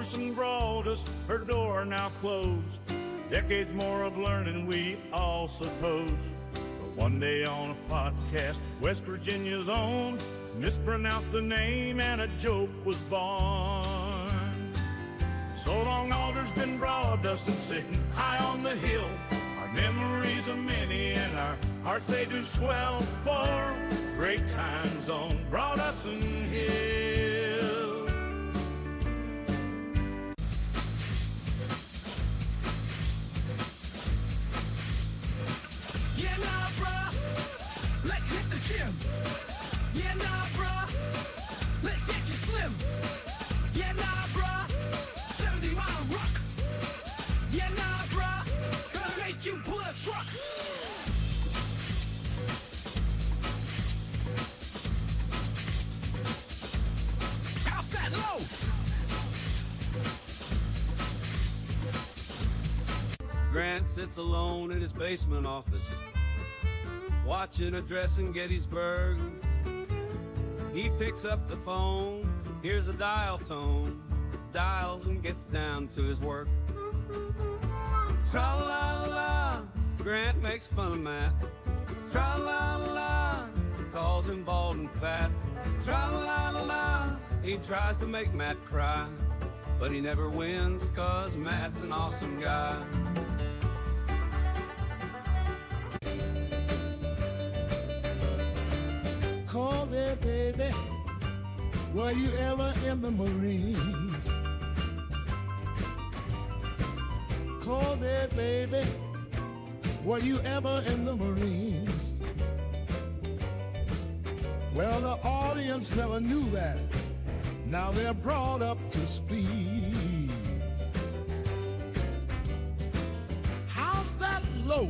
Jefferson Broadus, her door now closed. Decades more of learning, we all suppose. But one day on a podcast, West Virginia's own mispronounced the name and a joke was born. So long Alder's been Broadus and sitting high on the hill. Our memories are many and our hearts they do swell for great times on Broadus and Hill. Yeah, nah, bruh, let's hit the gym. Yeah, nah, bruh, let's get you slim. Yeah, nah, bruh, 70-mile ruck. Yeah, nah, bruh, gonna make you pull a truck. How's that loaf? Grant sits alone in his basement office, watching a dress in Gettysburg. He picks up the phone, hears a dial tone, dials and gets down to his work. Tra-la-la-la, Grant makes fun of Matt. Tra-la-la-la, calls him bald and fat. Tra-la-la-la, he tries to make Matt cry, but he never wins, 'cause Matt's an awesome guy. Call me, baby, were you ever in the Marines? Call me, baby, were you ever in the Marines? Well, the audience never knew that. Now they're brought up to speed. How's that loaf?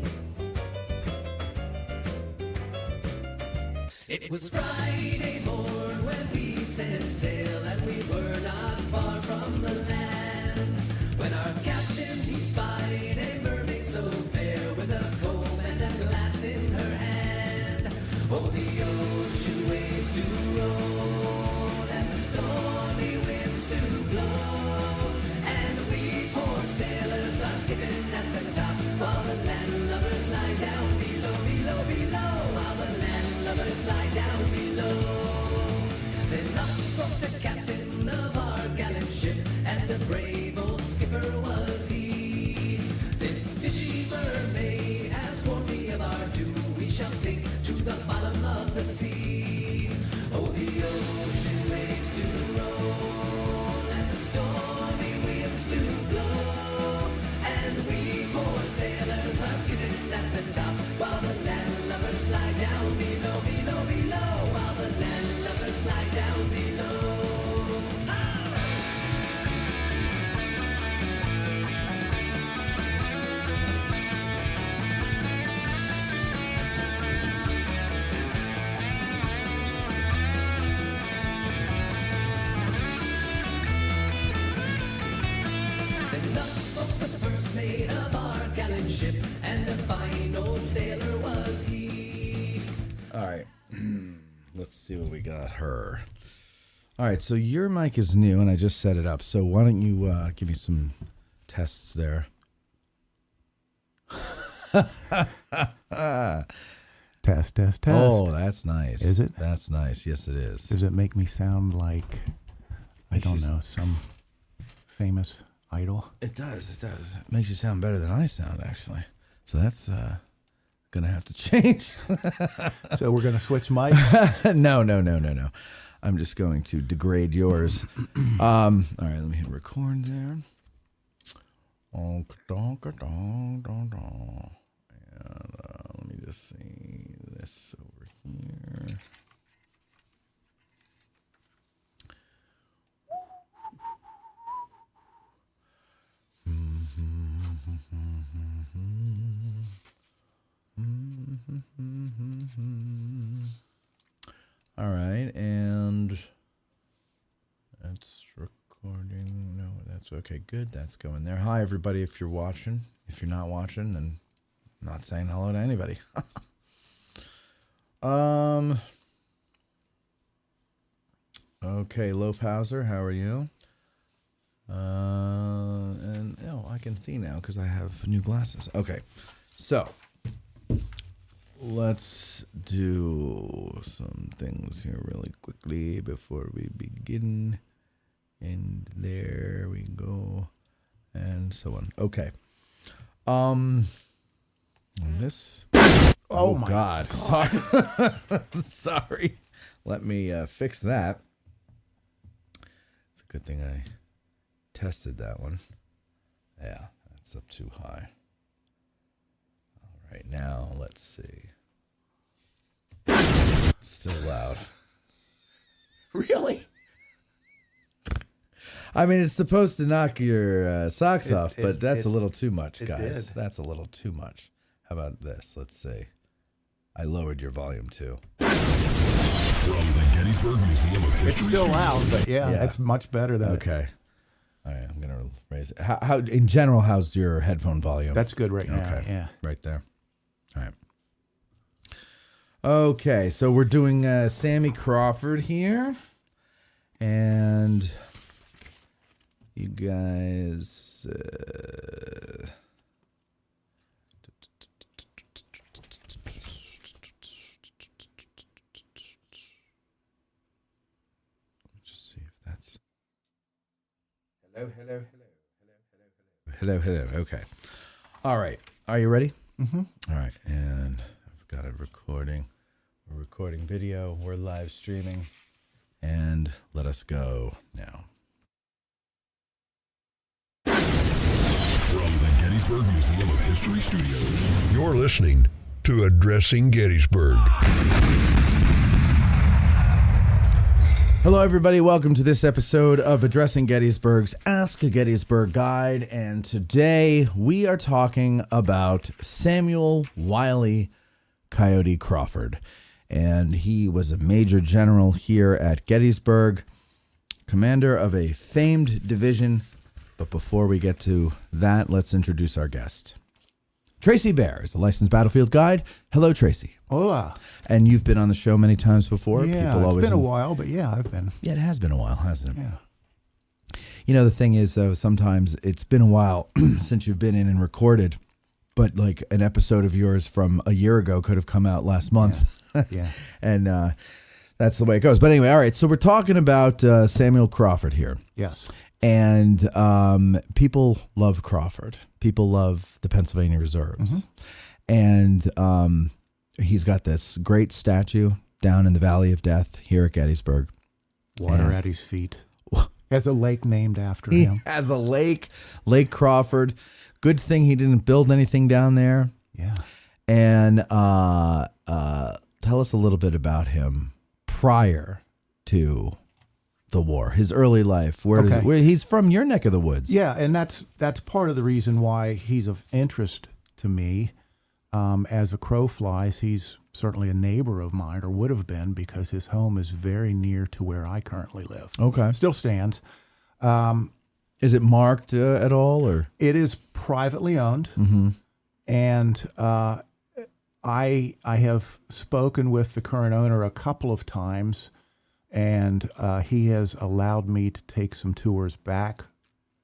It was Friday morn when we set sail, and we were not far from the land, when our captain he spied a mermaid so fair, with a comb and a glass in her hand. Oh, the ocean waves do roll, and the stormy winds do blow, and we poor sailors are skipping at the top, while the landlubbers lie down below, below, below, while the landlubbers lie down below. Then up spoke the captain of our gallant ship, and a brave old skipper was he. This fishy mermaid has warned me of our doom, we shall sink to the bottom of the sea. Oh, the ocean waves do roll, and the stormy winds do blow, and we poor sailors are skidding at the top, while the landlubbers lie down below, below, below, while the landlubbers lie down below. Then up spoke the first mate of our gallant ship, and a fine old sailor was he. All right. Let's see what we got her. All right, so your mic is new, and I just set it up. So why don't you give me some tests there? Test, test, test. Oh, that's nice. Is it? That's nice. Yes, it is. Does it make me sound like, I don't know, some famous idol? It does. It does. It makes you sound better than I sound, actually. So that's going to have to change. So we're going to switch mics? No. I'm just going to degrade yours. All right, let me hit record there. And let me just see this over here. All right, and that's recording. No, that's okay. Good. That's going there. Hi, everybody. If you're watching, if you're not watching, then I'm not saying hello to anybody. Okay, Loafhauser, how are you? And I can see now because I have new glasses. Okay, so let's do some things here really quickly before we begin. And there we go, and so on. Okay. This. Oh my God! Sorry. Sorry. Let me fix that. It's a good thing I tested that one. Yeah, that's up too high. All right, now let's see. It's still loud. Really? I mean, it's supposed to knock your socks off, but that's a little too much, guys. That's a little too much. How about this? Let's see. I lowered your volume too. From the Gettysburg Museum of History. It's still loud, but yeah, it's much better than Okay. All right, I'm going to raise it. How in general, how's your headphone volume? That's good right now. Okay. Yeah. Right there. All right. Okay, so we're doing Sammy Crawford here. And you guys... just see if that's... Hello. Okay. All right. Are you ready? Mm-hmm. All right. And I've got it recording. We're recording video. We're live streaming. And let us go now. From the Gettysburg Museum of History Studios, you're listening to Addressing Gettysburg. Hello, everybody. Welcome to this episode of Addressing Gettysburg's Ask a Gettysburg Guide. And today we are talking about Samuel Wiley Coyote Crawford. And he was a major general here at Gettysburg, commander of a famed division. But before we get to that, let's introduce our guest. Tracy Baer is a licensed battlefield guide. Hello, Tracy. Hola. And you've been on the show many times before. Yeah, it's been a while, but yeah, I've been. Yeah, it has been a while, hasn't it? Yeah. You know, the thing is, though, sometimes it's been a while since you've been in and recorded, but like an episode of yours from a year ago could have come out last month. Yeah. And that's the way it goes. But anyway, all right, so we're talking about Samuel Crawford here. Yes. And people love Crawford. People love the Pennsylvania Reserves. And he's got this great statue down in the Valley of Death here at Gettysburg. Water at his feet. Has a lake named after He him. has a lake, Lake Crawford. Good thing he didn't build anything down there. Yeah. And tell us a little bit about him prior to the war, his early life. Where he's from your neck of the woods. Yeah, and that's part of the reason why he's of interest to me. As the crow flies, he's certainly a neighbor of mine, or would have been, because his home is very near to where I currently live. Okay. Still stands. Is it marked at all, or? It is privately owned, and I have spoken with the current owner a couple of times, and he has allowed me to take some tours back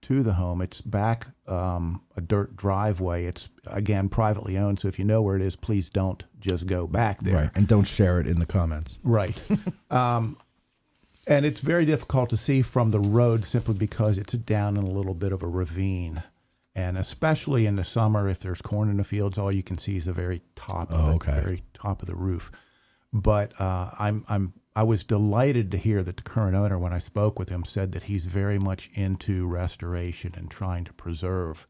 to the home. It's back a dirt driveway. It's, again, privately owned, so if you know where it is, please don't just go back there. Right, and don't share it in the comments. Right. And it's very difficult to see from the road simply because it's down in a little bit of a ravine. And especially in the summer, if there's corn in the fields, all you can see is the very top of it, very top of the roof. But I was delighted to hear that the current owner, when I spoke with him, said that he's very much into restoration and trying to preserve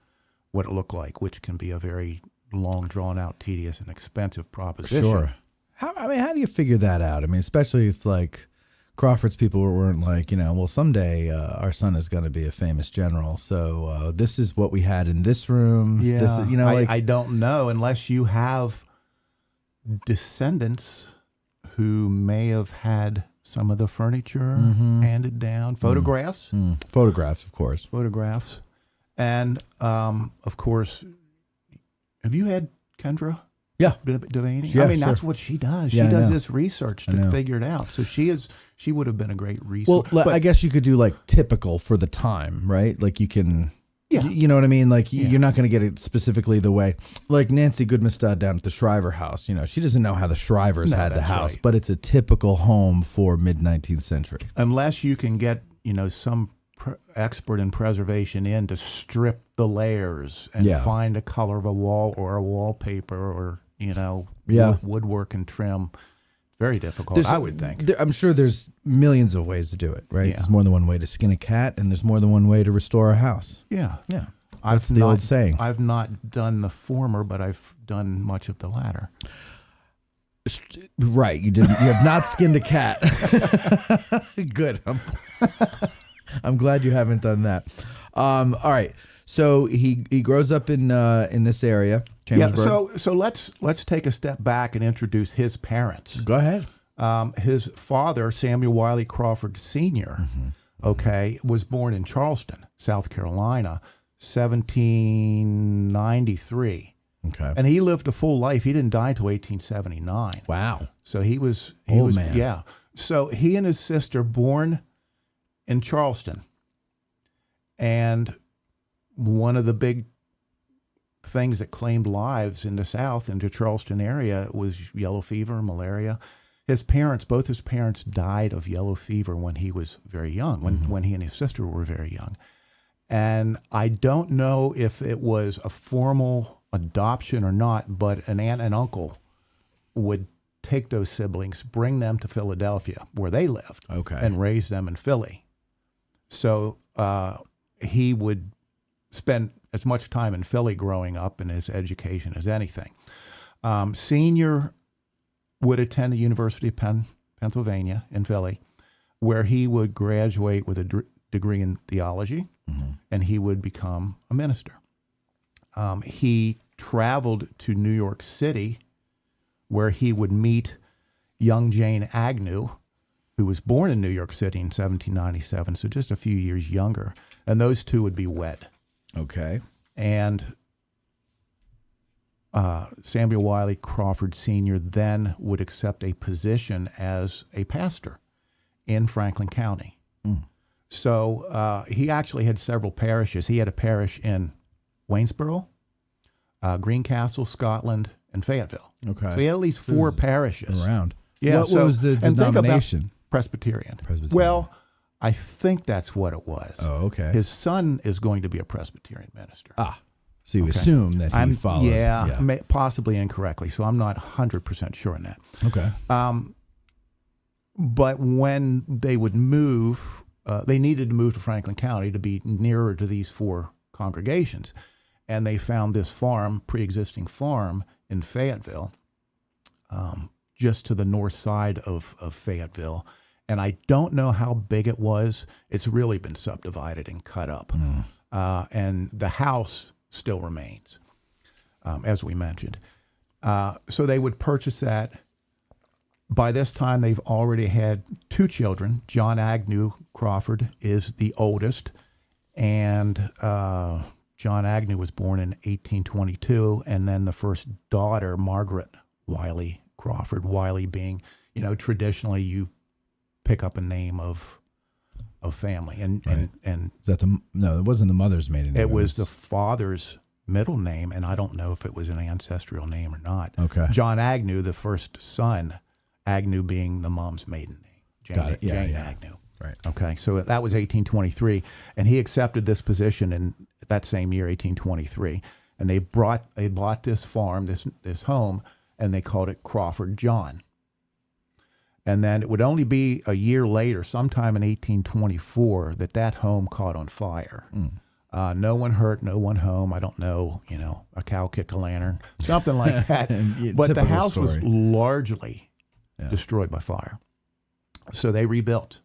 what it looked like, which can be a very long, drawn-out, tedious, and expensive proposition. Sure. How do you figure that out? I mean, especially if, like, Crawford's people weren't like, well, someday our son is going to be a famous general, so this is what we had in this room. Yeah, this is, I don't know, unless you have descendants who may have had some of the furniture handed down, photographs. Photographs, of course. And, of course, have you had Kendra? Yeah. Devaney? Yeah, I mean, sure. that's what she does. Yeah, She I does know. this research I know. to figure it out. So she would have been a great Well, resource. But I guess you could do like typical for the time, right? Like you can, Yeah. you know what I mean? Like Yeah. you're not going to get it specifically the way, like Nancy Goodmestad down at the Shriver house. You know, she doesn't know how the Shrivers No, had the that's house, right. but it's a typical home for mid-19th century. unless you can get, some expert in preservation in to strip the layers and Yeah. find a color of a wall or a wallpaper or, Yeah. woodwork and trim. Very difficult, I would think. I'm sure there's millions of ways to do it, right? Yeah. There's more than one way to skin a cat, and there's more than one way to restore a house. Yeah. Yeah. I've That's the old saying. I've not done the former, but I've done much of the latter. Right. You didn't. You have not skinned a cat. Good. I'm glad you haven't done that. All right. So he grows up in this area, Yeah. Chambersburg. So let's take a step back and introduce his parents. Go ahead. His father, Samuel Wiley Crawford Sr., was born in Charleston, South Carolina, 1793. Okay. And he lived a full life. He didn't die until 1879. Wow. So he was Old man. Yeah. So he and his sister born in Charleston. And one of the big things that claimed lives in the South, in the Charleston area, was yellow fever, malaria. Both his parents died of yellow fever when he was very young, when he and his sister were very young. And I don't know if it was a formal adoption or not, but an aunt and uncle would take those siblings, bring them to Philadelphia where they lived, and raise them in Philly. So he would spend as much time in Philly growing up in his education as anything. Senior would attend the University of Pennsylvania in Philly, where he would graduate with a degree in theology, and he would become a minister. He traveled to New York City, where he would meet young Jane Agnew, who was born in New York City in 1797, so just a few years younger, and those two would be wed. Okay. And Samuel Wiley Crawford Sr. then would accept a position as a pastor in Franklin County. So he actually had several parishes. He had a parish in Waynesboro, Greencastle, Scotland, and Fayetteville. Okay. So he had at least four parishes. Around. Yeah. What was the and think about denomination? Presbyterian. Presbyterian. Well, I think that's what it was. Oh, okay. His son is going to be a Presbyterian minister. So you assume that he followed. Yeah. Possibly incorrectly. So I'm not 100% sure on that. Okay. But when they would move, they needed to move to Franklin County to be nearer to these four congregations. And they found this farm, pre-existing farm in Fayetteville, just to the north side of Fayetteville. And I don't know how big it was. It's really been subdivided and cut up. And the house still remains, as we mentioned. So they would purchase that. By this time, they've already had two children. John Agnew Crawford is the oldest, and John Agnew was born in 1822, and then the first daughter, Margaret Wiley Crawford. Wiley being, traditionally you pick up a name of family, and Is that it wasn't the mother's maiden name. it was the father's middle name, and I don't know if it was an ancestral name or not. Okay. John Agnew, the first son, Agnew being the mom's maiden name. Got it. Yeah, Jane yeah. Agnew. Right. Okay, so that was 1823, and he accepted this position in that same year, 1823. And they bought this farm, this home, and they called it Crawford John. And then it would only be a year later, sometime in 1824, that home caught on fire. No one hurt, no one home. I don't know, a cow kicked a lantern, something like that. But the house was largely destroyed by fire. So they rebuilt.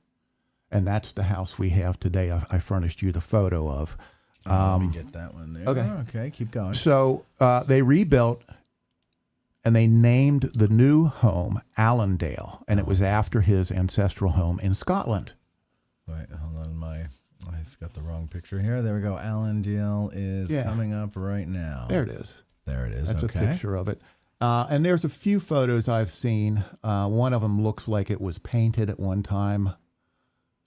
And that's the house we have today. I furnished you the photo of. Let me get that one there. Okay. Okay, keep going. So they rebuilt, and they named the new home Allendale, and it was after his ancestral home in Scotland. Wait, hold on. I got the wrong picture here. There we go. Allendale is coming up right now. There it is. There it is. That's okay. a picture of it. And there's a few photos I've seen. One of them looks like it was painted at one time.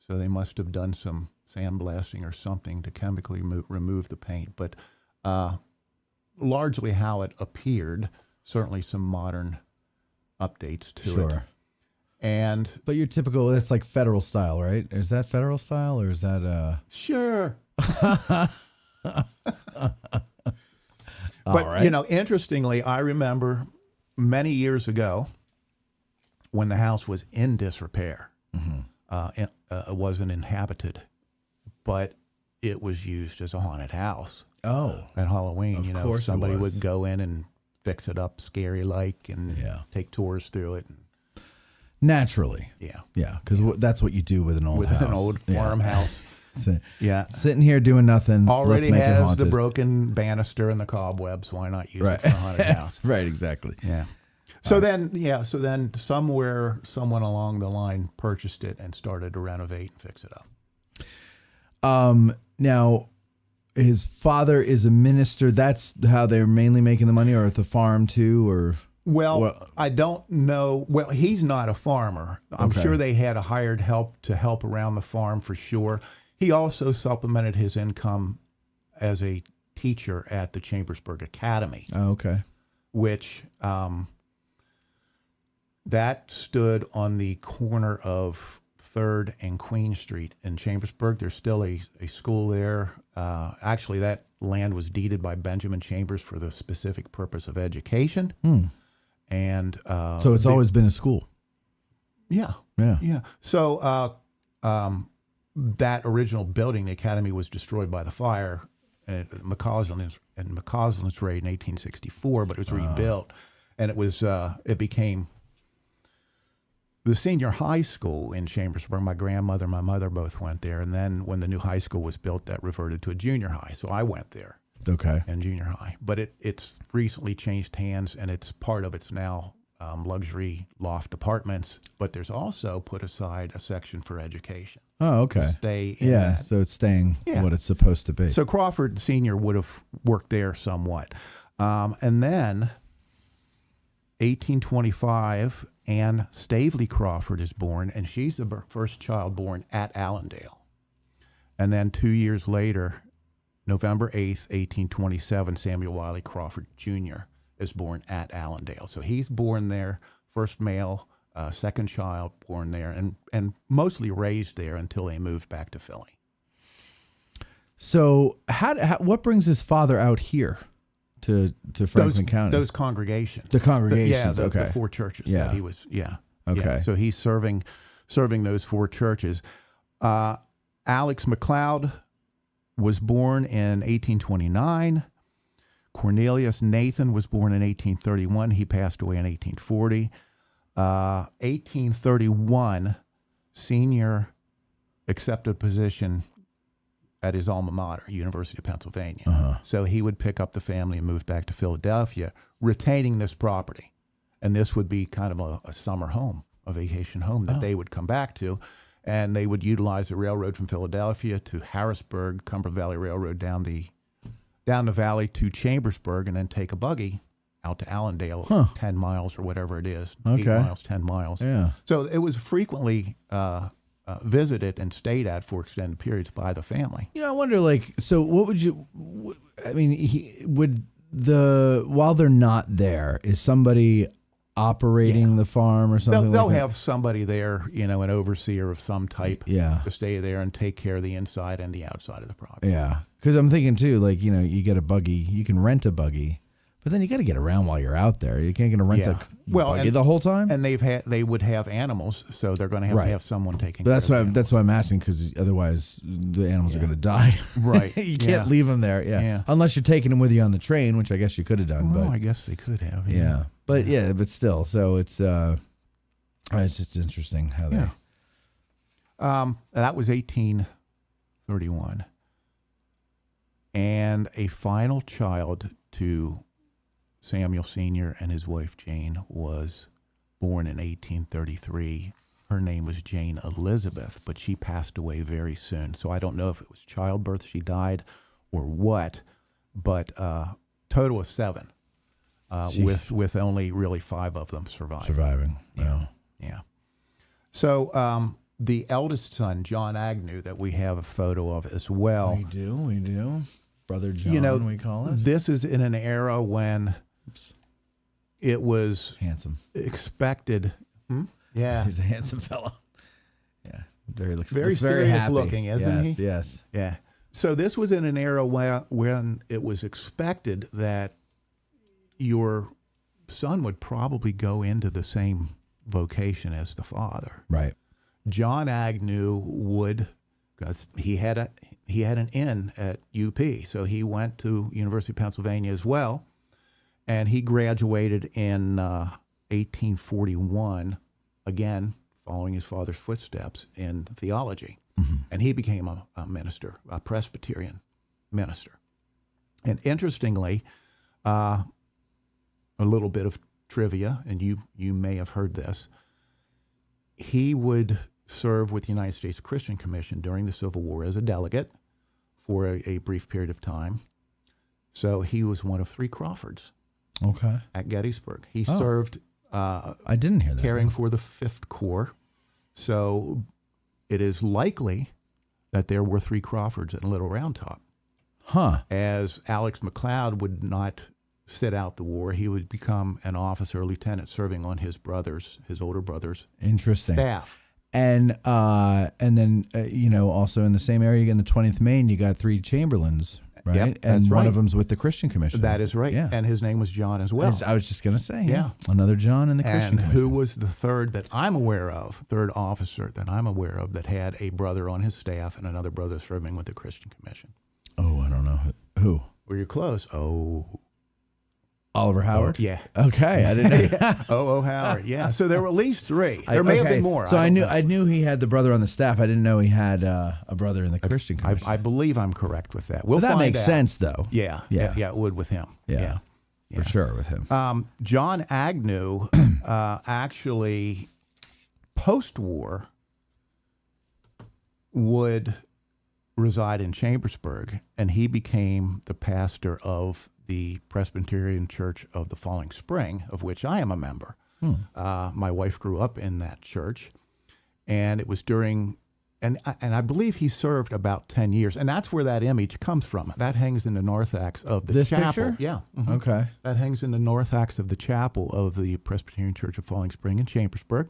So they must have done some sandblasting or something to chemically remove the paint. But largely how it appeared, certainly some modern updates to it. And but your typical, that's like federal style, right? Is that federal style or is that Sure. But, interestingly, I remember many years ago when the house was in disrepair. It wasn't inhabited, but it was used as a haunted house. Oh. At Halloween, Of course somebody it was. would go in and fix it up scary-like and take tours through it. Naturally. Yeah. Yeah, because that's what you do with an old With house. an old farmhouse. Yeah. Sitting here doing nothing. Already let's make it has haunted. the broken banister and the cobwebs. Why not use it for a haunted house? Right, exactly. Yeah. So then somewhere, someone along the line purchased it and started to renovate and fix it up. Now, his father is a minister. That's how they're mainly making the money, or at the farm too, or... Well, I don't know. Well, he's not a farmer. I'm sure they had a hired help to help around the farm for sure. He also supplemented his income as a teacher at the Chambersburg Academy. Oh, okay. Which that stood on the corner of 3rd and Queen Street in Chambersburg. There's still a school there. Actually, that land was deeded by Benjamin Chambers for the specific purpose of education. And so it's always been a school. Yeah. So that original building, the academy, was destroyed by the fire at McCausland's raid in 1864, but it was rebuilt, and it became the senior high school in Chambersburg. My grandmother, my mother both went there, and then when the new high school was built, that reverted to a junior high. So I went there. Okay. And junior high, but it's recently changed hands, and it's part of it's now luxury loft apartments. But there's also put aside a section for education. Oh, okay. Stay in that. So it's staying what it's supposed to be. So Crawford Sr. would have worked there somewhat. And then 1825, Anne Stavely Crawford is born, and she's the first child born at Allendale. And then 2 years later, November 8th, 1827, Samuel Wiley Crawford Jr. is born at Allendale. So he's born there, first male, second child born there, and mostly raised there until they moved back to Philly. So what brings his father out here to Franklin County? Those congregations. The congregations, the 4 churches that he was, Okay. Yeah. So he's serving those 4 churches. Alex McLeod was born in 1829. Cornelius Nathan was born in 1831. He passed away in 1840. 1831, Senior accepted a position at his alma mater, University of Pennsylvania. So he would pick up the family and move back to Philadelphia, retaining this property. And this would be kind of a summer home, a vacation home that they would come back to. And they would utilize the railroad from Philadelphia to Harrisburg, Cumberland Valley Railroad down the valley to Chambersburg, and then take a buggy out to Allendale, 10 miles or whatever it is, 8 miles, 10 miles. Yeah. So it was frequently visited and stayed at for extended periods by the family. I wonder, so what would you? I mean, while they're not there, is somebody operating the farm or something? They'll like have somebody there, an overseer of some type, to stay there and take care of the inside and the outside of the property. Yeah, because I'm thinking too, you get a buggy, you can rent a buggy, but then you got to get around while you're out there. You can't get to rent a buggy the whole time. And they would have animals, so they're going to have someone taking. But care of that's why I'm asking, because otherwise the animals are going to die. Right. You can't leave them there. Yeah. Unless you're taking them with you on the train, which I guess you could have done. Well, but I guess they could have. Yeah. But but still, so it's just interesting how they. That was 1831, and a final child to Samuel Sr. and his wife Jane was born in 1833. Her name was Jane Elizabeth, but she passed away very soon. So I don't know if it was childbirth, she died, or what. But total of 7. with only really 5 of them surviving. Yeah. So the eldest son, John Agnew, that we have a photo of as well. We do. Brother John, we call it. This is in an era when it was handsome, expected. Yeah, he's a handsome fellow. Yeah, very serious happy. Looking, isn't he? Yes. Yeah. So this was in an era when it was expected that your son would probably go into the same vocation as the father. Right. John Agnew would, because he had an in at UP, so he went to University of Pennsylvania as well, and he graduated in 1841, again following his father's footsteps in theology, and he became a minister, a Presbyterian minister. And interestingly, a little bit of trivia, and you may have heard this, he would serve with the United States Christian Commission during the Civil War as a delegate for a brief period of time. So he was one of 3 Crawfords. Okay. At Gettysburg. He served I didn't hear that. Caring for the 5th Corps. So it is likely that there were 3 Crawfords at Little Round Top. Huh. As Alex McLeod would not sit out the war, he would become an officer, lieutenant, serving on his older brother's staff. And then also in the same area in the 20th Maine, you got 3 Chamberlains, right? Yep, and one right. of them's with the Christian Commission. That is right. Yeah. And his name was John as well. I was just going to say, yeah. Another John in the Christian Commission. Who was the third officer that I'm aware of that had a brother on his staff and another brother serving with the Christian Commission? Oh, I don't know. Who? Were you close? Oliver Howard? Yeah. Okay. I didn't know. O. Howard. Yeah. So there were at least 3. There may have been more. So I knew he had the brother on the staff. I didn't know he had a brother in the Christian Commission. I believe I'm correct with that. That makes sense, though. Yeah. It would with him. Yeah. For sure with him. John Agnew actually, post-war, would reside in Chambersburg, and he became the pastor of the Presbyterian Church of the Falling Spring, of which I am a member. My wife grew up in that church, and it was during, and I believe he served about 10 years, and that's where that image comes from. That hangs in the north axe of the this chapel. Picture? Yeah. Okay. That hangs in the north axe of the chapel of the Presbyterian Church of Falling Spring in Chambersburg,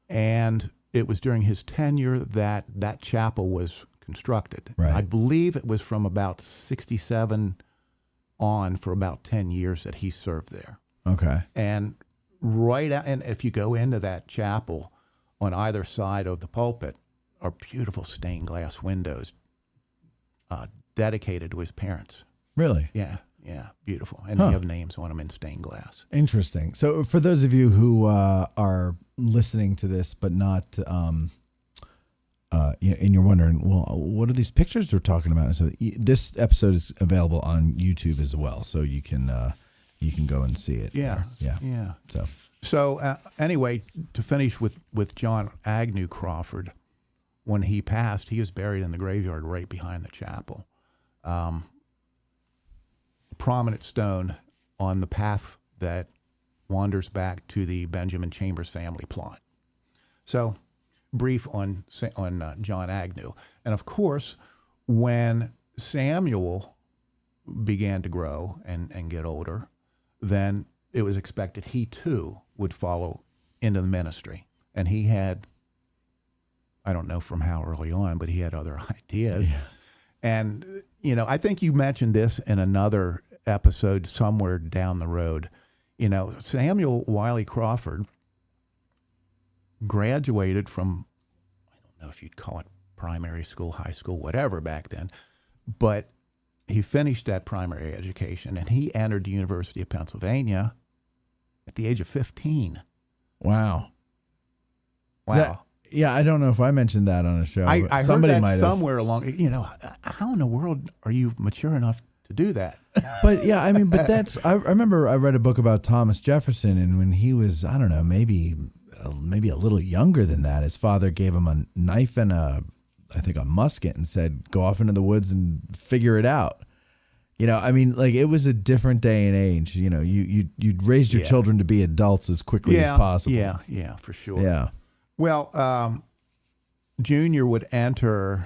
and it was during his tenure that that chapel was constructed. Right. I believe it was from about 67 on for about 10 years that he served there. Okay. And and if you go into that chapel, on either side of the pulpit are beautiful stained glass windows dedicated to his parents. Really? Yeah, beautiful. And they have names on them in stained glass. Interesting. So for those of you who are listening to this but not and you're wondering, well, what are these pictures we're talking about? And so this episode is available on YouTube as well, so you can go and see it. Yeah. So anyway, to finish with John Agnew Crawford, when he passed, he was buried in the graveyard right behind the chapel. A prominent stone on the path that wanders back to the Benjamin Chambers family plot. So, brief on John Agnew. And of course, when Samuel began to grow and get older, then it was expected he too would follow into the ministry. And he had, I don't know from how early on, but he had other ideas. Yeah. And, I think you mentioned this in another episode somewhere down the road. Samuel Wiley Crawford graduated from, I don't know if you'd call it primary school, high school, whatever back then, but he finished that primary education and he entered the University of Pennsylvania at the age of 15. Wow. I don't know if I mentioned that on a show. I heard somebody that might somewhere along. How in the world are you mature enough to do that? But that's. I remember I read a book about Thomas Jefferson, and when he was, I don't know, maybe a little younger than that, his father gave him a knife and a musket and said, "Go off into the woods and figure it out." You know, I mean, like it was a different day and age. You know, you raised your children to be adults as quickly as possible. Yeah, for sure. Yeah. Well, Junior would enter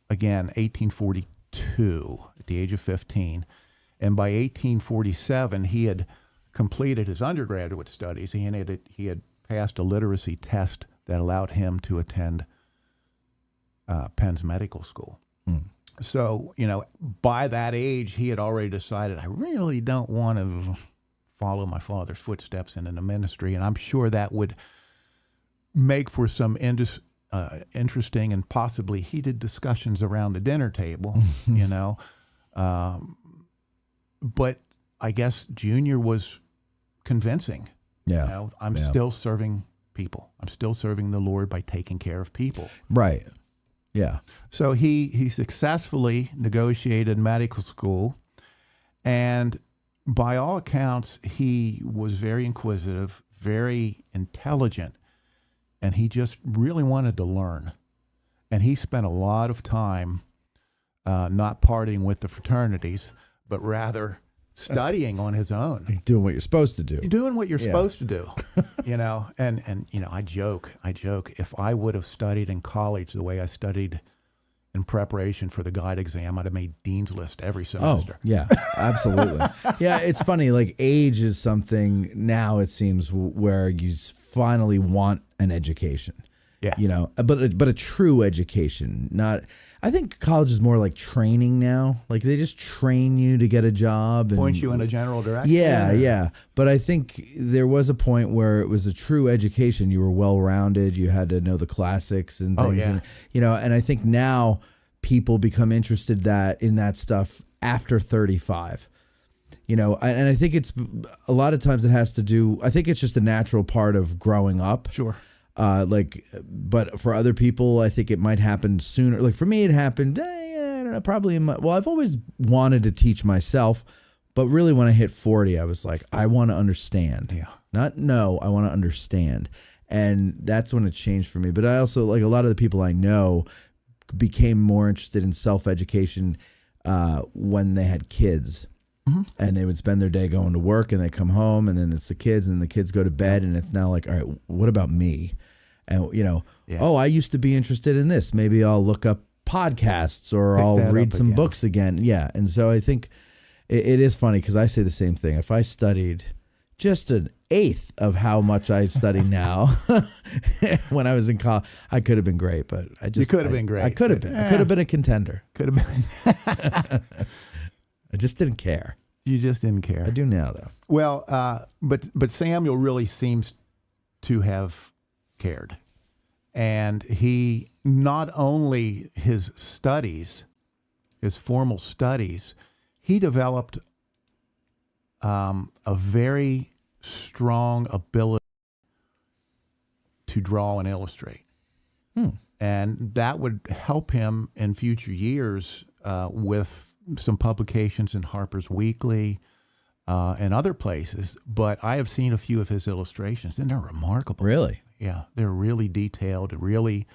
again 1842 at the age of 15, and by 1847 he had completed his undergraduate studies. He had passed a literacy test that allowed him to attend Penn's medical school. So, you know, by that age, he had already decided, I really don't want to follow my father's footsteps into the ministry. And I'm sure that would make for some interesting and possibly heated discussions around the dinner table, you know. But I guess Junior was convincing. Yeah. You know, I'm still serving people. I'm still serving the Lord by taking care of people. Right. Yeah. So he successfully negotiated medical school, and by all accounts, he was very inquisitive, very intelligent, and he just really wanted to learn. And he spent a lot of time not partying with the fraternities, but rather studying on his own. Doing what you're supposed to do. You're doing what you're supposed to do, you know. And you know, I joke. If I would have studied in college the way I studied in preparation for the guide exam, I'd have made Dean's List every semester. Oh, yeah, absolutely. Yeah, it's funny. Like age is something now. It seems where you finally want an education. Yeah, you know, but a true education, not. I think college is more like training now. Like they just train you to get a job. And, point you in a general direction. Yeah. But I think there was a point where it was a true education. You were well-rounded. You had to know the classics and things. Oh, yeah. And, you know, and I think now people become interested in that stuff after 35. You know, and I think it's a lot of times it has to do. I think it's just a natural part of growing up. Sure. But for other people, I think it might happen sooner. Like for me, it happened, I don't know, probably I've always wanted to teach myself, but really when I hit 40, I was like, I want to understand. Yeah. Not know, I want to understand. And that's when it changed for me. But I also, like a lot of the people I know became more interested in self-education when they had kids. And they would spend their day going to work and they come home and then it's the kids and the kids go to bed and it's now like, all right, what about me? And, you know, oh, I used to be interested in this. Maybe I'll look up podcasts or I'll read some books again. Yeah. And so I think it is funny because I say the same thing. If I studied just an eighth of how much I study now when I was in college, I could have been great, but you could have been great. I could have been. I could have been a contender. Could have been. I just didn't care. You just didn't care. I do now, though. Well, but Samuel really seems to have cared, and he not only his studies, his formal studies, he developed a very strong ability to draw and illustrate, and that would help him in future years with some publications in Harper's Weekly and other places, but I have seen a few of his illustrations, and they're remarkable. Really? Yeah, they're really detailed. Really,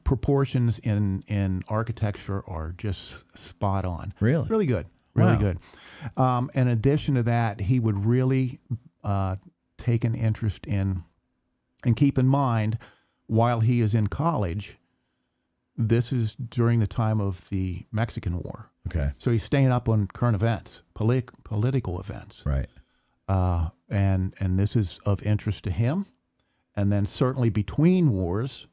proportions in architecture are just spot on. Really? Really good. Really good. In addition to that, he would really take an interest in, and keep in mind, while he is in college, this is during the time of the Mexican War. Okay. So he's staying up on current events, political events. Right. And this is of interest to him. And then certainly between wars,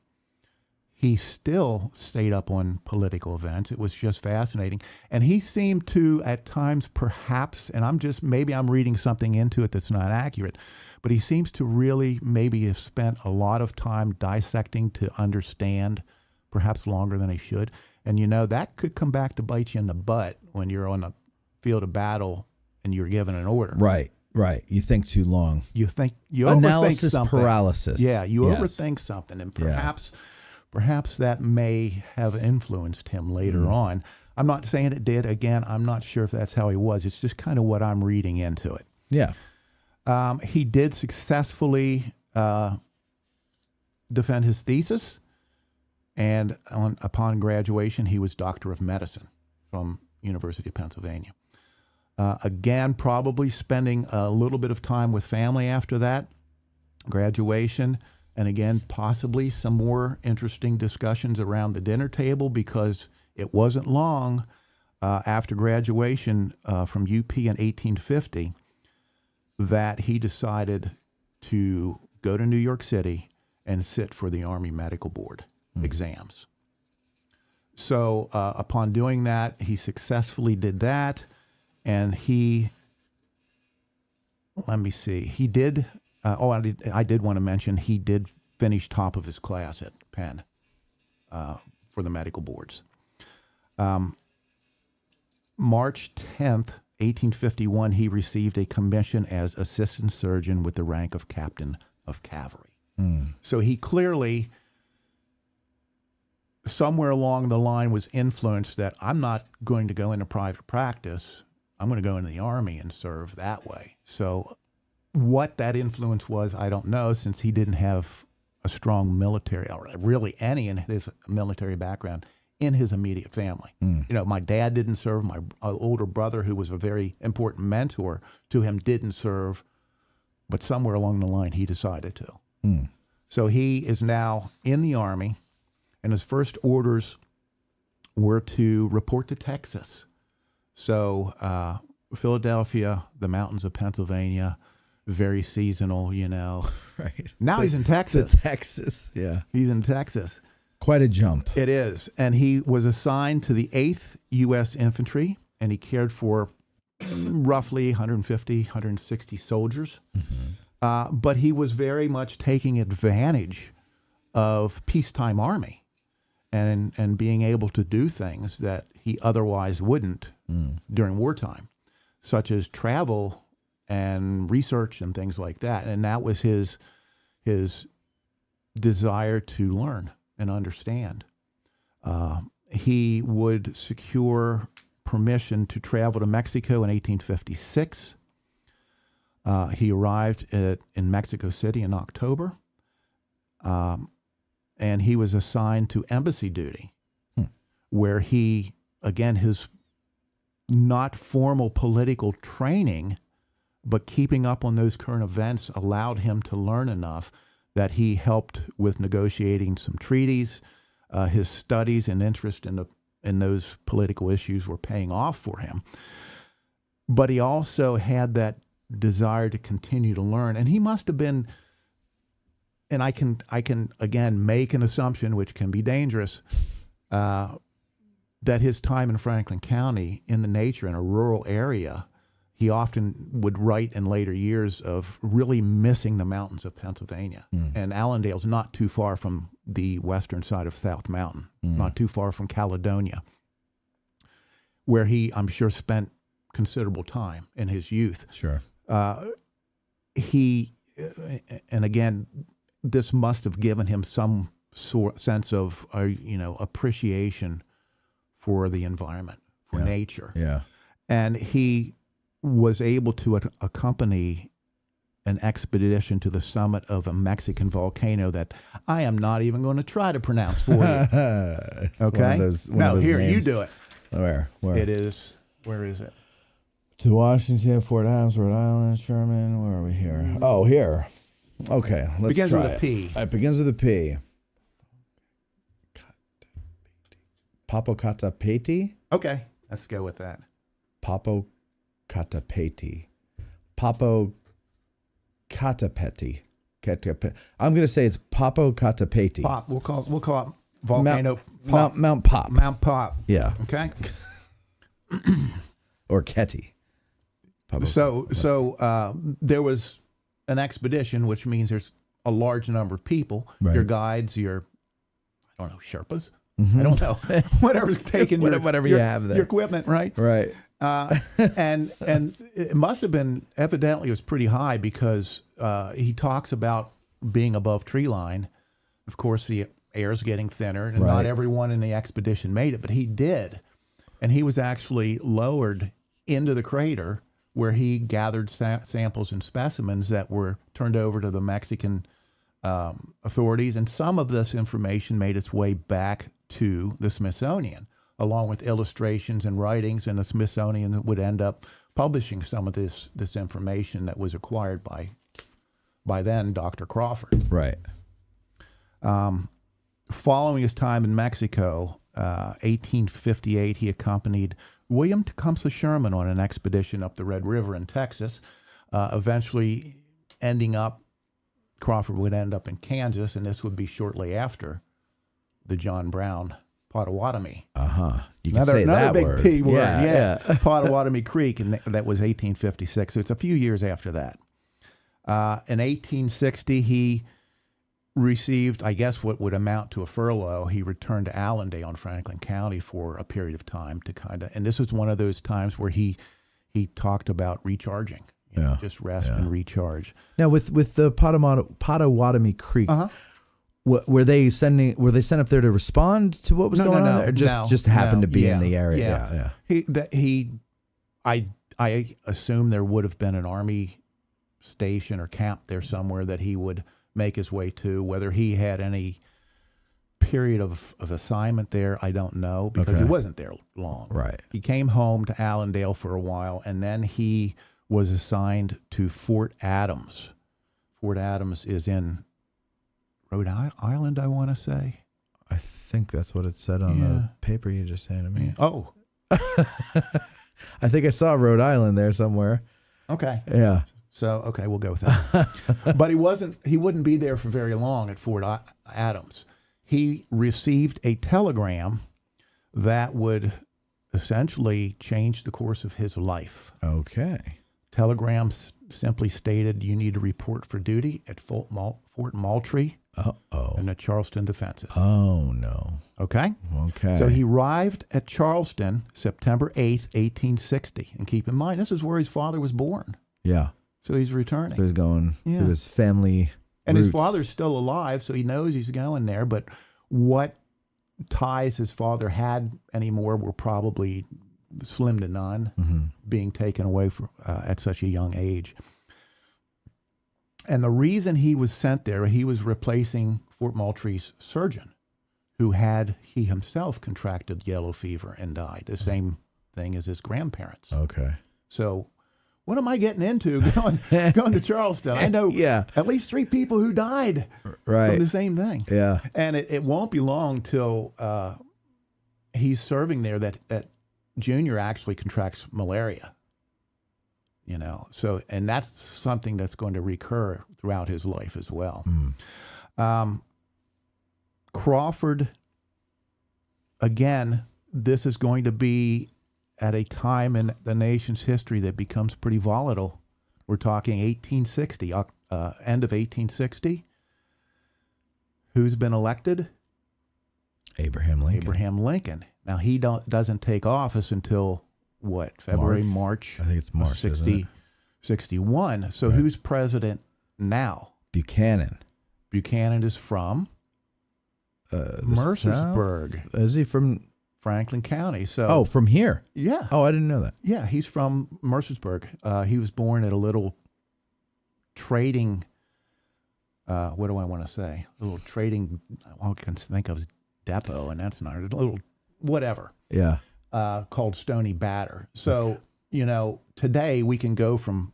he still stayed up on political events. It was just fascinating. And he seemed to, at times, perhaps, and maybe I'm reading something into it that's not accurate, but he seems to really maybe have spent a lot of time dissecting to understand, perhaps longer than he should. And, you know, that could come back to bite you in the butt when you're on a field of battle and you're given an order. Right. You think too long. You Analysis overthink something. Paralysis. Yeah, you overthink something, and perhaps that may have influenced him later on. I'm not saying it did. Again, I'm not sure if that's how he was. It's just kind of what I'm reading into it. Yeah. He did successfully defend his thesis. And upon graduation, he was Doctor of Medicine from University of Pennsylvania. Again, probably spending a little bit of time with family after that, graduation, and again, possibly some more interesting discussions around the dinner table, because it wasn't long after graduation from UP in 1850 that he decided to go to New York City and sit for the Army Medical Board exams. So upon doing that, he successfully did that, and he did, I did want to mention, he did finish top of his class at Penn for the medical boards. March 10th, 1851, he received a commission as assistant surgeon with the rank of captain of cavalry. So he clearly, somewhere along the line, was influenced that I'm not going to go into private practice. I'm going to go into the Army and serve that way. So what that influence was, I don't know, since he didn't have a strong military, or really any in his military background in his immediate family. You know, my dad didn't serve. My older brother, who was a very important mentor to him, didn't serve. But somewhere along the line, he decided to. So he is now in the Army, and his first orders were to report to Texas. So Philadelphia, the mountains of Pennsylvania, very seasonal, you know. Right. Now he's in Texas. Texas, yeah. He's in Texas. Quite a jump. It is. And he was assigned to the 8th U.S. Infantry, and he cared for roughly 150, 160 soldiers. But he was very much taking advantage of peacetime Army and being able to do things that he otherwise wouldn't during wartime, such as travel and research and things like that. And that was his desire to learn and understand. He would secure permission to travel to Mexico in 1856. He arrived in Mexico City in October, and he was assigned to embassy duty, where he, again, his not formal political training, but keeping up on those current events allowed him to learn enough that he helped with negotiating some treaties. His studies and interest in those political issues were paying off for him. But he also had that desire to continue to learn, and he must have been, and I can again make an assumption, which can be dangerous, that his time in Franklin County, in the nature, in a rural area, he often would write in later years of really missing the mountains of Pennsylvania. And Allendale's not too far from the western side of South Mountain, not too far from Caledonia, where he, I'm sure, spent considerable time in his youth. Sure. He, and again, this must have given him some sense of, appreciation for the environment, for nature. Yeah. And he was able to accompany an expedition to the summit of a Mexican volcano that I am not even going to try to pronounce for you. Okay? No, here, names. You do it. Where? It is, where is it? To Washington, Fort Adams, Rhode Island, Sherman. Where are we here? Oh, here. Okay, let's begins try with it. A P. It begins with a P. Popocatépetl? Okay, let's go with that. Popocatépetl. Popocatépetl. I'm going to say it's Popocatépetl. Pop. We'll call it volcano. Mount Pop. Mount Pop. Yeah. Okay. Or Ketty. So there was an expedition, which means there's a large number of people. Right. Your guides, Sherpas. I don't know. Whatever's taking whatever you have there. Your equipment, right? Right. And it must have been, evidently it was pretty high, because he talks about being above tree line. Of course, the air's getting thinner, and not everyone in the expedition made it, but he did. And he was actually lowered into the crater, where he gathered samples and specimens that were turned over to the Mexican authorities. And some of this information made its way back to the Smithsonian. along with illustrations and writings, and the Smithsonian would end up publishing some of this information that was acquired by then Dr. Crawford. Right. Following his time in Mexico, 1858, he accompanied William Tecumseh Sherman on an expedition up the Red River in Texas, eventually Crawford would end up in Kansas, and this would be shortly after the John Brown Potawatomi. You can say another that big word. P word, Yeah. Potawatomi Creek, and that was 1856. So it's a few years after that. In 1860, he received, I guess, what would amount to a furlough. He returned to Allendale in Franklin County for a period of time to and this was one of those times where he talked about recharging, just rest and recharge. Now, with the Potawatomi Creek, were they sent up there to respond to what was going on, or just happened to be in the area? I assume there would have been an army station or camp there somewhere that he would make his way to. Whether he had any period of assignment there, I don't know, because he wasn't there long. Right. He came home to Allendale for a while, and then he was assigned to Fort Adams. Fort Adams is in Rhode Island, I want to say. I think that's what it said on the paper you just handed me. Oh. I think I saw Rhode Island there somewhere. Okay. Yeah. So, okay, we'll go with that. But he wouldn't be there for very long at Fort Adams. He received a telegram that would essentially change the course of his life. Okay. Telegram simply stated, you need to report for duty at Fort Moultrie in the Charleston defenses. Oh, no. Okay? Okay. So he arrived at Charleston September 8th, 1860. And keep in mind, this is where his father was born. Yeah. So he's returning. So he's going to his family and roots. His father's still alive, so he knows he's going there. But what ties his father had anymore were probably slim to none, being taken away at such a young age. And the reason he was sent there, he was replacing Fort Moultrie's surgeon, who he himself contracted yellow fever and died. The same thing as his grandparents. Okay. So what am I getting into going to Charleston? I know at least 3 people who died from the same thing. Yeah. And it won't be long till he's serving there that Junior actually contracts malaria. And that's something that's going to recur throughout his life as well. Crawford, again, this is going to be at a time in the nation's history that becomes pretty volatile. We're talking 1860, end of 1860. Who's been elected? Abraham Lincoln. Abraham Lincoln. Now, he doesn't take office until, February, March? I think it's March, 61. So who's president now? Buchanan. Buchanan is from Mercersburg. South? Is he from Franklin County? So from here? Yeah. Oh, I didn't know that. Yeah, he's from Mercersburg. He was born at a little trading, what do I want to say? A little trading, all I can think of as depot, and that's not a little whatever. Yeah. Called Stony Batter. So, today we can go from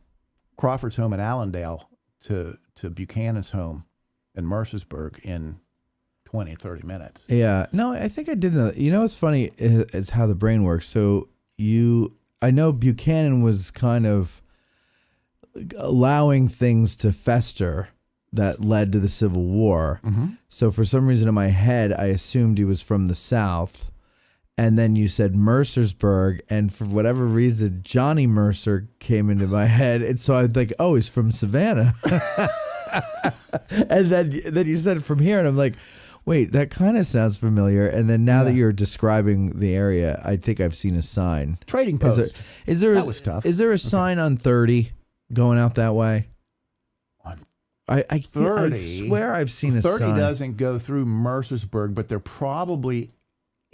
Crawford's home in Allendale to Buchanan's home in Mercersburg in 20, 30 minutes. Yeah. No, I think I did know. What's funny is how the brain works. So I know Buchanan was kind of allowing things to fester that led to the Civil War. So for some reason in my head, I assumed he was from the South. And then you said Mercersburg, and for whatever reason, Johnny Mercer came into my head. And so I think, oh, he's from Savannah. And then you said from here, and I'm like, wait, that kind of sounds familiar. And then now that you're describing the area, I think I've seen a sign. Trading post. That was tough. Is there a sign on 30 going out that way? I 30. I swear I've seen a 30 sign. 30 doesn't go through Mercersburg, but there probably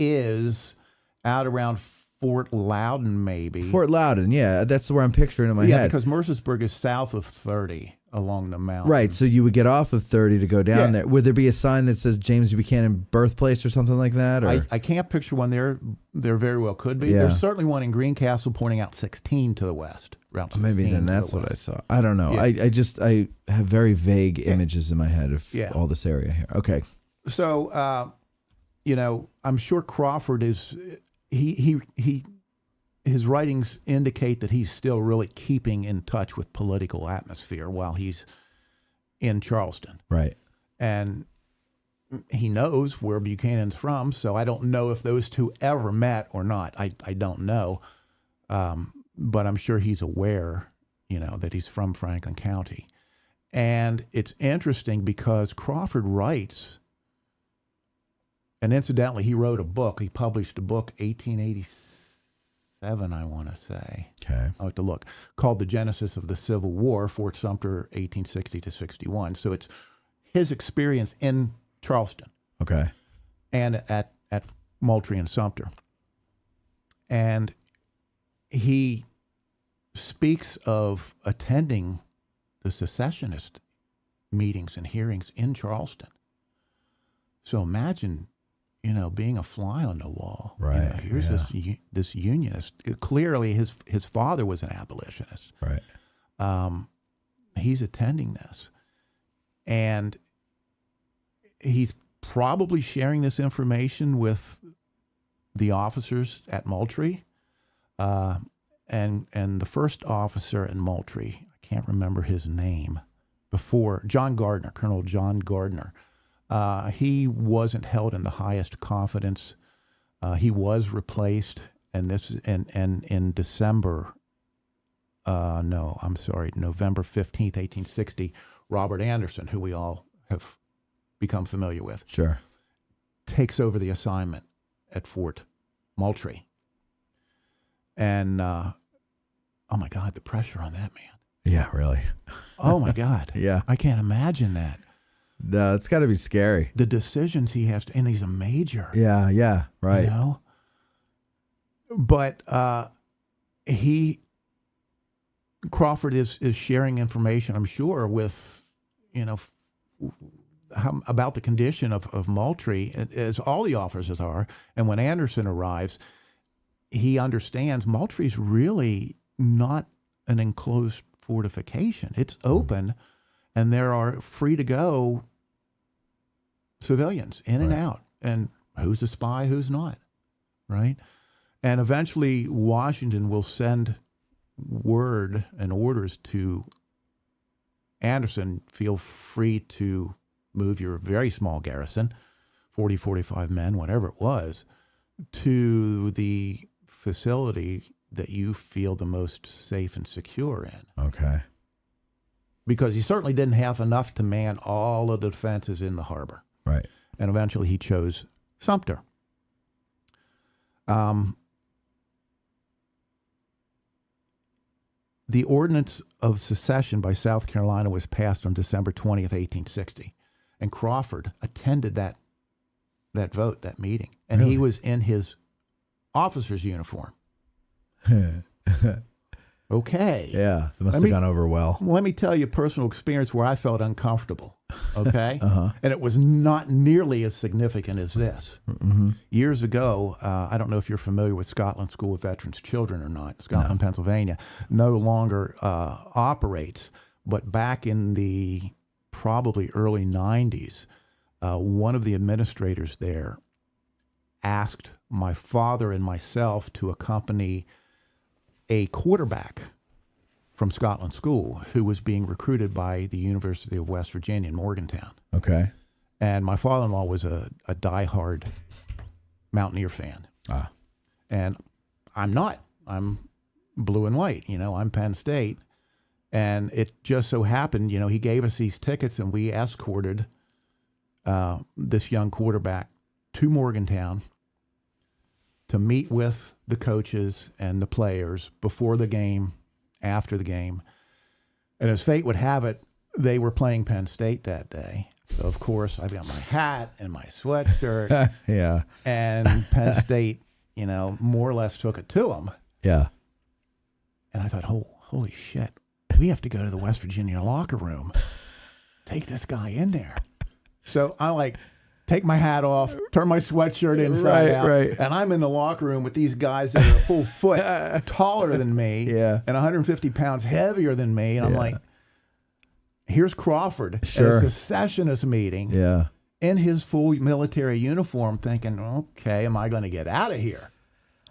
is out around Fort Loudon, maybe. Fort Loudon, yeah. That's where I'm picturing in my head. Yeah, because Mercersburg is south of 30. along the mountain. Right. So you would get off of 30 to go down there. Would there be a sign that says James Buchanan birthplace or something like that? Or? I can't picture one there. There very well could be. Yeah. There's certainly one in Greencastle pointing out 16 to the west. Route 16 Maybe then to that's the what I west. saw. I don't know. Yeah. I have very vague images in my head of all this area here. Okay. So, I'm sure Crawford is, his writings indicate that he's still really keeping in touch with political atmosphere while he's in Charleston. Right. And he knows where Buchanan's from, so I don't know if those two ever met or not. I don't know. But I'm sure he's aware, that he's from Franklin County. And it's interesting because Crawford writes, and incidentally, he wrote a book. He published a book, 1887, I want to say. Okay. I'll have to look, called The Genesis of the Civil War, Fort Sumter, 1860 to 61. So it's his experience in Charleston. Okay. And at Moultrie and Sumter. And he speaks of attending the secessionist meetings and hearings in Charleston. So imagine, being a fly on the wall. Right. Here's this unionist. Clearly, his father was an abolitionist. Right. He's attending this, and he's probably sharing this information with the officers at Moultrie. And the first officer in Moultrie, I can't remember his name, before Colonel John Gardner. He wasn't held in the highest confidence. He was replaced, and this is in December. November 15th, 1860. Robert Anderson, who we all have become familiar with, Sure, takes over the assignment at Fort Moultrie. And, oh my God, the pressure on that man. Yeah, really. Oh my God. Yeah. I can't imagine that. No, it's got to be scary. The decisions he has to, and he's a major. Yeah, right. But Crawford is sharing information, I'm sure, with, about the condition of Moultrie, as all the officers are. And when Anderson arrives, he understands Moultrie's really not an enclosed fortification. It's open, and there are free-to-go civilians in and out. And who's a spy, who's not, right? And eventually Washington will send word and orders to Anderson, feel free to move your very small garrison, 40, 45 men, whatever it was, to the facility that you feel the most safe and secure in. Okay. Because he certainly didn't have enough to man all of the defenses in the harbor. Right. And eventually he chose Sumter. The Ordinance of Secession by South Carolina was passed on December 20th, 1860. And Crawford attended that vote, that meeting. And Really? he was in his officer's uniform. Okay. Yeah, it must have gone over well. Let me tell you a personal experience where I felt uncomfortable. Okay? Uh-huh. And it was not nearly as significant as this. Mm-hmm. Years ago, I don't know if you're familiar with Scotland School of Veterans Children or not. Scotland, Pennsylvania, no longer operates. But back in the probably early 90s, one of the administrators there asked my father and myself to accompany a quarterback from Scotland School who was being recruited by the University of West Virginia in Morgantown. Okay. And my father-in-law was a diehard Mountaineer fan. Ah. And I'm not. I'm blue and white. I'm Penn State. And it just so happened, he gave us these tickets and we escorted this young quarterback to Morgantown to meet with the coaches and the players before the game, after the game. And as fate would have it, they were playing Penn State that day. So, of course, I've got my hat and my sweatshirt. Yeah. And Penn State, more or less took it to them. Yeah. And I thought, holy shit, we have to go to the West Virginia locker room. Take this guy in there. So I like take my hat off, turn my sweatshirt inside out, and I'm in the locker room with these guys that are a full foot taller than me and 150 pounds heavier than me. And I'm like, here's Crawford at a secessionist meeting in his full military uniform thinking, okay, am I going to get out of here?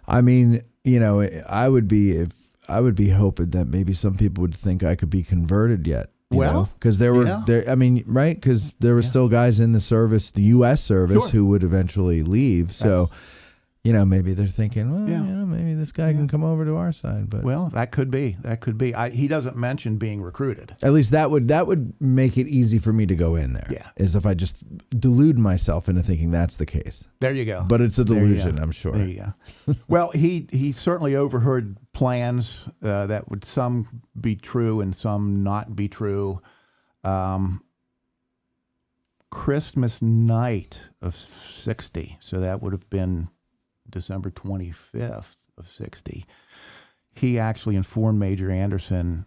I mean, you know, I would be hoping that maybe some people would think I could be converted yet. Because there were I mean, right? Because there were still guys in the service, the U.S. service, who would eventually leave. So, you know, maybe they're thinking, well, you know, maybe this guy can come over to our side. But that could be. He doesn't mention being recruited. At least that would make it easy for me to go in there. Yeah, is if I just delude myself into thinking that's the case. There you go. But it's a delusion, I'm sure. There you go. Well, he certainly overheard plans that would some be true and some not be true. Christmas night of 60, so that would have been December 25th of 60, he actually informed Major Anderson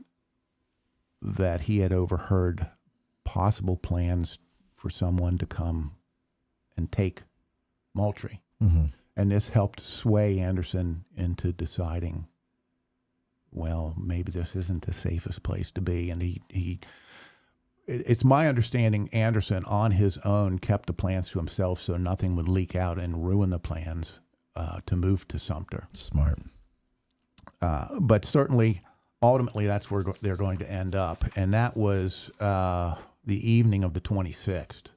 that he had overheard possible plans for someone to come and take Moultrie. Mm-hmm. And this helped sway Anderson into deciding, well, maybe this isn't the safest place to be. And it's my understanding Anderson on his own kept the plans to himself so nothing would leak out and ruin the plans to move to Sumter. Smart. But certainly, ultimately, that's where they're going to end up. And that was the evening of the 26th.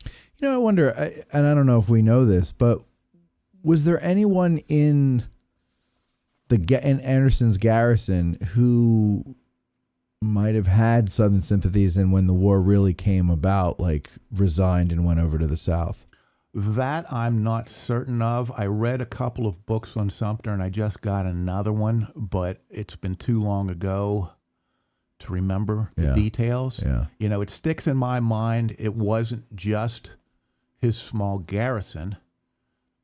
You know, I wonder, and I don't know if we know this, but was there anyone in Anderson's garrison who might have had Southern sympathies and when the war really came about, like resigned and went over to the South? That I'm not certain of. I read a couple of books on Sumter, and I just got another one, but it's been too long ago to remember the details. Yeah. You know, it sticks in my mind. It wasn't just his small garrison.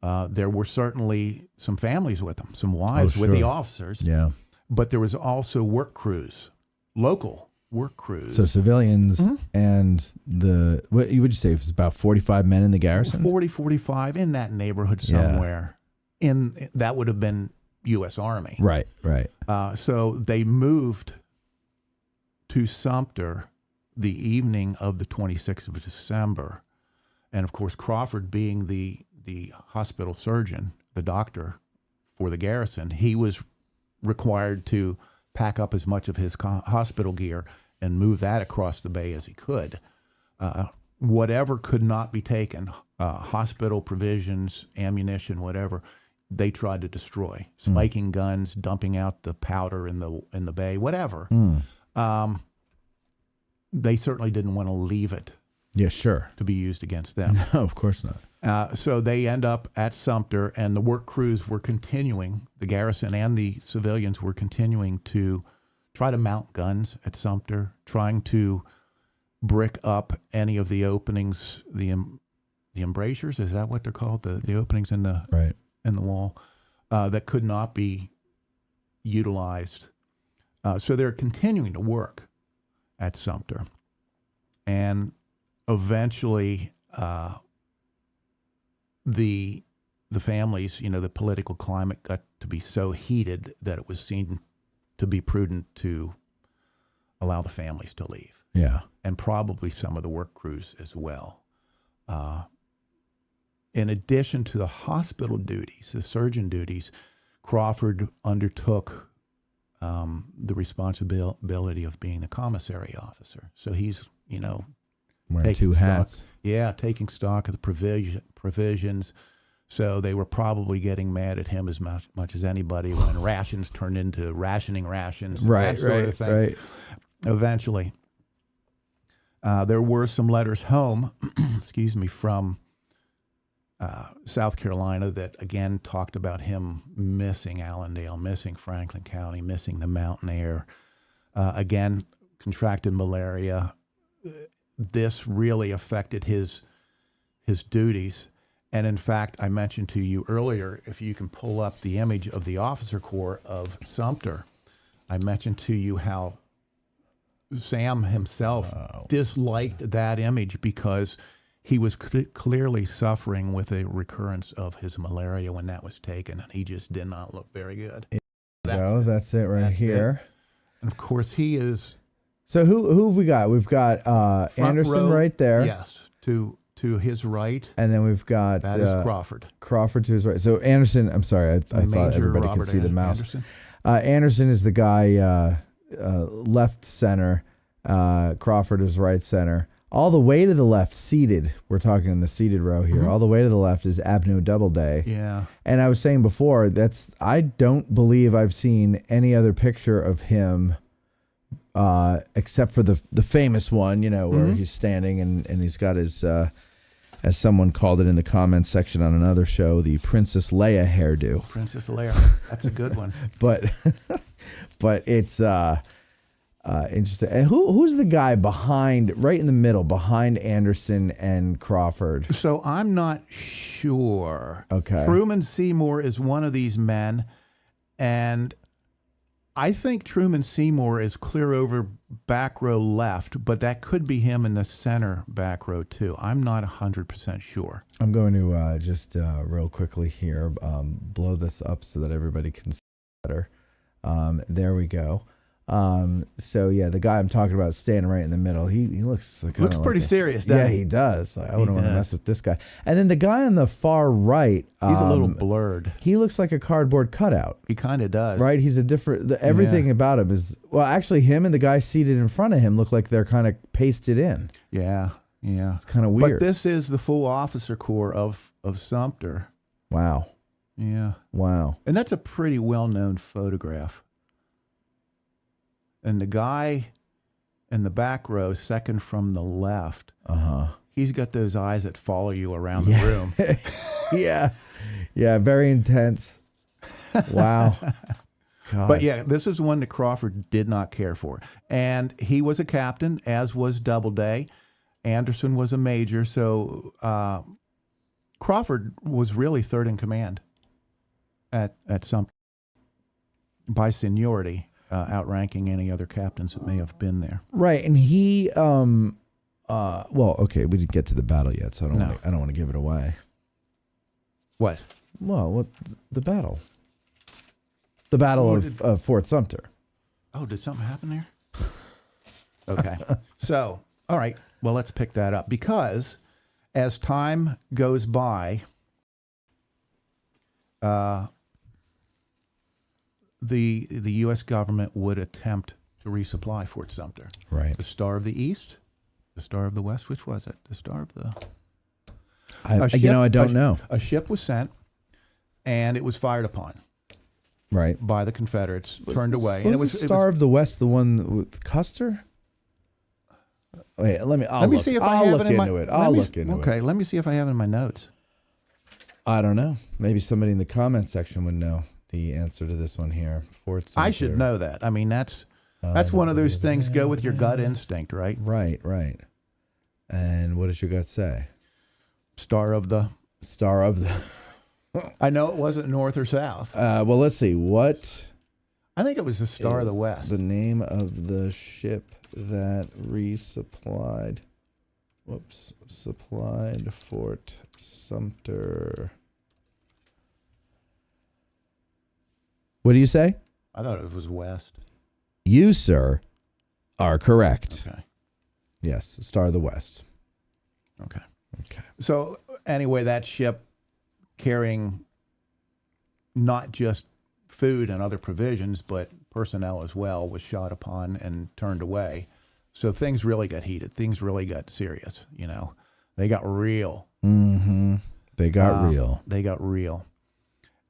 There were certainly some families with them, some wives with the officers. Yeah. But there was also work crews, local work crews. So civilians and what would you say? It was about 45 men in the garrison? 40, 45 in that neighborhood somewhere. That would have been U.S. Army. Right. So they moved to Sumter the evening of the 26th of December. And of course, Crawford being the hospital surgeon, the doctor for the garrison, he was required to pack up as much of his hospital gear and move that across the bay as he could. Whatever could not be taken, hospital provisions, ammunition, whatever, they tried to destroy. Spiking guns, dumping out the powder in the bay, whatever. They certainly didn't want to leave it. Yeah, sure. To be used against them. No, of course not. So they end up at Sumter, and the work crews were continuing, the garrison and the civilians were continuing to try to mount guns at Sumter, trying to brick up any of the openings, the embrasures, is that what they're called? The openings in the wall that could not be utilized. So they're continuing to work at Sumter. And eventually, the families, you know, the political climate got to be so heated that it was seen to be prudent to allow the families to leave. Yeah. And probably some of the work crews as well. In addition to the hospital duties, the surgeon duties, Crawford undertook the responsibility of being the commissary officer. So he's, you know, wearing two hats. Taking stock of the provisions. So they were probably getting mad at him as much as anybody when rations turned into rationing rations. That sort of thing. Right. Eventually, there were some letters home, from South Carolina that again talked about him missing Allendale, missing Franklin County, missing the mountain air. Again, contracted malaria. This really affected his duties. And in fact, I mentioned to you earlier, if you can pull up the image of the officer corps of Sumter, I mentioned to you how Sam himself disliked that image because he was clearly suffering with a recurrence of his malaria when that was taken, and he just did not look very good. That's it right here. And of course, he is. So who have we got? We've got Anderson right there. Yes, to his right. And then we've got that is Crawford. Crawford to his right. So Anderson, I'm sorry, I thought everybody could see the mouse. Anderson. Anderson is the guy left center. Crawford is right center. All the way to the left, seated. We're talking in the seated row here. Mm-hmm. All the way to the left is Abnu Doubleday. Yeah. And I was saying before, I don't believe I've seen any other picture of him, except for the famous one, where he's standing and he's got his, as someone called it in the comments section on another show, the Princess Leia hairdo. Princess Leia. That's a good one. but it's interesting. And who's the guy right in the middle, behind Anderson and Crawford? So I'm not sure. Okay. Truman Seymour is one of these men, and I think Truman Seymour is clear over back row left, but that could be him in the center back row too. I'm not 100% sure. I'm going to just real quickly here blow this up so that everybody can see better. There we go. So yeah, the guy I'm talking about standing right in the middle, he looks pretty serious, doesn't he? He does. I wouldn't want to mess with this guy. And then the guy on the far right, he's a little blurred. He looks like a cardboard cutout. He kind of does. Right? He's a different, everything about him is, well, actually him and the guy seated in front of him look like they're kind of pasted in. Yeah. It's kind of weird. But this is the full officer corps of Sumter. Wow. Yeah. Wow. And that's a pretty well-known photograph. And the guy in the back row, second from the left, he's got those eyes that follow you around the room. Yeah, very intense. Wow. God. But yeah, this is one that Crawford did not care for. And he was a captain, as was Doubleday. Anderson was a major, so Crawford was really third in command at Sumter by seniority. Outranking any other captains that may have been there. Right, and he, well, okay, we didn't get to the battle yet, so I don't want to give it away. What? Well, the battle. The Battle of Fort Sumter. Oh, did something happen there? Okay. So, all right, well, let's pick that up. Because as time goes by, the U.S. government would attempt to resupply Fort Sumter. Right. The Star of the East, the Star of the West, which was it? The Star of the... I don't know. A ship was sent, and it was fired upon. Right. By the Confederates, turned away. And it was Star of the West, the one with Custer? Wait, I'll see if I'll I have look it in my... into it. I'll look into it. Okay, let me see if I have it in my notes. I don't know. Maybe somebody in the comments section would know the answer to this one here. Fort Sumter. I should know that. I mean, that's one of those things. Go with your gut instinct, right? Right. And what does your gut say? Star of the. I know it wasn't north or south. Well, let's see. What? I think it was the Star of the West. The name of the ship that supplied Fort Sumter. What do you say? I thought it was west. You, sir, are correct. Okay. Yes, Star of the West. Okay. Okay. So anyway, that ship carrying not just food and other provisions, but personnel as well, was shot upon and turned away. So things really got heated. Things really got serious. They got real. Mm-hmm. They got real.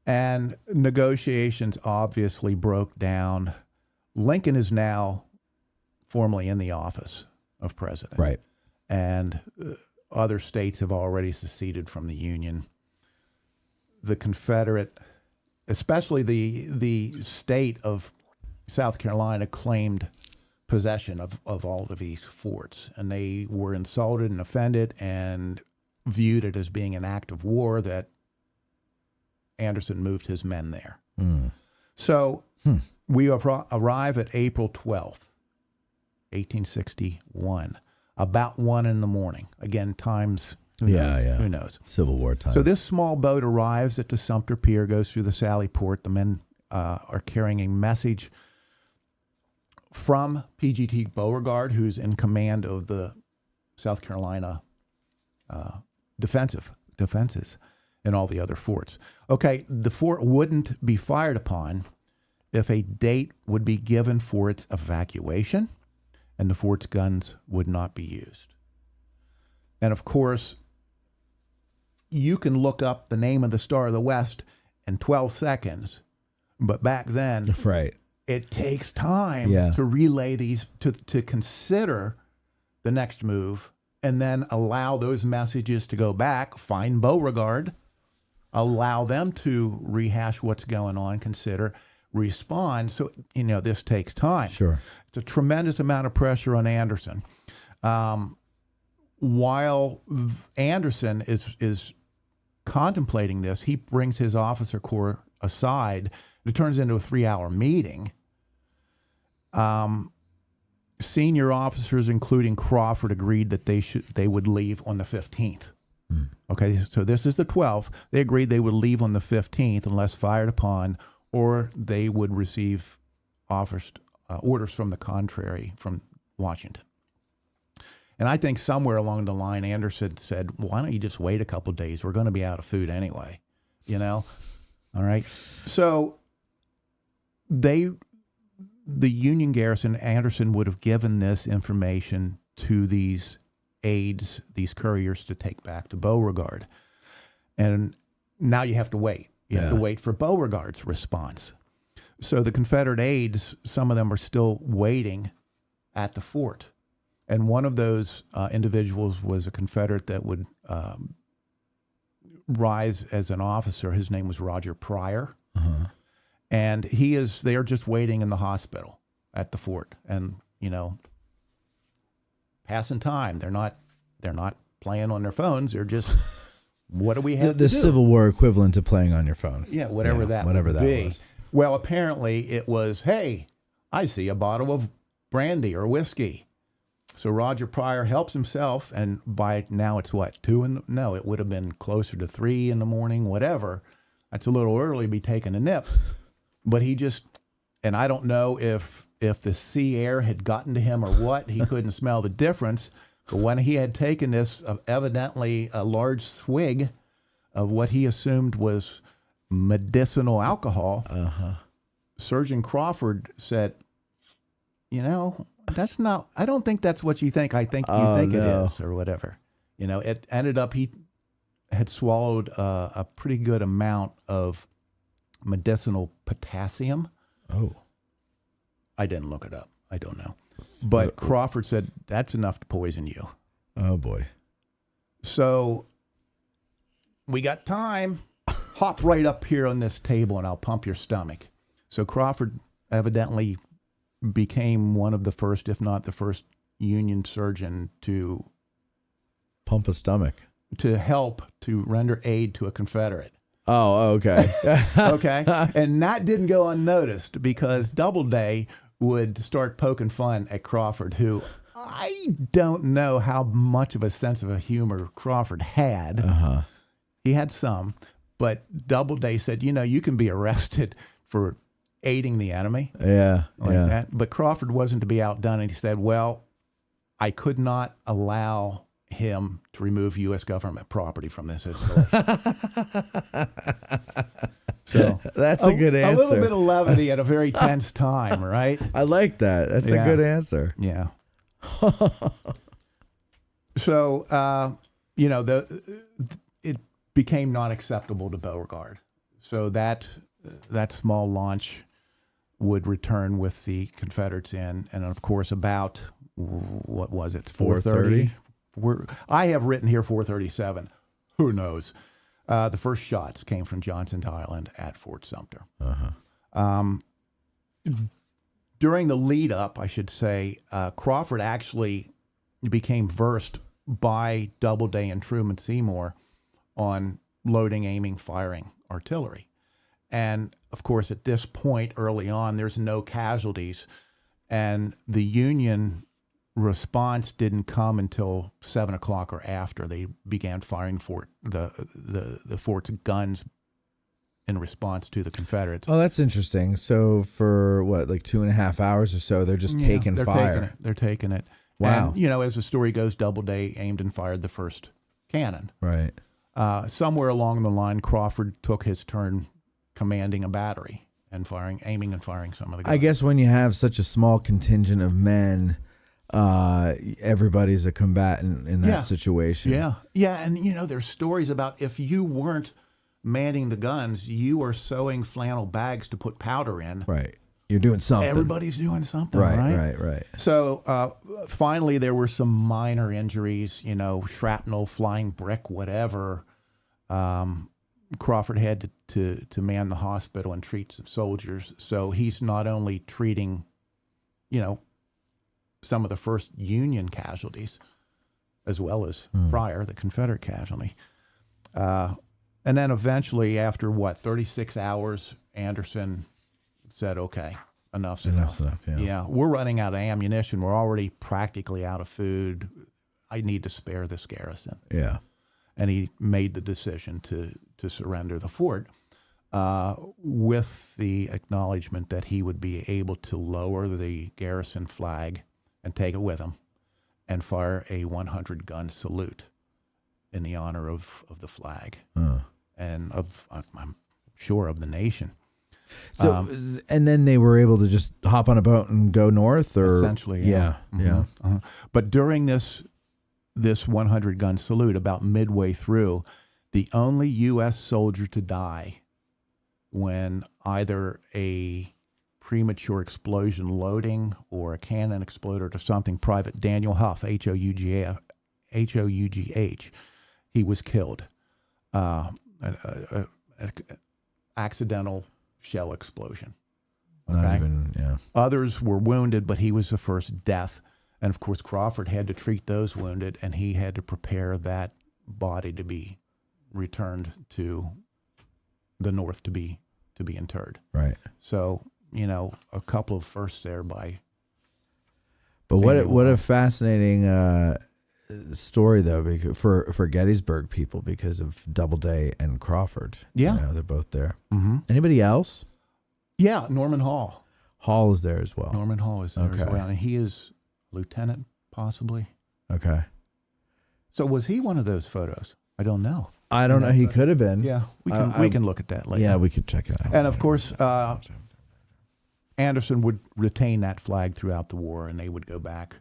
And negotiations obviously broke down. Lincoln is now formally in the office of president. Right. And other states have already seceded from the Union. The Confederate, especially the state of South Carolina, claimed possession of all of these forts. And they were insulted and offended and viewed it as being an act of war that Anderson moved his men there. So we arrive at April 12th, 1861, about 1 in the morning. Again, times, who knows? Civil War time. So this small boat arrives at the Sumter Pier, goes through the Sally Port. The men are carrying a message from PGT Beauregard, who's in command of the South Carolina defenses and all the other forts. Okay, the fort wouldn't be fired upon if a date would be given for its evacuation, and the fort's guns would not be used. And of course, you can look up the name of the Star of the West in 12 seconds, but back then, right, it takes time to relay these, to consider the next move, and then allow those messages to go back, find Beauregard, allow them to rehash what's going on, consider, respond. So, this takes time. Sure. It's a tremendous amount of pressure on Anderson. While Anderson is contemplating this, he brings his officer corps aside. It turns into a 3-hour meeting. Senior officers, including Crawford, agreed that they would leave on the 15th. Okay, so this is the 12th. They agreed they would leave on the 15th unless fired upon, or they would receive orders from the contrary from Washington. And I think somewhere along the line, Anderson said, why don't you just wait a couple of days? We're going to be out of food anyway, All right. So the Union garrison, Anderson would have given this information to these aides, these couriers, to take back to Beauregard. And now you have to wait. You have to wait for Beauregard's response. So the Confederate aides, some of them are still waiting at the fort. And one of those individuals was a Confederate that would rise as an officer. His name was Roger Pryor. Uh-huh. And they are just waiting in the hospital at the fort. And, passing time. They're not playing on their phones. They're just, what do we have to do? The Civil War equivalent to playing on your phone. Yeah, whatever that be. Was. Well, apparently it was, hey, I see a bottle of brandy or whiskey. So Roger Pryor helps himself, and by now it's what, 2? No, it would have been closer to 3 in the morning, whatever. That's a little early to be taking a nip. But he just, and I don't know if the sea air had gotten to him or what, he couldn't smell the difference. But when he had taken this, evidently a large swig of what he assumed was medicinal alcohol, Surgeon Crawford said, that's not, I don't think that's what you think. I think you think it is, or whatever. It ended up, he had swallowed a pretty good amount of medicinal potassium. Oh. I didn't look it up. I don't know. But Crawford said, that's enough to poison you. Oh, boy. So we got time. Hop right up here on this table and I'll pump your stomach. So Crawford evidently became one of the first, if not the first, Union surgeon to pump a stomach, to help to render aid to a Confederate. Oh, okay. Okay. And that didn't go unnoticed because Doubleday would start poking fun at Crawford, who I don't know how much of a sense of humor Crawford had. Uh-huh. He had some, but Doubleday said, you can be arrested for aiding the enemy. Yeah. That. But Crawford wasn't to be outdone, and he said, well, I could not allow him to remove U.S. government property from this installation. So that's a good answer. A little bit of levity at a very tense time, right? I like that. That's a good answer. Yeah. So, it became not acceptable to Beauregard. So that small launch would return with the Confederates in, and of course about, what was it, 4:30? I have written here 4:37. Who knows? The first shots came from Johnson's Island at Fort Sumter. Uh-huh. During the lead up, I should say, Crawford actually became versed by Doubleday and Truman Seymour on loading, aiming, firing artillery. And of course, at this point early on, there's no casualties. And the Union response didn't come until 7 o'clock or after they began firing the fort's guns in response to the Confederates. Oh, that's interesting. So for what, like 2.5 hours or so, they're just taking fire. They're taking it. Wow. And, as the story goes, Doubleday aimed and fired the first cannon. Right. Somewhere along the line, Crawford took his turn commanding a battery and aiming and firing some of the guns. I guess when you have such a small contingent of men, everybody's a combatant in that situation. Yeah. Yeah. And, there's stories about if you weren't manning the guns, you were sewing flannel bags to put powder in. Right. You're doing something. Everybody's doing something, right? Right. So finally, there were some minor injuries, shrapnel, flying brick, whatever. Crawford had to man the hospital and treat some soldiers. So he's not only treating, some of the first Union casualties, as well as prior, the Confederate casualty. And then eventually, after 36 hours, Anderson said, okay, enough's enough. Yeah, we're running out of ammunition. We're already practically out of food. I need to spare this garrison. Yeah. And he made the decision to surrender the fort with the acknowledgement that he would be able to lower the garrison flag and take it with him and fire a 100-gun salute in the honor of the flag and I'm sure, of the nation. So, and then they were able to just hop on a boat and go north, or essentially, yeah. But during this 100-gun salute, about midway through, the only U.S. soldier to die when either a premature explosion loading or a cannon exploded or something, Private Daniel Huff, Houghh, he was killed. Accidental shell explosion. Okay? Not even. Others were wounded, but he was the first death. And of course, Crawford had to treat those wounded, and he had to prepare that body to be returned to the North to be interred. Right. So, a couple of firsts there by. But what a fascinating story, though, because for Gettysburg people, because of Doubleday and Crawford. Yeah, they're both there. Mm-hmm. Anybody else? Yeah, Norman Hall. Hall is there as well. Norman Hall is there as well, and he is lieutenant, possibly. Okay. So was he one of those photos? I don't know. I don't know. He could have been. Yeah, we can look at that later. Yeah, we could check it out. And of course, Anderson would retain that flag throughout the war, and they would go back.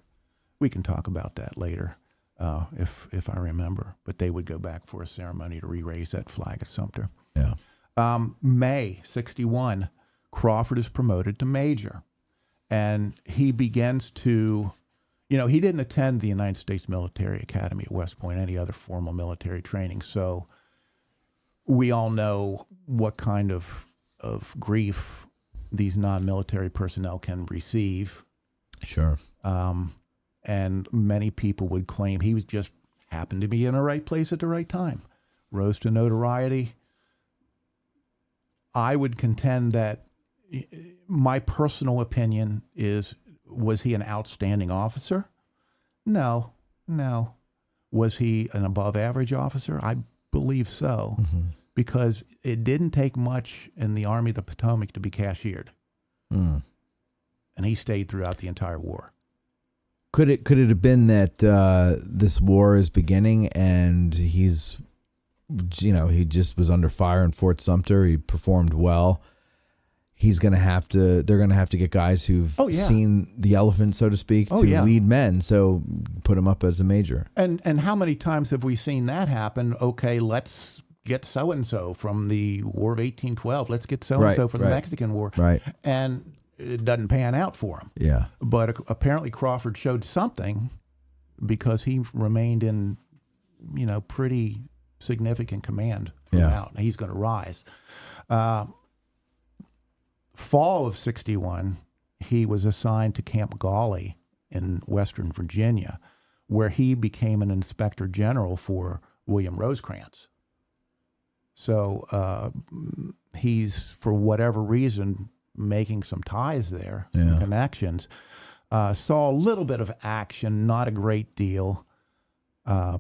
We can talk about that later, if I remember. But they would go back for a ceremony to re-raise that flag at Sumter. Yeah. May 1961, Crawford is promoted to major, and he begins to. He didn't attend the United States Military Academy at West Point, any other formal military training. So we all know what kind of grief these non-military personnel can receive. Sure. And many people would claim he was just happened to be in the right place at the right time, rose to notoriety. I would contend that my personal opinion is, was he an outstanding officer? No. Was he an above average officer? I believe so, because it didn't take much in the Army of the Potomac to be cashiered. And he stayed throughout the entire war. Could it have been that this war is beginning and he's, he just was under fire in Fort Sumter. He performed well. They're going to have to get guys who've seen the elephant, so to speak, to lead men. So put him up as a major. And how many times have we seen that happen? Okay, let's get so-and-so from the War of 1812. Let's get so-and-so from the Mexican War. Right. And it doesn't pan out for him. Yeah. But apparently Crawford showed something because he remained in, pretty significant command throughout. Yeah. He's going to rise. Fall of 1961, he was assigned to Camp Gawley in Western Virginia, where he became an inspector general for William Rosecrans. So he's, for whatever reason, making some ties there, some connections. saw a little bit of action, not a great deal,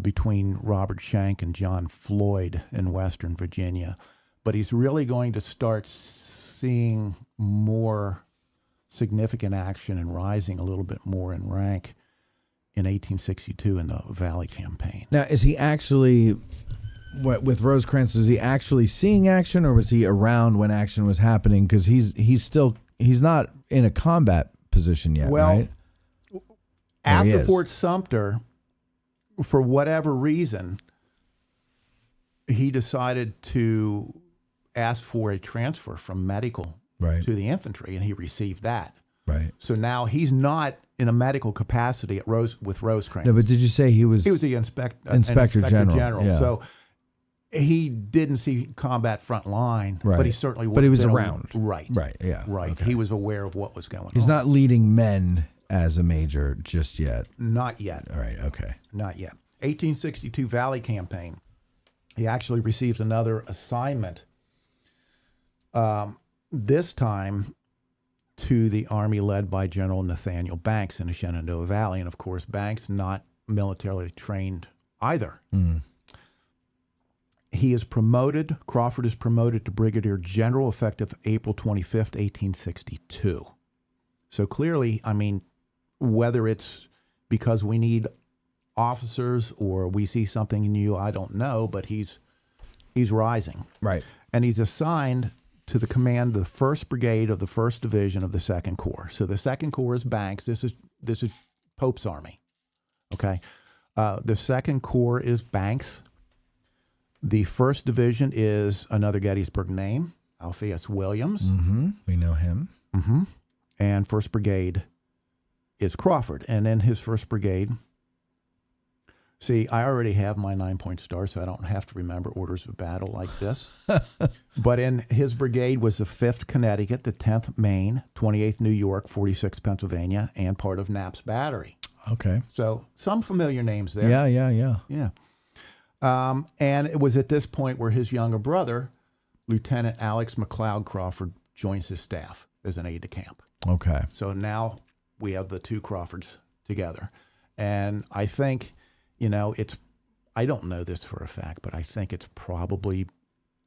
between Robert Schenck and John Floyd in Western Virginia. But he's really going to start seeing more significant action and rising a little bit more in rank in 1862 in the Valley Campaign. Now, is he actually, with Rosecrans, is he actually seeing action, or was he around when action was happening? Because he's not in a combat position yet, right? After Fort Sumter, for whatever reason, he decided to ask for a transfer from medical to the infantry, and he received that. Right. So now he's not in a medical capacity at with Rosecrans. No, but did you say he was? He was the Inspector General. Yeah. So he didn't see combat front line, right. but he certainly But he was around. Right. Right. Yeah. Right. Okay. He was aware of what was going on. He's not leading men as a major just yet. Not yet. All right. Okay. Not yet. 1862 Valley Campaign. He actually receives another assignment. This time to the army led by General Nathaniel Banks in the Shenandoah Valley. And of course, Banks not militarily trained either. He is promoted, Crawford is promoted to Brigadier General effective April 25th, 1862. So clearly, I mean, whether it's because we need officers or we see something new, I don't know, but he's rising. Right. And he's assigned to the command of the 1st Brigade of the 1st Division of the 2nd Corps. So the 2nd Corps is Banks. This is Pope's army. Okay. The 2nd Corps is Banks. The 1st Division is another Gettysburg name, Alpheus Williams. Mm-hmm. We know him. Mm-hmm. And 1st Brigade is Crawford. And in his 1st Brigade, see, I already have my 9-point star, so I don't have to remember orders of battle like this. But in his brigade was the 5th Connecticut, the 10th Maine, 28th New York, 46th Pennsylvania, and part of Knapp's Battery. Okay. So some familiar names there. Yeah. And it was at this point where his younger brother, Lieutenant Alex McLeod Crawford, joins his staff as an aide-de-camp. Okay. So now we have the two Crawfords together. And I think, I don't know this for a fact, but I think it's probably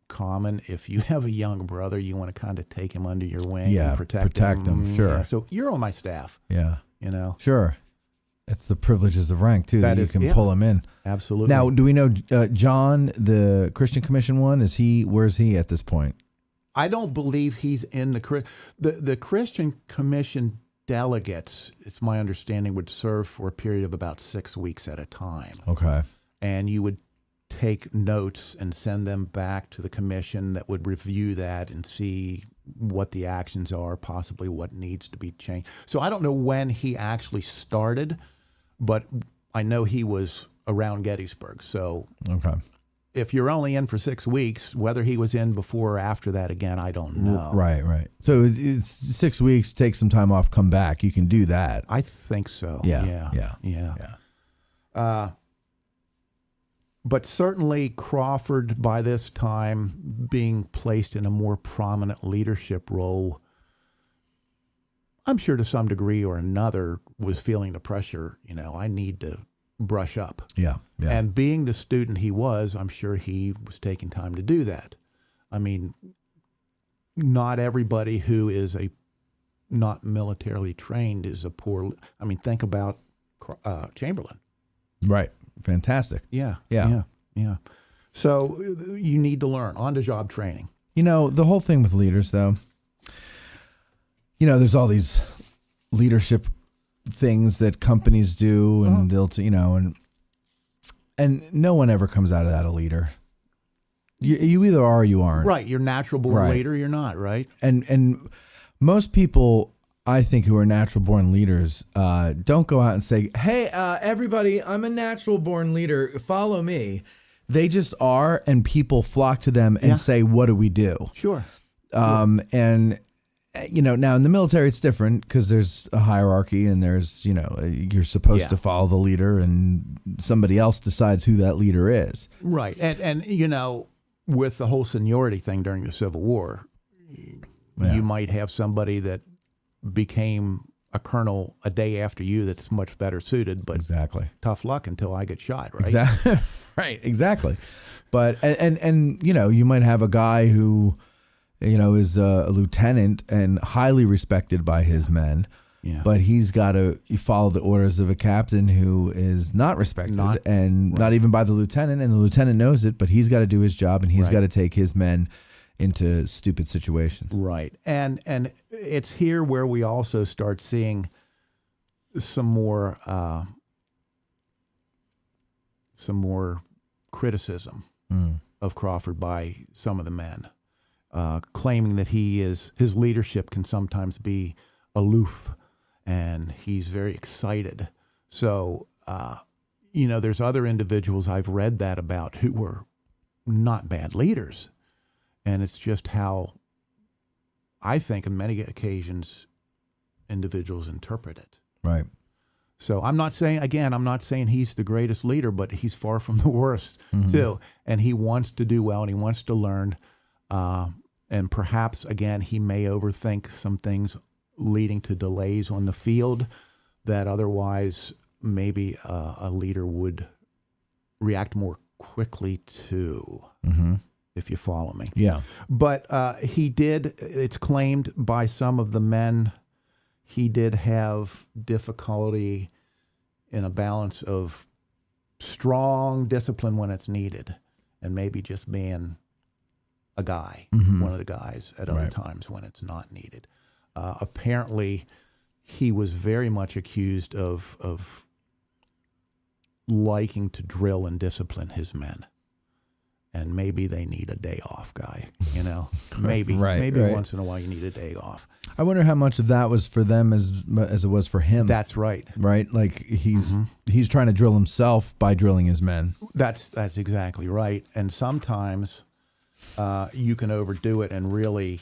common if you have a young brother, you want to kind of take him under your wing and protect him. Sure. Yeah, so you're on my staff. Yeah. Sure. It's the privileges of rank, too, that you can pull him in. Absolutely. Now, do we know John, the Christian Commission one, where's he at this point? I don't believe he's in the Christian Commission delegates, it's my understanding, would serve for a period of about 6 weeks at a time. Okay. And you would take notes and send them back to the commission that would review that and see what the actions are, possibly what needs to be changed. So I don't know when he actually started, but I know he was around Gettysburg. So okay. If you're only in for 6 weeks, whether he was in before or after that, again, I don't know. Right. So it's 6 weeks, take some time off, come back. You can do that. I think so. Yeah. But certainly Crawford, by this time, being placed in a more prominent leadership role, I'm sure to some degree or another was feeling the pressure, I need to brush up. Yeah. And being the student he was, I'm sure he was taking time to do that. I mean, not everybody who is not militarily trained is a poor. I mean, think about Chamberlain. Right. Fantastic. Yeah. So you need to learn on-the-job training. The whole thing with leaders, though, there's all these leadership things that companies do, and they'll, and no one ever comes out of that a leader. You either are or you aren't. Right. You're natural born leader. You're not, right? And most people, I think, who are natural born leaders, don't go out and say, hey, everybody, I'm a natural born leader. Follow me. They just are, and people flock to them and say, what do we do? Sure. And, now in the military, it's different because there's a hierarchy and there's, you're supposed to follow the leader and somebody else decides who that leader is. Right. And with the whole seniority thing during the Civil War, you might have somebody that became a colonel a day after you that's much better suited, but Exactly. tough luck until I get shot, right? Exactly. Right. Exactly. But and you might have a guy who, is a lieutenant and highly respected by his men. Yeah. But he's got to follow the orders of a captain who is not respected not even by the lieutenant, and the lieutenant knows it, but he's got to do his job, and he's got to take his men into stupid situations. Right. And it's here where we also start seeing some more criticism of Crawford by some of the men, claiming that his leadership can sometimes be aloof and he's very excited. So, there's other individuals I've read that about who were not bad leaders. And it's just how I think on many occasions individuals interpret it. Right. So I'm not saying he's the greatest leader, but he's far from the worst too. And he wants to do well and he wants to learn. And perhaps, again, he may overthink some things leading to delays on the field that otherwise maybe a leader would react more quickly to, if you follow me. Yeah. But it's claimed by some of the men, he did have difficulty in a balance of strong discipline when it's needed and maybe just being a guy, one of the guys at other times when it's not needed. Apparently, he was very much accused of liking to drill and discipline his men. And maybe they need a day off, guy. Maybe once in a while you need a day off. I wonder how much of that was for them as it was for him. That's right. Right, like he's trying to drill himself by drilling his men. That's exactly right. And sometimes you can overdo it and really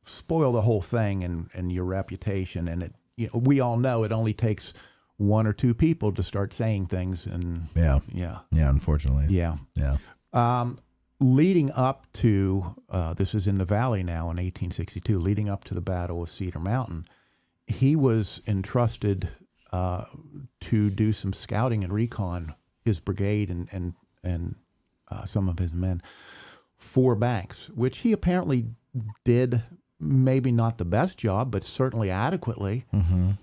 spoil the whole thing and your reputation. And we all know it only takes one or two people to start saying things. And yeah, unfortunately, yeah. Leading up to, this is in the Valley now in 1862, leading up to the Battle of Cedar Mountain, he was entrusted to do some scouting and recon, his brigade and some of his men, for Banks, which he apparently did maybe not the best job, but certainly adequately.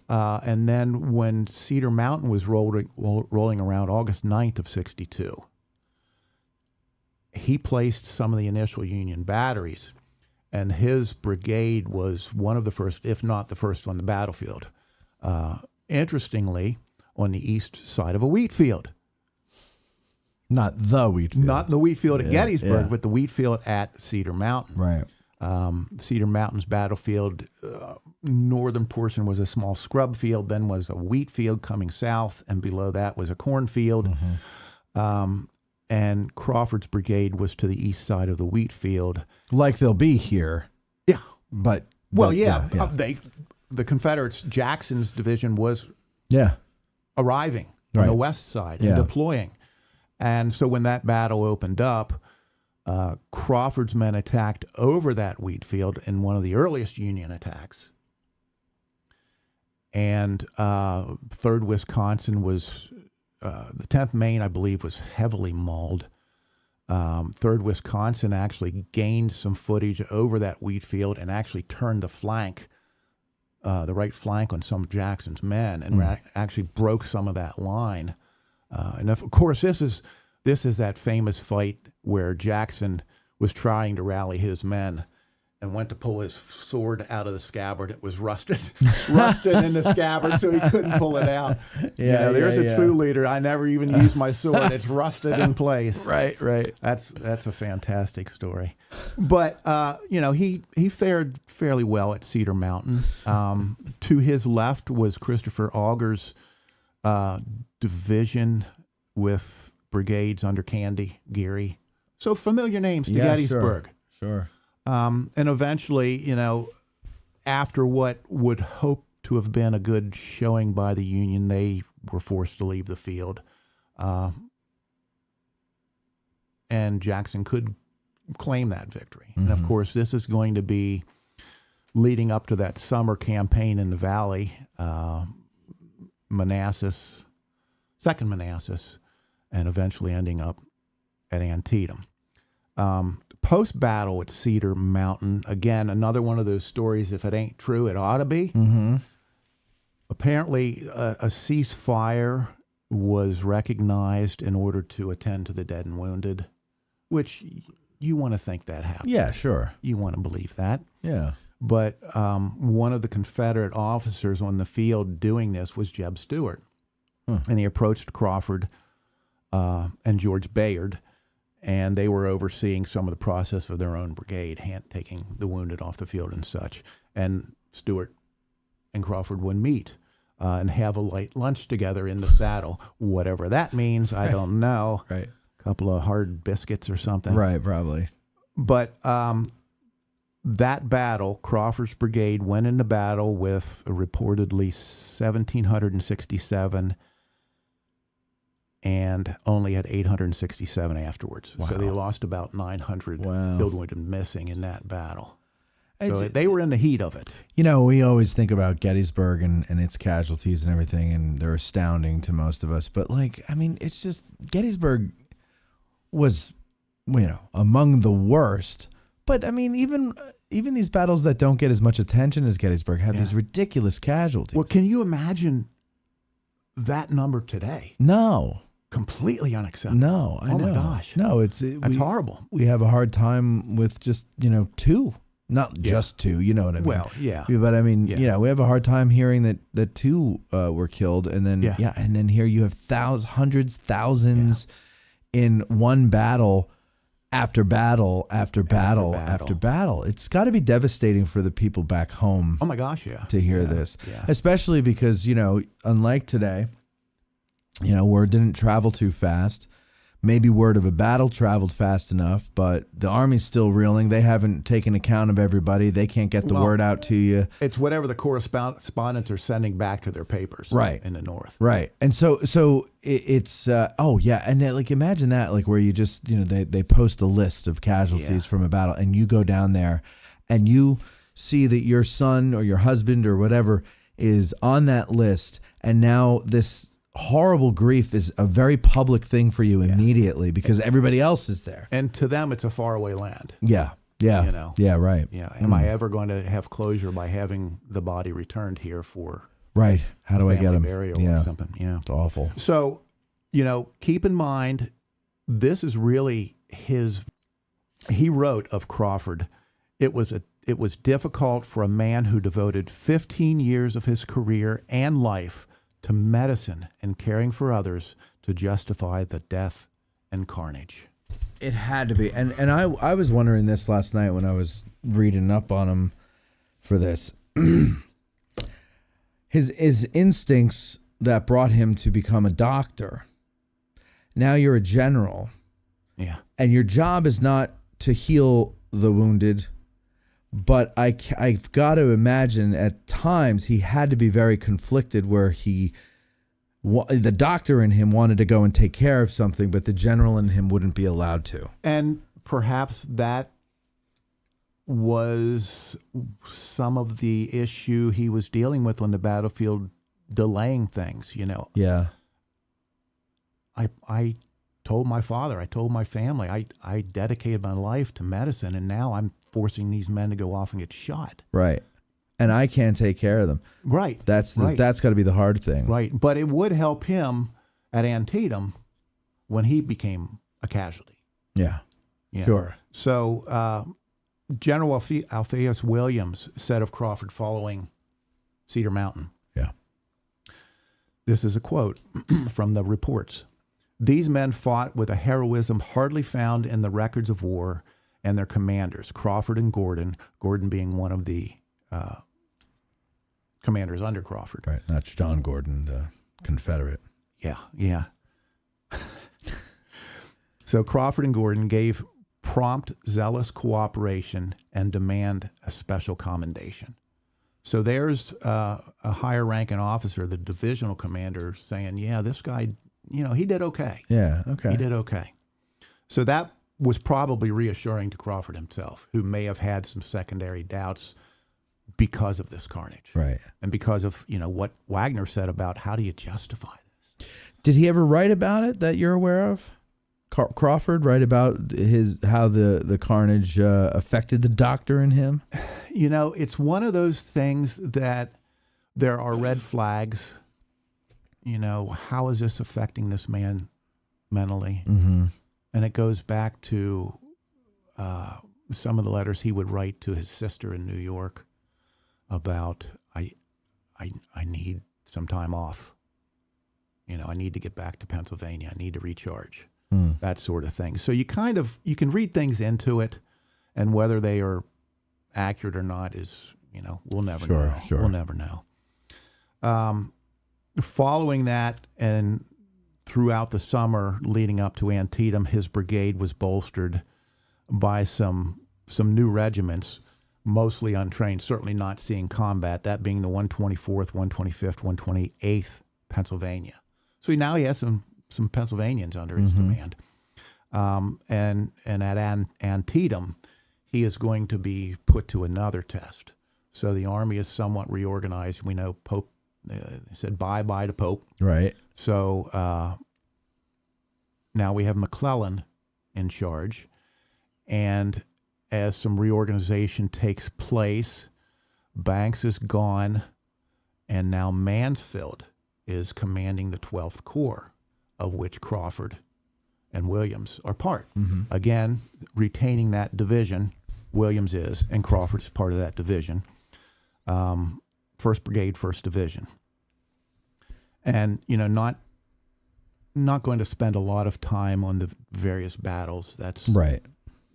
And then when Cedar Mountain was rolling around August 9th of 62, he placed some of the initial Union batteries, and his brigade was one of the first, if not the first, on the battlefield. Interestingly, on the east side of a wheat field. Not the wheat field. Not the wheat field at Gettysburg, but the wheat field at Cedar Mountain. Right. Cedar Mountain's battlefield, northern portion was a small scrub field, then was a wheat field coming south, and below that was a cornfield. And Crawford's brigade was to the east side of the wheat field. Like they'll be here. Yeah. But the Confederates, Jackson's division was arriving on the west side and deploying. And so when that battle opened up, Crawford's men attacked over that wheat field in one of the earliest Union attacks. And 3rd Wisconsin was, the 10th Maine, I believe, was heavily mauled. 3rd Wisconsin actually gained some footage over that wheat field and actually turned the flank, the right flank on some of Jackson's men, and actually broke some of that line. And of course, this is that famous fight where Jackson was trying to rally his men and went to pull his sword out of the scabbard. It was rusted in the scabbard, so he couldn't pull it out. There's a true leader. I never even used my sword. It's rusted in place. Right. That's a fantastic story. But he fared fairly well at Cedar Mountain. To his left was Christopher Augur's division with brigades under Candy, Geary. So familiar names to Gettysburg. Sure. And eventually, after what would hope to have been a good showing by the Union, they were forced to leave the field. And Jackson could claim that victory. And of course, this is going to be leading up to that summer campaign in the Valley, Manassas, second Manassas, and eventually ending up at Antietam. Post-battle at Cedar Mountain, again, another one of those stories, if it ain't true, it ought to be. Mm-hmm. Apparently, a ceasefire was recognized in order to attend to the dead and wounded, which you want to think that happened. Yeah, sure. You want to believe that. Yeah. But one of the Confederate officers on the field doing this was Jeb Stuart. And he approached Crawford and George Bayard, and they were overseeing some of the process of their own brigade, taking the wounded off the field and such. And Stuart and Crawford would meet and have a light lunch together in the saddle. Whatever that means, I don't know. Right. A couple of hard biscuits or something. Right, probably. But that battle, Crawford's brigade went into battle with reportedly 1,767 and only had 867 afterwards. Wow. So they lost about 900 killed, wounded, and missing in that battle. So they were in the heat of it. You know, we always think about Gettysburg and its casualties and everything, and they're astounding to most of us. But, like, I mean, it's just Gettysburg was, you know, among the worst. But, I mean, even these battles that don't get as much attention as Gettysburg have these ridiculous casualties. Well, can you imagine that number today? No. Completely unacceptable. No, I know. Oh, my gosh. No, that's horrible. We have a hard time with just, you know, two. Not just two, you know what I mean? Well, yeah. But I mean, you know, we have a hard time hearing that two were killed, and then and then here you have hundreds, thousands in one battle after battle after battle after battle. It's got to be devastating for the people back home. Oh my gosh, yeah. To hear this, especially because, you know, unlike today, you know, word didn't travel too fast. Maybe word of a battle traveled fast enough, but the Army's still reeling. They haven't taken account of everybody. They can't get the word out to you. It's whatever the correspondents are sending back to their papers in the North. Right. And so it's, and then, like, imagine that, like, where you just, you know, they post a list of casualties from a battle, and you go down there and you see that your son or your husband or whatever is on that list, and now this horrible grief is a very public thing for you immediately because everybody else is there. And to them, it's a faraway land. Yeah. Yeah. You know? Yeah, right. Yeah. Am I ever going to have closure by having the body returned here for right? How do I get him? Burial or something? Yeah. It's awful. So, you know, keep in mind, this is really he wrote of Crawford, it was difficult for a man who devoted 15 years of his career and life to medicine and caring for others to justify the death and carnage. It had to be. And I was wondering this last night when I was reading up on him for this. His instincts that brought him to become a doctor. Now you're a general. Yeah. And your job is not to heal the wounded, but I've got to imagine at times he had to be very conflicted where the doctor in him wanted to go and take care of something, but the general in him wouldn't be allowed to. And perhaps that was some of the issue he was dealing with on the battlefield, delaying things, you know. Yeah. I told my father, I told my family, I dedicated my life to medicine, and now I'm forcing these men to go off and get shot. Right. And I can't take care of them. Right. That's got to be the hard thing. Right. But it would help him at Antietam when he became a casualty. Yeah. Sure. So General Alpheus Williams said of Crawford following Cedar Mountain. Yeah. This is a quote from the reports. These men fought with a heroism hardly found in the records of war, and their commanders, Crawford and Gordon being one of the commanders under Crawford. Right, not John Gordon, the Confederate. Yeah. So Crawford and Gordon gave prompt, zealous cooperation and demand a special commendation. So there's a higher ranking officer, the divisional commander, saying, yeah, this guy, you know, he did okay. Yeah, okay. He did okay. So that was probably reassuring to Crawford himself, who may have had some secondary doubts because of this carnage. Right. And because of, what Wagner said about how do you justify this? Did he ever write about it that you're aware of? Crawford write about how the carnage affected the doctor and him? It's one of those things that there are red flags. How is this affecting this man mentally? Mm-hmm. And it goes back to some of the letters he would write to his sister in New York about, I need some time off. I need to get back to Pennsylvania. I need to recharge. That sort of thing. So you can read things into it, and whether they are accurate or not is, we'll never know. Sure. We'll never know. Following that, and throughout the summer leading up to Antietam, his brigade was bolstered by some new regiments, mostly untrained, certainly not seeing combat, that being the 124th, 125th, 128th Pennsylvania. So now he has some Pennsylvanians under his command. And at Antietam, he is going to be put to another test. So the army is somewhat reorganized. We know Pope said bye-bye to Pope. Right. So now we have McClellan in charge. And as some reorganization takes place, Banks is gone, and now Mansfield is commanding the 12th Corps, of which Crawford and Williams are part. Again, retaining that division, Williams is, and Crawford is part of that division. 1st Brigade, 1st Division. And, not going to spend a lot of time on the various battles. That's right.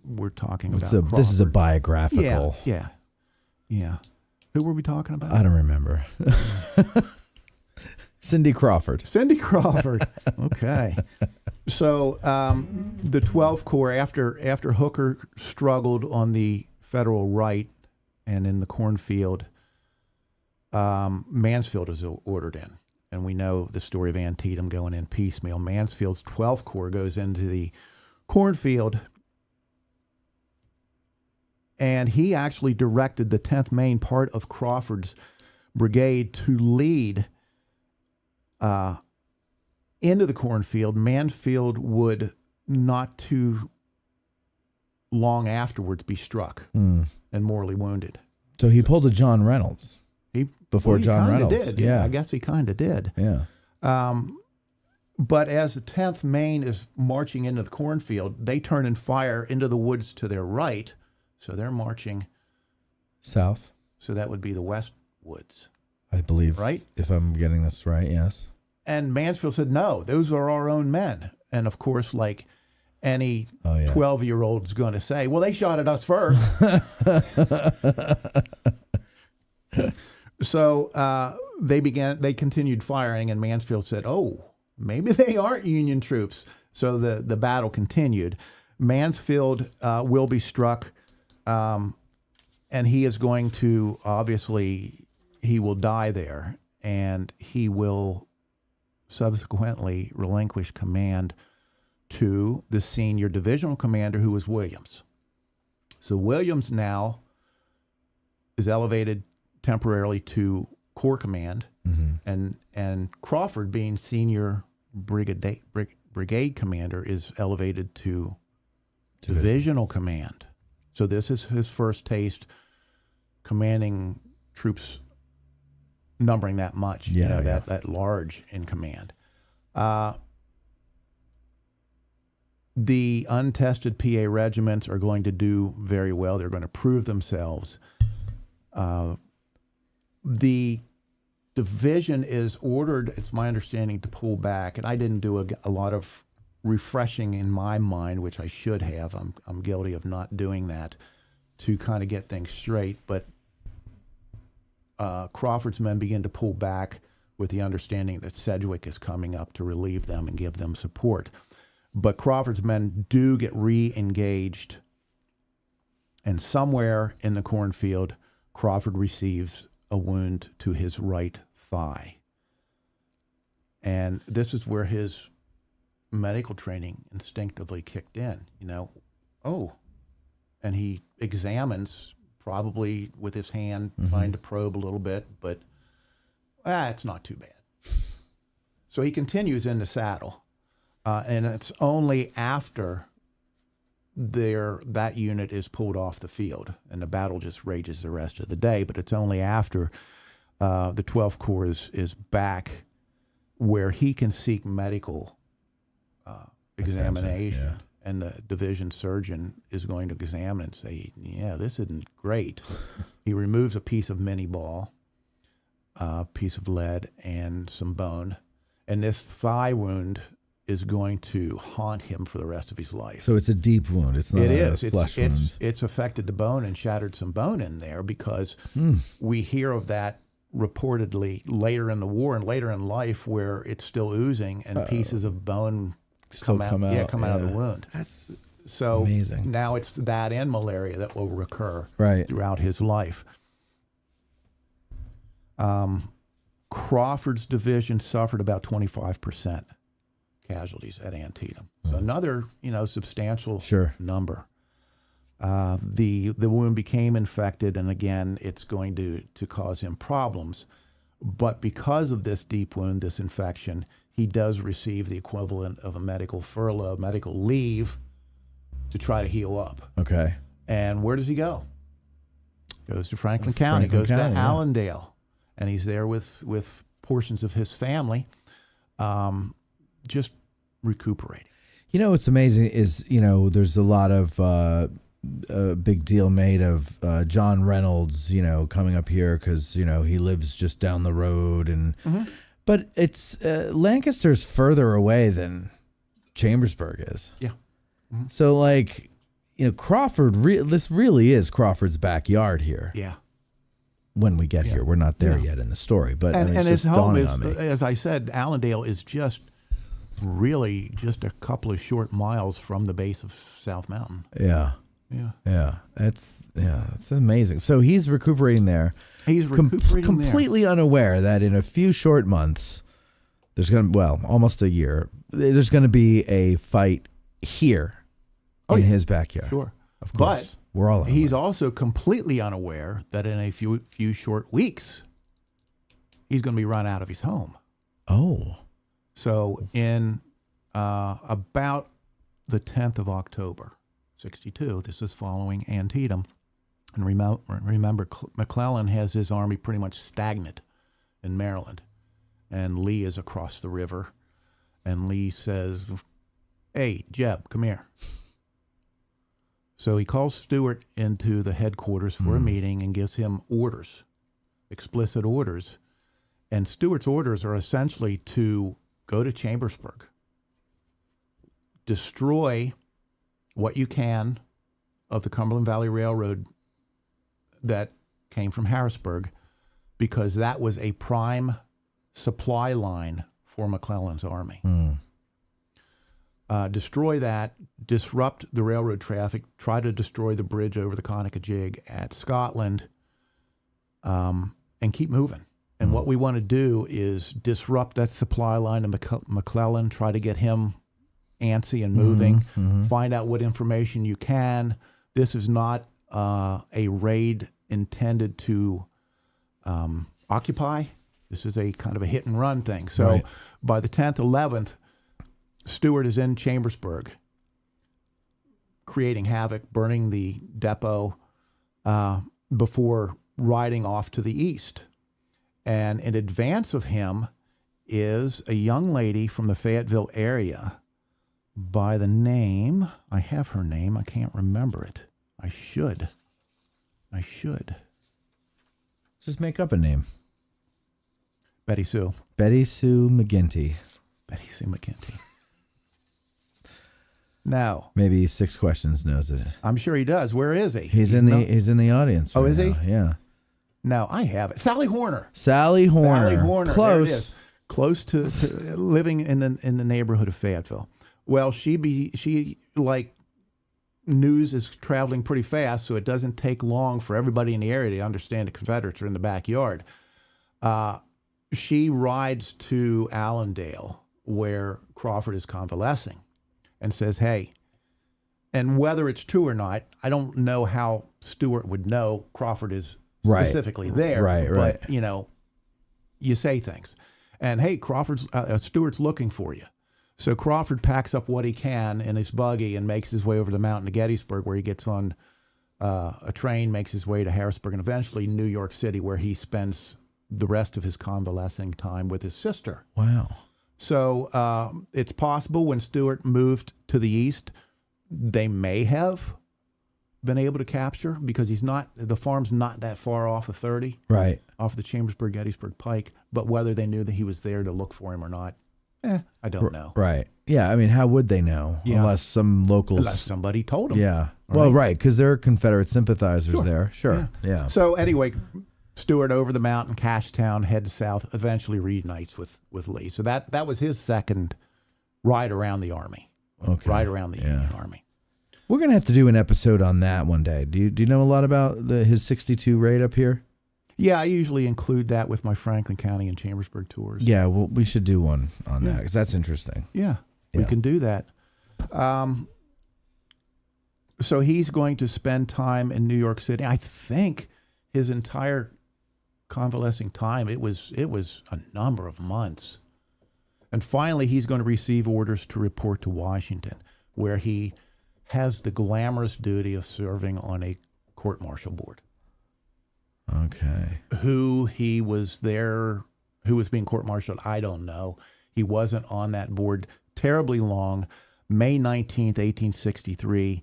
We're talking about this is a Crawford. biographical. Yeah. Who were we talking about? I don't remember. Cindy Crawford. Okay. So the 12th Corps, after Hooker struggled on the federal right and in the cornfield, Mansfield is ordered in. And we know the story of Antietam going in piecemeal. Mansfield's 12th Corps goes into the cornfield, and he actually directed the 10th Maine, part of Crawford's brigade, to lead into the cornfield. Mansfield would not too long afterwards be struck and mortally wounded. So he pulled a John Reynolds before John Reynolds. Did. Yeah, I guess he kind of did. Yeah. But as the 10th Maine is marching into the cornfield, they turn and fire into the woods to their right. So they're marching south. So that would be the West Woods, I believe. Right? If I'm getting this right, yes. And Mansfield said, no, those are our own men. And of course, like any 12-year-old's going to say, well, they shot at us first. So they continued firing, and Mansfield said, oh, maybe they aren't Union troops. So the battle continued. Mansfield will be struck, and he is going to, obviously, he will die there, and he will subsequently relinquish command to the senior divisional commander, who was Williams. So Williams now is elevated temporarily to corps command, and Crawford, being senior brigade commander, is elevated to divisional command. So this is his first taste commanding troops numbering that much, that large in command. The untested PA regiments are going to do very well. They're going to prove themselves. The division is ordered, it's my understanding, to pull back, and I didn't do a lot of refreshing in my mind, which I should have. I'm guilty of not doing that, to kind of get things straight. But Crawford's men begin to pull back with the understanding that Sedgwick is coming up to relieve them and give them support. But Crawford's men do get re-engaged, and somewhere in the cornfield, Crawford receives a wound to his right thigh. And this is where his medical training instinctively kicked in, and he examines probably with his hand trying to probe a little bit, but it's not too bad. So he continues in the saddle, and it's only after that unit is pulled off the field, and the battle just rages the rest of the day, but it's only after the 12th Corps is back where he can seek medical examination. Yeah. And the division surgeon is going to examine and say, yeah, this isn't great. He removes a piece of mini ball, a piece of lead, and some bone. And this thigh wound is going to haunt him for the rest of his life. So it's a deep wound. It's not a flesh wound. It's affected the bone and shattered some bone in there, because we hear of that reportedly later in the war and later in life, where it's still oozing and pieces of bone come out of the wound. That's so amazing. Now it's that and malaria that will recur right throughout his life. Crawford's division suffered about 25% casualties at Antietam. So another, substantial number. The wound became infected, and again, it's going to cause him problems. But because of this deep wound, this infection, he does receive the equivalent of a medical furlough, medical leave, to try to heal up. Okay. And where does he go? Goes to Franklin County, goes to Allendale, and he's there with portions of his family, just recuperating. What's amazing is, there's a lot of a big deal made of John Reynolds, coming up here because, he lives just down the road. And but it's Lancaster's further away than Chambersburg is. Yeah. So, Crawford, this really is Crawford's backyard here. Yeah. When we get here, we're not there yet in the story. But and it's his just home dawning is, on me. as I said, Allendale is really just a couple of short miles from the base of South Mountain. Yeah. Yeah. It's amazing. So he's recuperating there. He's recuperating completely unaware that in a few short months, almost a year, there's going to be a fight here in his backyard. Sure. Of course. But we're all unaware. He's also completely unaware that in a few short weeks, he's going to be run out of his home. Oh. So in about the 10th of October, 1962, this is following Antietam. And remember, McClellan has his army pretty much stagnant in Maryland. And Lee is across the river. And Lee says, "Hey, Jeb, come here." So he calls Stuart into the headquarters for a meeting and gives him orders, explicit orders. And Stuart's orders are essentially to go to Chambersburg, destroy what you can of the Cumberland Valley Railroad that came from Harrisburg, because that was a prime supply line for McClellan's army. Destroy that, disrupt the railroad traffic, try to destroy the bridge over the Conococheague at Scotland, and keep moving. And what we want to do is disrupt that supply line to McClellan, try to get him antsy and moving, find out what information you can. This is not a raid intended to occupy. This is a kind of a hit and run thing. So by the 10th, 11th, Stuart is in Chambersburg, creating havoc, burning the depot before riding off to the east. And in advance of him is a young lady from the Fayetteville area by the name, I have her name, I can't remember it. I should. Just make up a name. Betty Sue. Betty Sue McGinty. Betty Sue McGinty. Now, maybe 6 Questions knows it. I'm sure he does. Where is he? He's in the audience. Oh, right is he? now. Yeah. No, I have it. Sally Horner. Sally Horner. Close. There it is. Close to living in the neighborhood of Fayetteville. Well, she like news is traveling pretty fast, so it doesn't take long for everybody in the area to understand the Confederates are in the backyard. She rides to Allendale, where Crawford is convalescing, and says, "Hey, And whether it's true or not, I don't know how Stewart would know Crawford is specifically there. Right. But, you say things. And, hey, Stewart's looking for you. So Crawford packs up what he can in his buggy and makes his way over the mountain to Gettysburg, where he gets on a train, makes his way to Harrisburg, and eventually New York City, where he spends the rest of his convalescing time with his sister. Wow. So it's possible when Stewart moved to the east, they may have been able to capture, because the farm's not that far off of 30. Right. Off the Chambersburg-Gettysburg Pike. But whether they knew that he was there to look for him or not, I don't know. Right. Yeah, I mean, how would they know? Yeah. Unless some locals... Unless somebody told them. Yeah. Well, right, because there are Confederate sympathizers there. Sure. Yeah. So anyway, Stewart over the mountain, Cashtown, heads south, eventually reunites with Lee. So that was his second ride around the Army. Okay. Ride around the Union Army. We're going to have to do an episode on that one day. Do you know a lot about his 62 raid up here? Yeah, I usually include that with my Franklin County and Chambersburg tours. Yeah, well, we should do one on that, because that's interesting. Yeah, we can do that. So he's going to spend time in New York City. I think his entire convalescing time, it was a number of months. And finally, he's going to receive orders to report to Washington, where he has the glamorous duty of serving on a court-martial board. Okay. Who was being court-martialed, I don't know. He wasn't on that board terribly long. May 19th, 1863,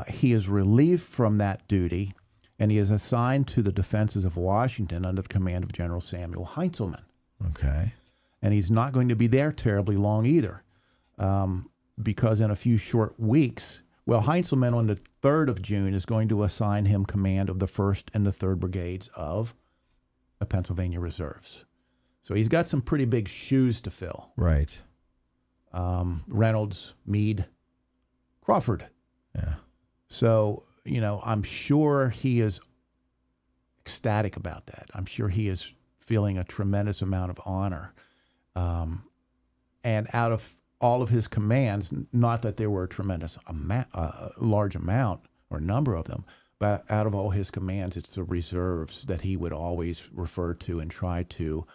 he is relieved from that duty, and he is assigned to the defenses of Washington under the command of General Samuel Heintzelman. Okay. And he's not going to be there terribly long either, because in a few short weeks, Heintzelman on the 3rd of June is going to assign him command of the 1st and the 3rd Brigades of the Pennsylvania Reserves. So he's got some pretty big shoes to fill. Right. Reynolds, Meade, Crawford. Yeah. So, I'm sure he is ecstatic about that. I'm sure he is feeling a tremendous amount of honor. And out of all of his commands, not that there were a tremendous large amount or number of them, but out of all his commands, it's the reserves that he would always refer to and try to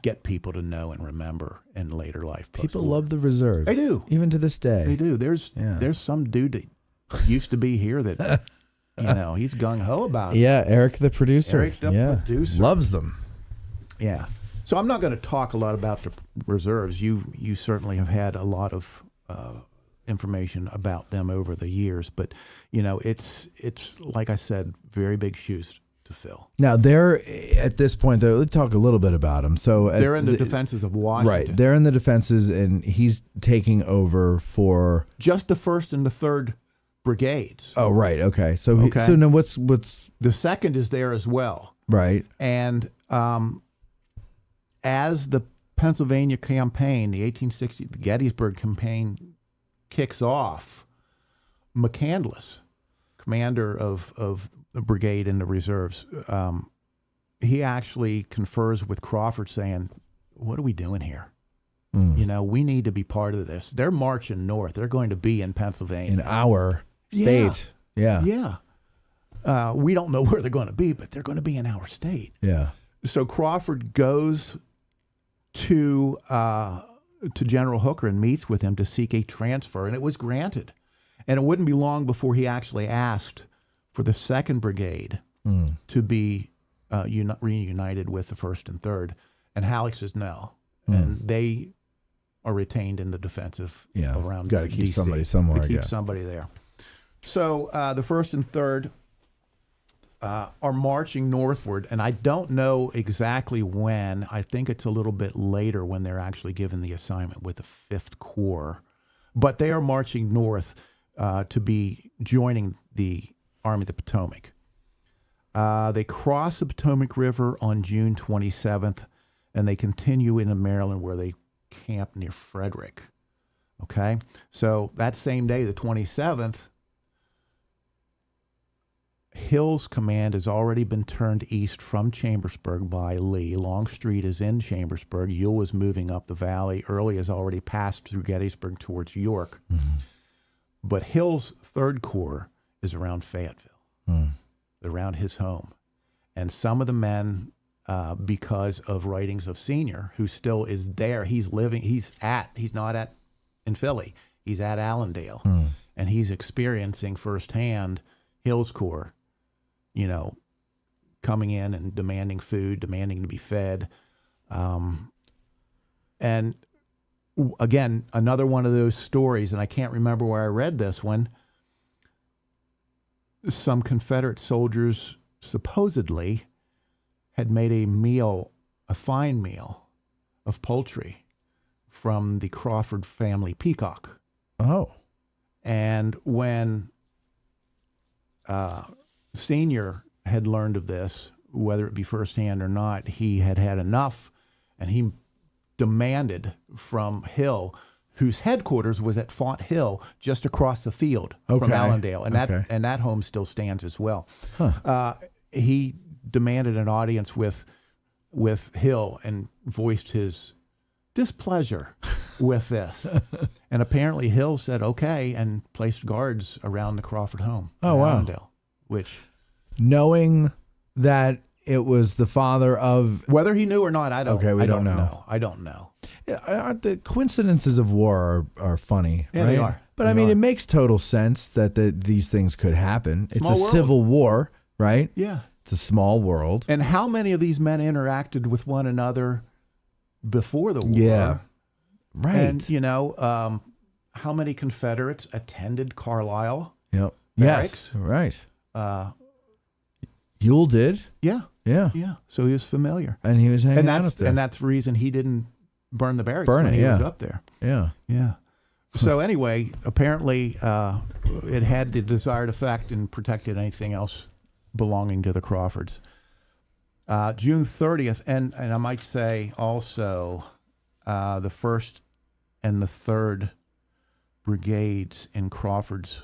get people to know and remember in later life. People love the reserves. They do. Even to this day. They do. There's some dude that used to be here that, he's gung-ho about it. Yeah, Eric the producer. Eric the producer. Loves them. Yeah. So I'm not going to talk a lot about the reserves. You certainly have had a lot of information about them over the years, but it's like I said, very big shoes to fill. Now they're at this point though. Let's talk a little bit about them. So they're in the defenses of Washington. Right, they're in the defenses, and he's taking over for just the 1st and the 3rd Brigades. Oh, right. Okay. So now what's the 2nd is there as well. Right. And as the Pennsylvania campaign, the Gettysburg campaign kicks off, McCandless, commander of the brigade in the reserves, he actually confers with Crawford saying, what are we doing here? We need to be part of this. They're marching north. They're going to be in Pennsylvania. In our state. Yeah. Yeah. We don't know where they're going to be, but they're going to be in our state. Yeah. So Crawford goes to General Hooker and meets with him to seek a transfer, and it was granted. And it wouldn't be long before he actually asked for the 2nd Brigade to be reunited with the 1st and 3rd. And Halleck says no. And they are retained in the defensive around Got to keep DC, somebody somewhere, to keep I guess. somebody there. So the 1st and 3rd are marching northward, and I don't know exactly when. I think it's a little bit later when they're actually given the assignment with the 5th Corps. But they are marching north to be joining the Army of the Potomac. They cross the Potomac River on June 27th, and they continue into Maryland, where they camp near Frederick. Okay? So that same day, the 27th, Hill's command has already been turned east from Chambersburg by Lee. Longstreet is in Chambersburg. Ewell is moving up the valley. Early has already passed through Gettysburg towards York. But Hill's 3rd Corps is around Fayetteville, around his home. And some of the men, because of writings of Senior, who still is there, he's not in Philly, he's at Allendale, and he's experiencing firsthand Hill's Corps, coming in and demanding food, demanding to be fed. And again, another one of those stories, and I can't remember where I read this one. Some Confederate soldiers supposedly had made a fine meal of poultry from the Crawford family peacock. Oh. And when Senior had learned of this, whether it be firsthand or not, he had had enough, and he demanded from Hill, whose headquarters was at Font Hill, just across the field from Allendale, and that home still stands as well. He demanded an audience with Hill and voiced his displeasure with this, and apparently Hill said okay and placed guards around the Crawford home. Allendale, which, knowing that it was the father of, whether he knew or not, I don't. We don't know. I don't know. Yeah, the coincidences of war are funny. Yeah, right? they are. But I mean, it makes total sense that these things could happen. It's a civil war, right? Yeah, it's a small world. And how many of these men interacted with one another before the war? Yeah, right. And how many Confederates attended Carlisle? Yep. Barracks? Yes. Right. Ewell did. Yeah. Yeah. Yeah. So he was familiar. And he was hanging out up there. And that's the reason he didn't burn the barracks when he was up there. Yeah. Yeah. So anyway, apparently it had the desired effect and protected anything else belonging to the Crawfords. June 30th, and I might say also the 1st and the 3rd brigades in Crawford's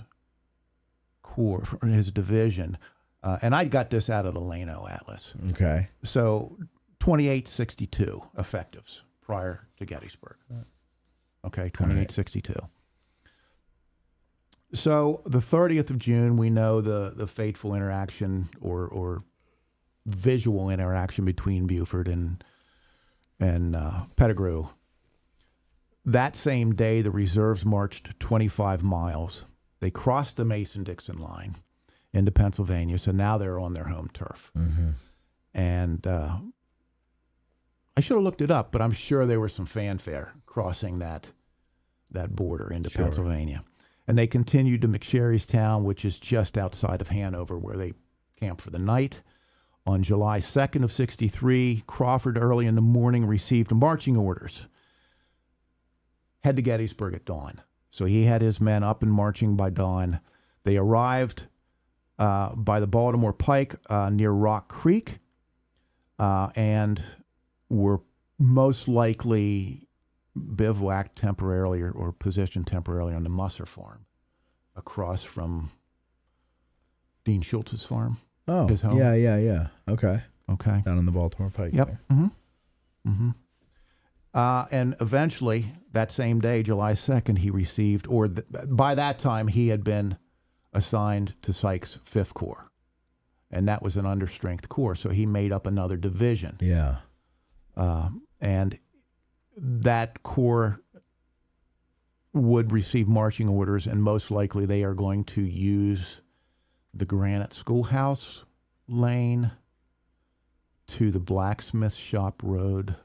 corps, his division, and I got this out of the Llano Atlas. Okay. So 2862 effectives prior to Gettysburg. Okay, 2862. So the 30th of June, we know the fateful interaction or visual interaction between Buford and Pettigrew. That same day, the reserves marched 25 miles. They crossed the Mason-Dixon line into Pennsylvania, so now they're on their home turf. Mm-hmm. And I should have looked it up, but I'm sure there was some fanfare crossing that border into Pennsylvania. And they continued to McSherrystown, which is just outside of Hanover, where they camped for the night. On July 2nd of 63, Crawford early in the morning received marching orders. Head to Gettysburg at dawn. So he had his men up and marching by dawn. They arrived by the Baltimore Pike near Rock Creek and were most likely bivouacked temporarily or positioned temporarily on the Musser farm across from Dean Schultz's farm. Oh, his home. Yeah. Okay. Down on the Baltimore Pike. Yep. Mm-hmm. And eventually, that same day, July 2nd, he received, by that time, he had been assigned to Sykes' 5th Corps. And that was an understrength corps, so he made up another division. Yeah. And that corps would receive marching orders, and most likely they are going to use the Granite Schoolhouse lane to the Blacksmith Shop Road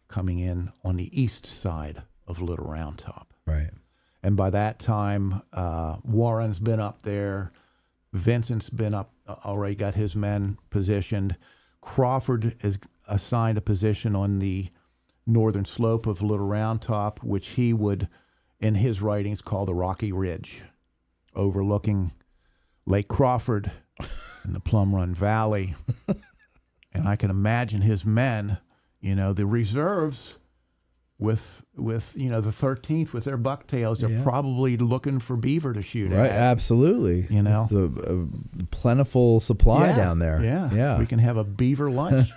coming in on the east side of Little Round Top. Right. And by that time, Warren's been up there. Vincent's been up, already got his men positioned. Crawford is assigned a position on the northern slope of Little Round Top, which he would, in his writings, call the Rocky Ridge, overlooking Lake Crawford and the Plum Run Valley. And I can imagine his men, the reserves with the 13th with their bucktails are probably looking for beaver to shoot at. Right, absolutely. It's a plentiful supply down there. Yeah. We can have a beaver lunch.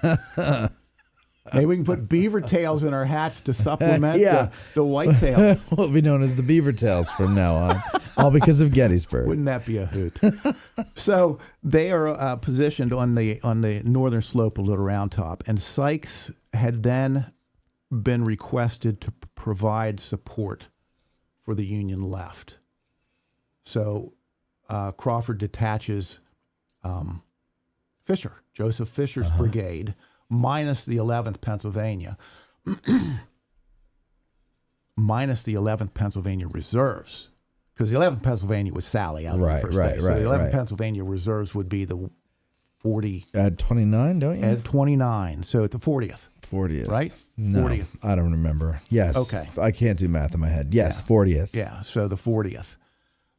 Maybe we can put beaver tails in our hats to supplement the white tails. Will be known as the beaver tails from now on. All because of Gettysburg. Wouldn't that be a hoot? So they are positioned on the northern slope of Little Round Top, and Sykes had then been requested to provide support for the Union left. So Crawford detaches Fisher, Joseph Fisher's brigade, minus the 11th Pennsylvania, minus the 11th Pennsylvania reserves, because the 11th Pennsylvania was Sally out of the first day. So the 11th Pennsylvania reserves would be the 40. Add 29, don't you? Add 29, so it's the 40th. 40th. Right? No, 40th. I don't remember. Yes. Okay. I can't do math in my head. Yes, 40th. Yeah, so the 40th.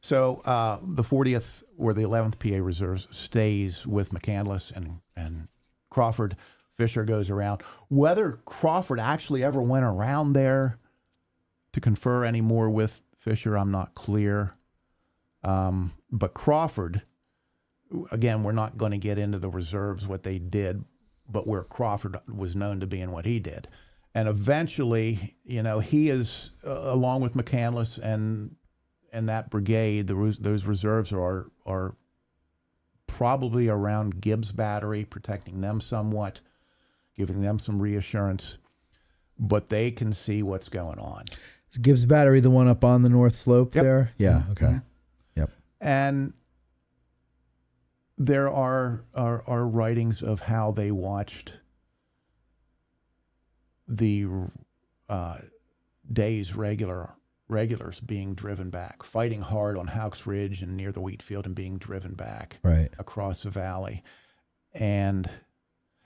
So the 40th, or the 11th PA Reserves, stays with McCandless and Crawford. Fisher goes around. Whether Crawford actually ever went around there to confer any more with Fisher, I'm not clear. But Crawford, again, we're not going to get into the reserves, what they did, but where Crawford was known to be and what he did. And eventually, he is, along with McCandless and that brigade, those reserves are probably around Gibbs Battery, protecting them somewhat, giving them some reassurance, but they can see what's going on. Is Gibbs Battery the one up on the north slope there? Yeah, Mm-hmm. okay. Yep. And there are writings of how they watched the day's regulars being driven back, fighting hard on Houck's Ridge and near the wheat field and being driven back across the valley. And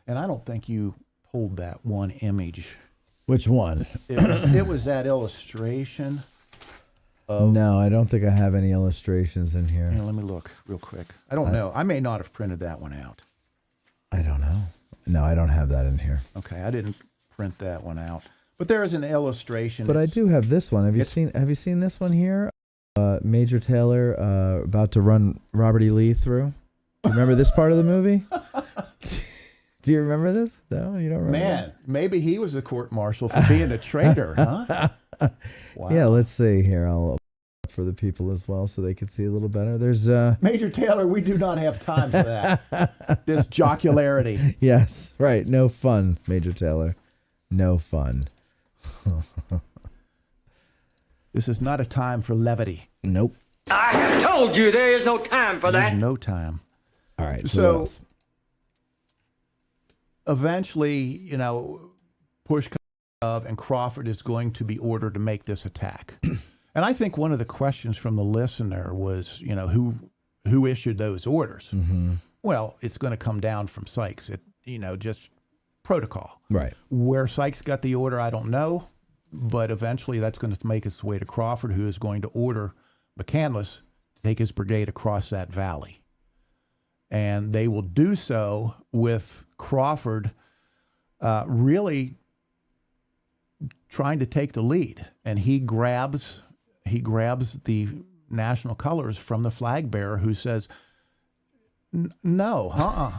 I don't think you pulled that one image. Which one? It was that illustration. No, I don't think I have any illustrations in here. Let me look real quick. I don't know. I may not have printed that one out. I don't know. No, I don't have that in here. Okay, I didn't print that one out. But there is an illustration. But I do have this one. Have you seen this one here? Major Taylor about to run Robert E. Lee through. Do you remember this part of the movie? Do you remember this? No, you don't remember. Man, maybe he was a court-martial for being a traitor, huh? Wow. Yeah, let's see here. I'll for the people as well so they can see a little better. There's Major Taylor, we do not have time for that. This jocularity. Yes, right. No fun, Major Taylor. No fun. This is not a time for levity. Nope. I have told you there is no time for that. There's no time. All right. So what else? Eventually, push comes of, and Crawford is going to be ordered to make this attack. And I think one of the questions from the listener was, who issued those orders? Mm-hmm. Well, it's going to come down from Sykes. Just protocol. Right. Where Sykes got the order, I don't know, but eventually that's going to make its way to Crawford, who is going to order McCandless to take his brigade across that valley. And they will do so with Crawford really trying to take the lead. And he grabs the national colors from the flag bearer, who says, no,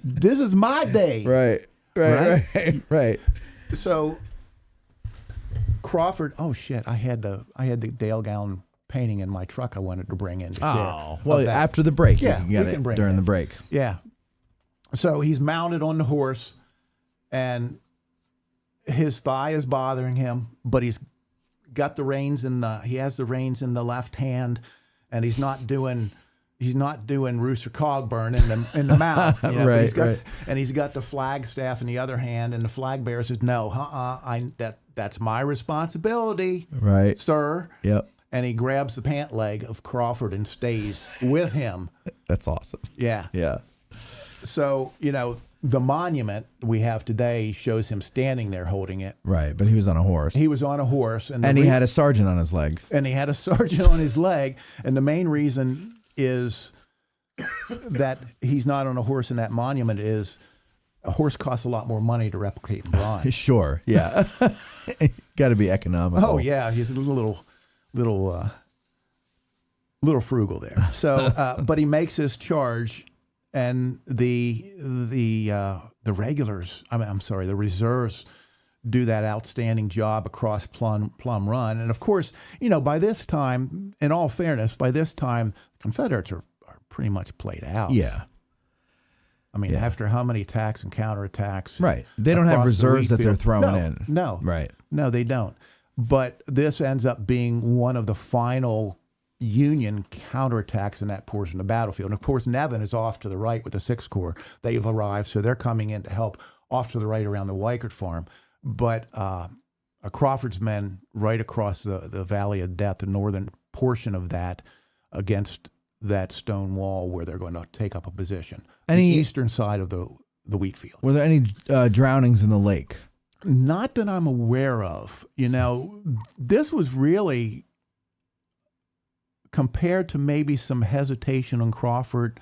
this is my day. Right. So Crawford, oh shit, I had the Dale Gown painting in my truck I wanted to bring in to share. Oh, well, after the break, yeah, you can get it during the break. Yeah. So he's mounted on the horse, and his thigh is bothering him, but he's got the reins he has the reins in the left hand, and he's not doing Rooster Cogburn in the mouth. Right. And he's got the flag staff in the other hand, and the flag bearer says, no, that's my responsibility, right, sir. Yep. And he grabs the pant leg of Crawford and stays with him. That's awesome. Yeah. Yeah. So, the monument we have today shows him standing there holding it. Right, but he was on a horse. He was on a horse. And he had a sergeant on his leg. And he had a sergeant on his leg. And the main reason is that he's not on a horse in that monument is a horse costs a lot more money to replicate in bronze. Sure, yeah. Got to be economical. Oh, yeah, he's a little frugal there. So, but he makes his charge, and the regulars, the reserves do that outstanding job across Plum Run. And of course, by this time, in all fairness, Confederates are pretty much played out. Yeah. I mean, after how many attacks and counterattacks? Right. They don't have reserves that they're throwing in. No. Right. No, they don't. But this ends up being one of the final Union counterattacks in that portion of the battlefield. And of course, Nevin is off to the right with the 6th Corps. They've arrived, so they're coming in to help off to the right around the Weichert Farm. But Crawford's men right across the Valley of Death, the northern portion of that, against that stone wall where they're going to take up a position. The eastern side of the wheat field. Were there any drownings in the lake? Not that I'm aware of. This was really, compared to maybe some hesitation on Crawford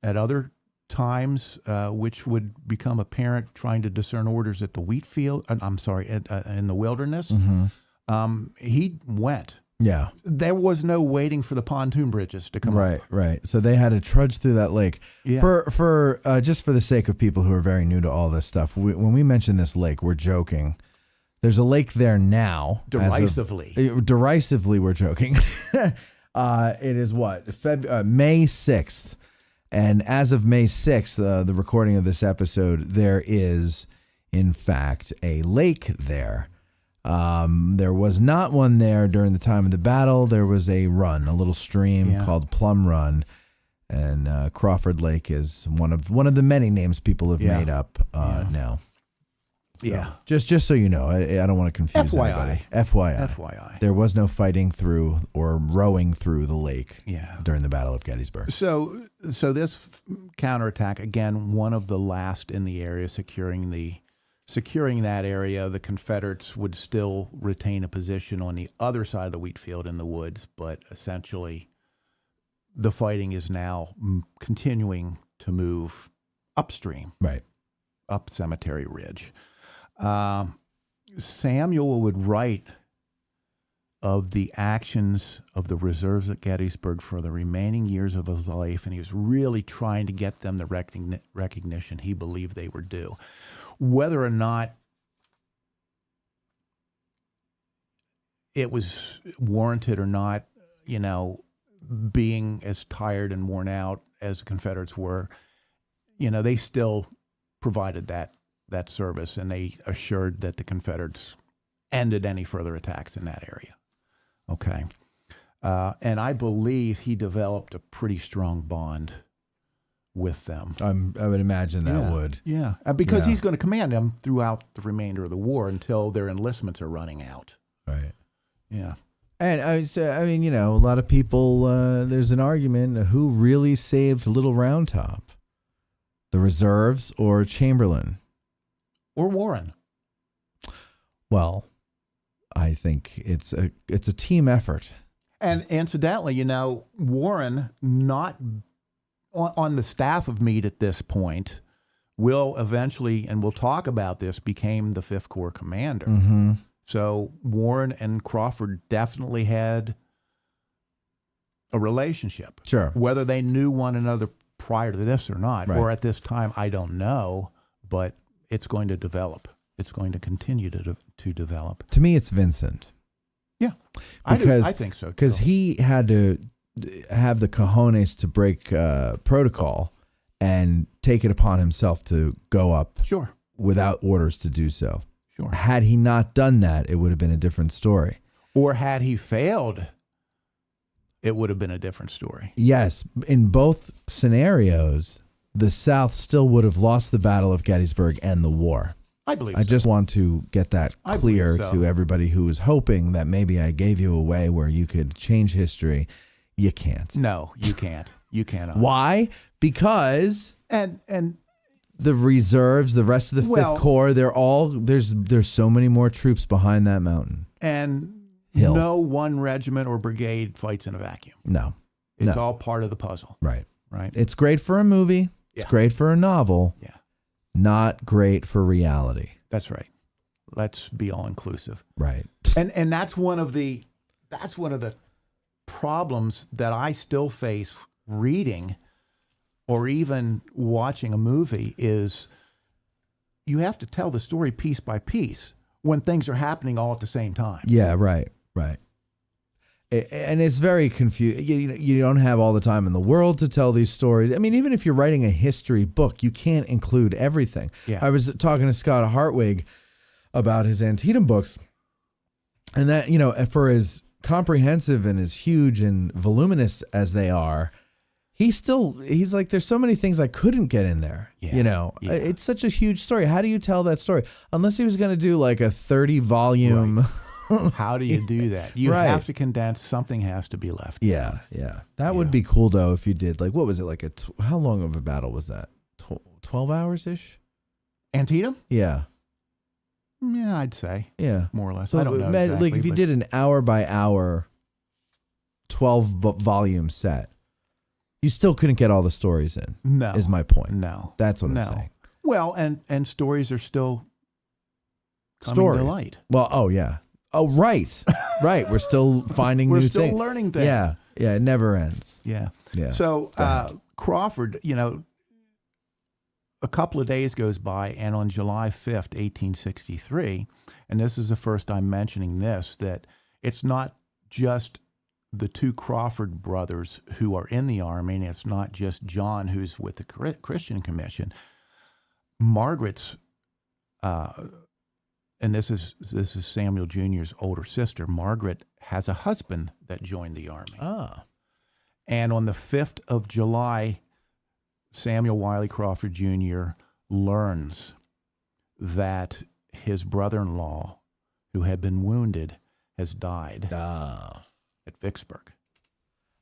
at other times, which would become apparent trying to discern orders at the wheat field. In the wilderness. Mm-hmm. He went. Yeah. There was no waiting for the pontoon bridges to come up. Right. So they had to trudge through that lake. Yeah. For just for the sake of people who are very new to all this stuff, when we mention this lake, we're joking. There's a lake there now. Derisively. Derisively, we're joking. It is what? May 6th. And as of May 6th, the recording of this episode, there is, in fact, a lake there. There was not one there during the time of the battle. There was a little stream called Plum Run, and Crawford Lake is one of the many names people have made up now. Yeah. Just so you know, I don't want to confuse anybody. FYI. There was no fighting through or rowing through the lake during the Battle of Gettysburg. So this counterattack, again, one of the last in the area, securing that area. The Confederates would still retain a position on the other side of the wheat field in the woods, but essentially the fighting is now continuing to move upstream, right, up Cemetery Ridge. Samuel would write of the actions of the reserves at Gettysburg for the remaining years of his life, and he was really trying to get them the recognition he believed they were due. Whether or not it was warranted or not, being as tired and worn out as the Confederates were, they still provided that service, and they assured that the Confederates ended any further attacks in that area. Okay. And I believe he developed a pretty strong bond with them. I would imagine that would. Yeah. Because he's going to command them throughout the remainder of the war until their enlistments are running out. Right. Yeah. And I would say, a lot of people, there's an argument who really saved Little Round Top, the reserves or Chamberlain? Or Warren. Well, I think it's a team effort. And incidentally, Warren, not on the staff of Meade at this point, will eventually, and we'll talk about this, became the 5th Corps commander. Mm-hmm. So Warren and Crawford definitely had a relationship. Sure. Whether they knew one another prior to this or not, or at this time, I don't know, but it's going to develop. It's going to continue to develop. To me, it's Vincent. Yeah, I think so. Because he had to have the cojones to break protocol and take it upon himself to go up without orders to do so. Sure. Had he not done that, it would have been a different story. Or had he failed, it would have been a different story. Yes. In both scenarios, the South still would have lost the Battle of Gettysburg and the war. I believe I just want to get that clear to everybody who is hoping that maybe I gave you a way where you could change history. You can't. No, you can't. You cannot. Why? Because and the reserves, the rest of the 5th Corps, they're all there's so many more troops behind that mountain. And hill. No one regiment or brigade fights in a vacuum. No. It's all part of the puzzle. Right. Right. It's great for a movie. It's great for a novel. Yeah. Not great for reality. That's right. Let's be all inclusive. Right. And that's one of the problems that I still face reading or even watching a movie is you have to tell the story piece by piece. when things are happening all at the same time. Yeah, right. And it's very confusing. You don't have all the time in the world to tell these stories. I mean, even if you're writing a history book, you can't include everything. Yeah. I was talking to Scott Hartwig about his Antietam books, and that, for as comprehensive and as huge and voluminous as they are, he's like, there's so many things I couldn't get in there. Yeah. It's such a huge story. How do you tell that story? Unless he was going to do like a 30 volume. Right. How do you do that? You have to condense. Something has to be left. Yeah. That would be cool though if you did, like, what was it, like how long of a battle was that? 12 hours ish? Antietam? Yeah. Yeah, I'd say. Yeah. More or less. So I don't know exactly, like if you did an hour by hour 12 volume set, you still couldn't get all the stories in. No. Is my point. No. That's what I'm saying. Well, and stories are still coming to light. Well, oh yeah. Oh, right. Right. We're still finding new things. We're still learning things. Yeah. Yeah. It never ends. Yeah. Yeah. So Crawford, a couple of days goes by, and on July 5th, 1863, and this is the first I'm mentioning this, that it's not just the two Crawford brothers who are in the Army, and it's not just John who's with the Christian Commission. Margaret's, and this is Samuel Jr.'s older sister, Margaret has a husband that joined the Army. Ah. And on the 5th of July, Samuel Wiley Crawford Jr. learns that his brother-in-law, who had been wounded, has died at Vicksburg.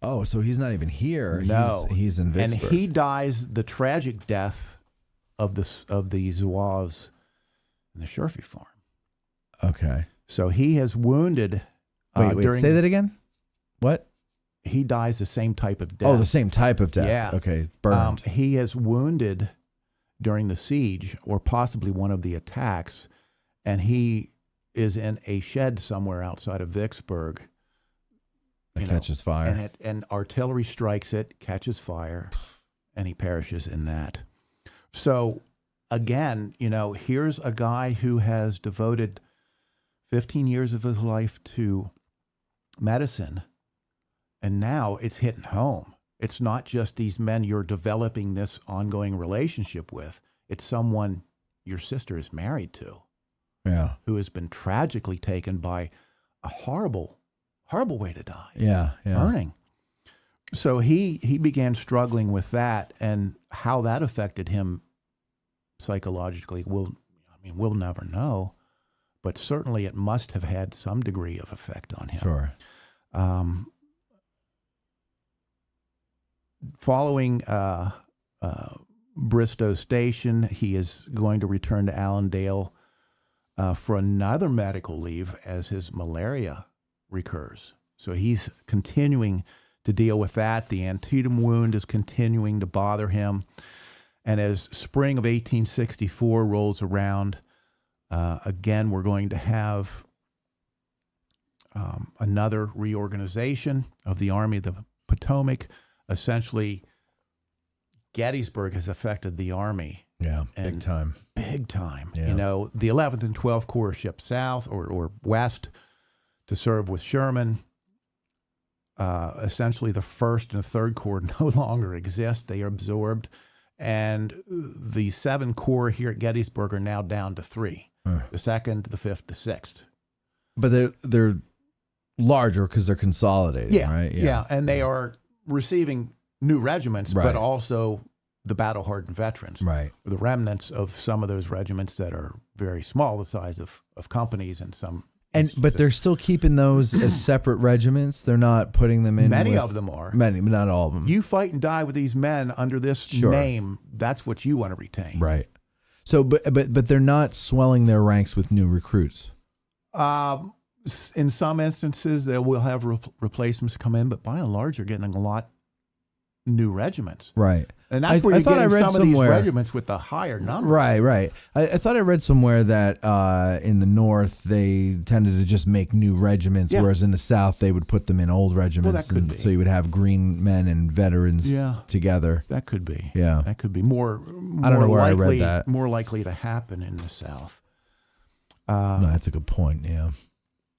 Oh, so he's not even here. No. He's in Vicksburg. And he dies the tragic death of the Zouaves in the Sherfy farm. Okay. So he has wounded. Wait, say that again? What? He dies the same type of death. Oh, the same type of death. Yeah. Okay, burned. He is wounded during the siege, or possibly one of the attacks, and he is in a shed somewhere outside of Vicksburg. It catches fire. And artillery strikes it, catches fire, and he perishes in that. So, again, here's a guy who has devoted 15 years of his life to medicine, and now it's hitting home. It's not just these men you're developing this ongoing relationship with. It's someone your sister is married to, who has been tragically taken by a horrible way to die. Yeah. Burning. So he began struggling with that, and how that affected him psychologically, we'll never know, but certainly it must have had some degree of effect on him. Sure. Following Bristow Station, he is going to return to Allendale for another medical leave as his malaria recurs. So he's continuing to deal with that. The Antietam wound is continuing to bother him. And as spring of 1864 rolls around, again, we're going to have another reorganization of the Army of the Potomac. Essentially, Gettysburg has affected the Army. Yeah, big time. Big time. Yeah. The 11th and 12th Corps shipped south or west to serve with Sherman. Essentially, the 1st and 3rd Corps no longer exist. They are absorbed. And the 7 Corps here at Gettysburg are now down to 3. The 2nd, the 5th, the 6th. But they're larger because they're consolidating, right? Yeah, and they are receiving new regiments, Right. but also the battle-hardened veterans. Right. The remnants of some of those regiments that are very small, the size of companies and some. But they're still keeping those as separate regiments. They're not putting them in. Many of them are. Many, but not all of them. You fight and die with these men under this name. That's what you want to retain. Right. So, but they're not swelling their ranks with new recruits. In some instances, they will have replacements come in, but by and large, you're getting a lot new regiments. Right. And that's where you're getting some of these regiments with the higher number. Right. I thought I read somewhere that in the North, they tended to just make new regiments, whereas in the South, they would put them in old regiments. Well, that could be. So you would have green men and veterans together. That could be. Yeah. That could be more I don't know where likely, I read that. More likely to happen in the South. No, that's a good point. Yeah.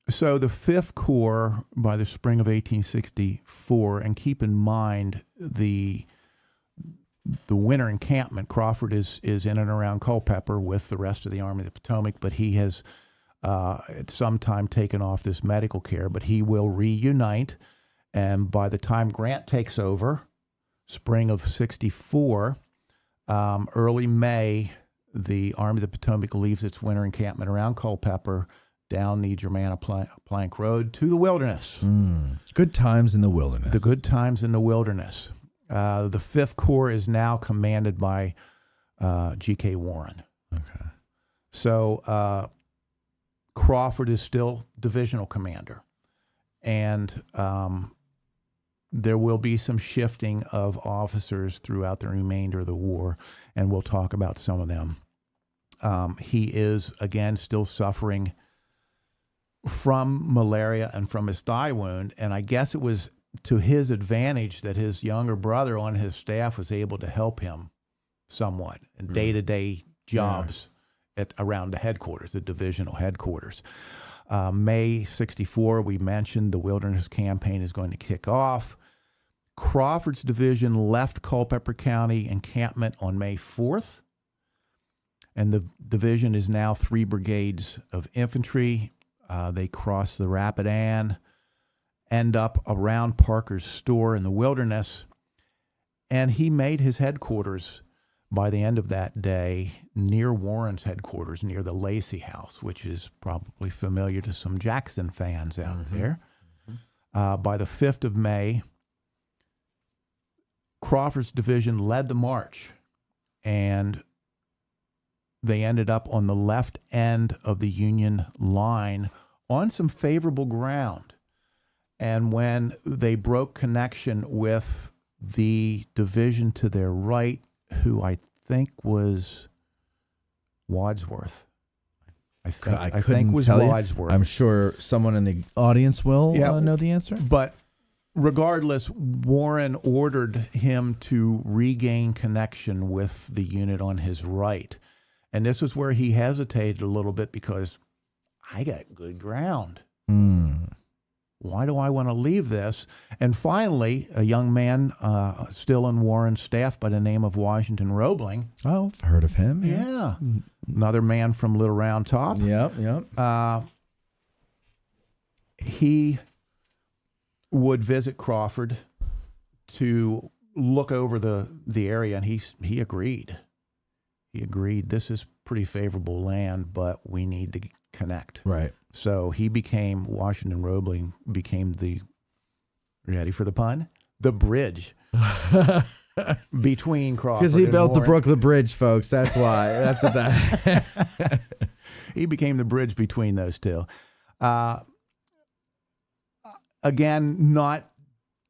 So the 5th Corps, by the spring of 1864, and keep in mind the winter encampment, Crawford is in and around Culpeper with the rest of the Army of the Potomac, but he has at some time taken off this medical care, but he will reunite. And by the time Grant takes over, spring of 64, early May, the Army of the Potomac leaves its winter encampment around Culpeper down the Germanna Plank Road to the wilderness. Good times in the wilderness. The good times in the wilderness. The 5th Corps is now commanded by G.K. Warren. Okay. So Crawford is still divisional commander. And there will be some shifting of officers throughout the remainder of the war, and we'll talk about some of them. He is, again, still suffering from malaria and from his thigh wound, and I guess it was to his advantage that his younger brother on his staff was able to help him somewhat in day-to-day jobs around the headquarters, the divisional headquarters. May 64, we mentioned the Wilderness Campaign is going to kick off. Crawford's division left Culpeper County encampment on May 4th, and the division is now 3 brigades of infantry. They cross the Rapidan, end up around Parker's store in the wilderness, and he made his headquarters by the end of that day near Warren's headquarters, near the Lacey House, which is probably familiar to some Jackson fans out there. By the 5th of May, Crawford's division led the march, and they ended up on the left end of the Union line on some favorable ground. And when they broke connection with the division to their right, who I think was Wadsworth. I think was Wadsworth. I'm sure someone in the audience will know the answer. But regardless, Warren ordered him to regain connection with the unit on his right. And this is where he hesitated a little bit because I got good ground. Why do I want to leave this? And finally, a young man still in Warren's staff by the name of Washington Roebling. Oh, I've heard of him. Yeah. Another man from Little Round Top. Yep. He would visit Crawford to look over the area, and he agreed. He agreed, this is pretty favorable land, but we need to connect. Right. So Washington Roebling became ready for the pun? The bridge between Crawford and Because he built Warren. the Brooklyn Bridge, folks. That's why. That's what that. He became the bridge between those two. Again, not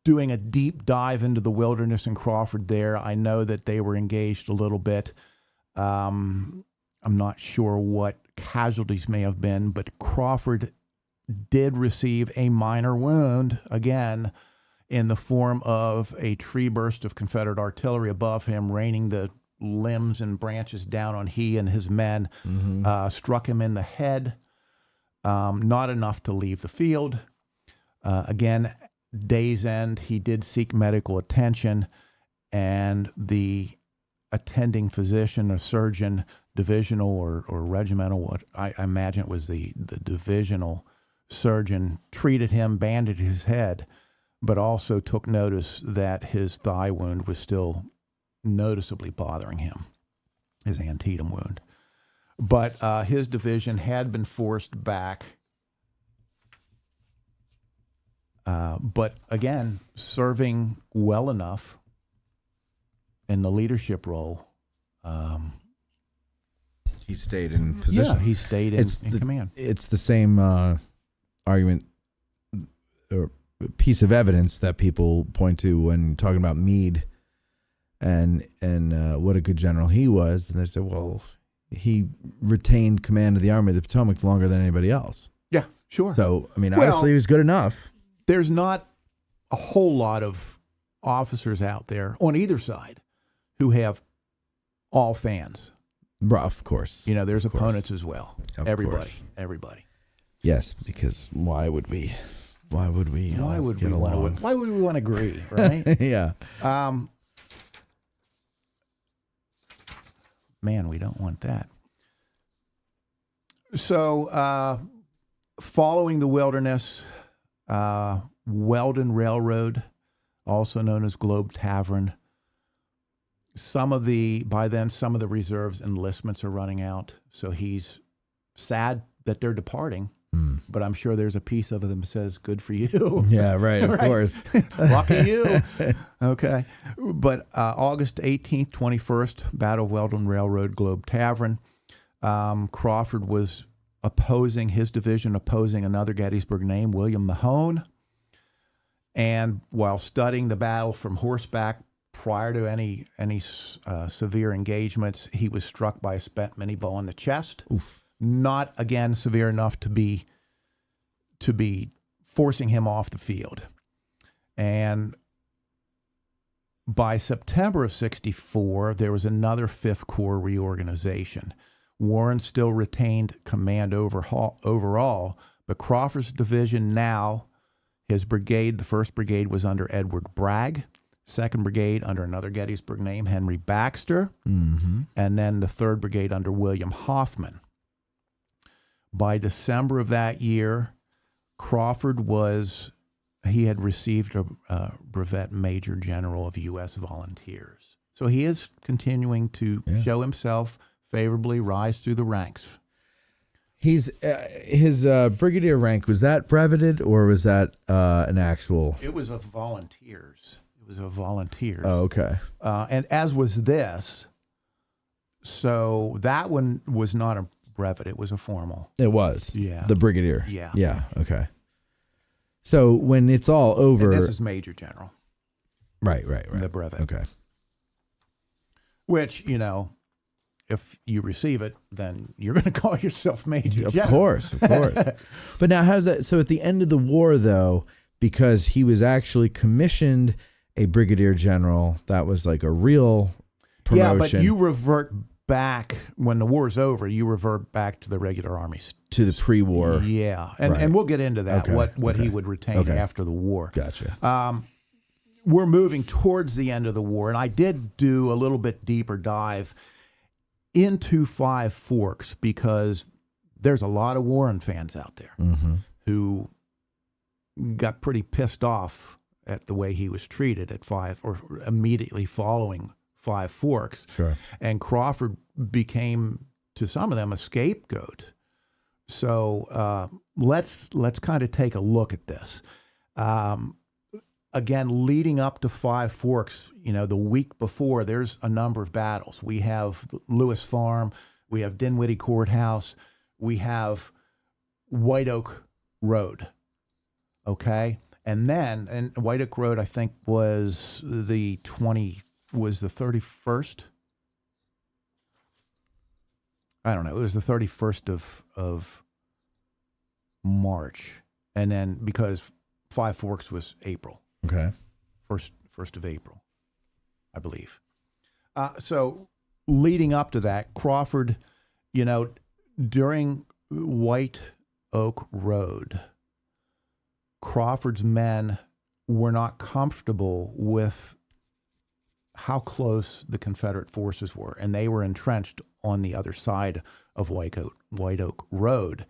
doing a deep dive into the wilderness in Crawford there. I know that they were engaged a little bit. I'm not sure what casualties may have been, but Crawford did receive a minor wound, again, in the form of a tree burst of Confederate artillery above him, raining the limbs and branches down on he and his men, struck him in the head, not enough to leave the field. Again, day's end, he did seek medical attention, and the attending physician or surgeon, divisional or regimental, what I imagine it was the divisional surgeon, treated him, bandaged his head, but also took notice that his thigh wound was still noticeably bothering him, his Antietam wound. But his division had been forced back. But again, serving well enough in the leadership role. He stayed in position. Yeah, he stayed in command. It's the same argument or piece of evidence that people point to when talking about Meade and what a good general he was. And they said, well, he retained command of the Army of the Potomac longer than anybody else. Yeah, sure. So, I mean, obviously he was good enough. There's not a whole lot of officers out there on either side who have all fans. Of course. You know, there's Of course. opponents as well. Of Everybody. course. Everybody. Yes, because why would we all get along? Why would we want to agree, right? Yeah. Man, we don't want that. So, following the Wilderness, Weldon Railroad, also known as Globe Tavern, by then some of the reserves enlistments are running out. So he's sad that they're departing, but I'm sure there's a piece of them that says, good for you. Yeah, right, of Right. course. Lucky you. Okay. But August 18th, 21st, Battle of Weldon Railroad, Globe Tavern. Crawford was his division opposing another Gettysburg name, William Mahone. And while studying the battle from horseback prior to any severe engagements, he was struck by a spent minie ball in the chest. Oof. Not, again, severe enough to be forcing him off the field. And by September of 64, there was another 5th Corps reorganization. Warren still retained command overall, but Crawford's division now, his brigade, the 1st Brigade, was under Edward Bragg, 2nd Brigade under another Gettysburg name, Henry Baxter, and then the 3rd Brigade under William Hoffman. By December of that year, Crawford had received a brevet Major General of U.S. Volunteers. So he is continuing to show himself favorably, rise through the ranks. His brigadier rank, was that breveted or was that an actual? It was of volunteers. Oh, okay. And as was this. So that one was not a brevet. It was a formal. It was. Yeah. The brigadier. Yeah. Yeah. Okay. So when it's all over, And this is Major General. Right. The brevet. Okay. Which, you know, if you receive it, then you're going to call yourself Major Of General. course. But now, how does that? So at the end of the war, though, because he was actually commissioned a brigadier general, that was like a real promotion. Yeah, but you revert back when the war's over. You revert back to the regular army. To the pre-war. Yeah, and Right. and we'll get into that. Okay. What he would retain after the war. Gotcha. We're moving towards the end of the war, and I did do a little bit deeper dive into Five Forks because there's a lot of Warren fans out there who got pretty pissed off at the way he was treated at immediately following Five Forks. Sure. And Crawford became, to some of them, a scapegoat. So let's kind of take a look at this. Again, leading up to Five Forks, you know, the week before, there's a number of battles. We have Lewis Farm, we have Dinwiddie Courthouse, we have White Oak Road. Okay, and White Oak Road, I think, was the 31st. I don't know. It was the 31st of March, and then because Five Forks was April. Okay. First of April, I believe. So leading up to that, Crawford, you know, during White Oak Road, Crawford's men were not comfortable with how close the Confederate forces were, and they were entrenched on the other side of White Oak Road.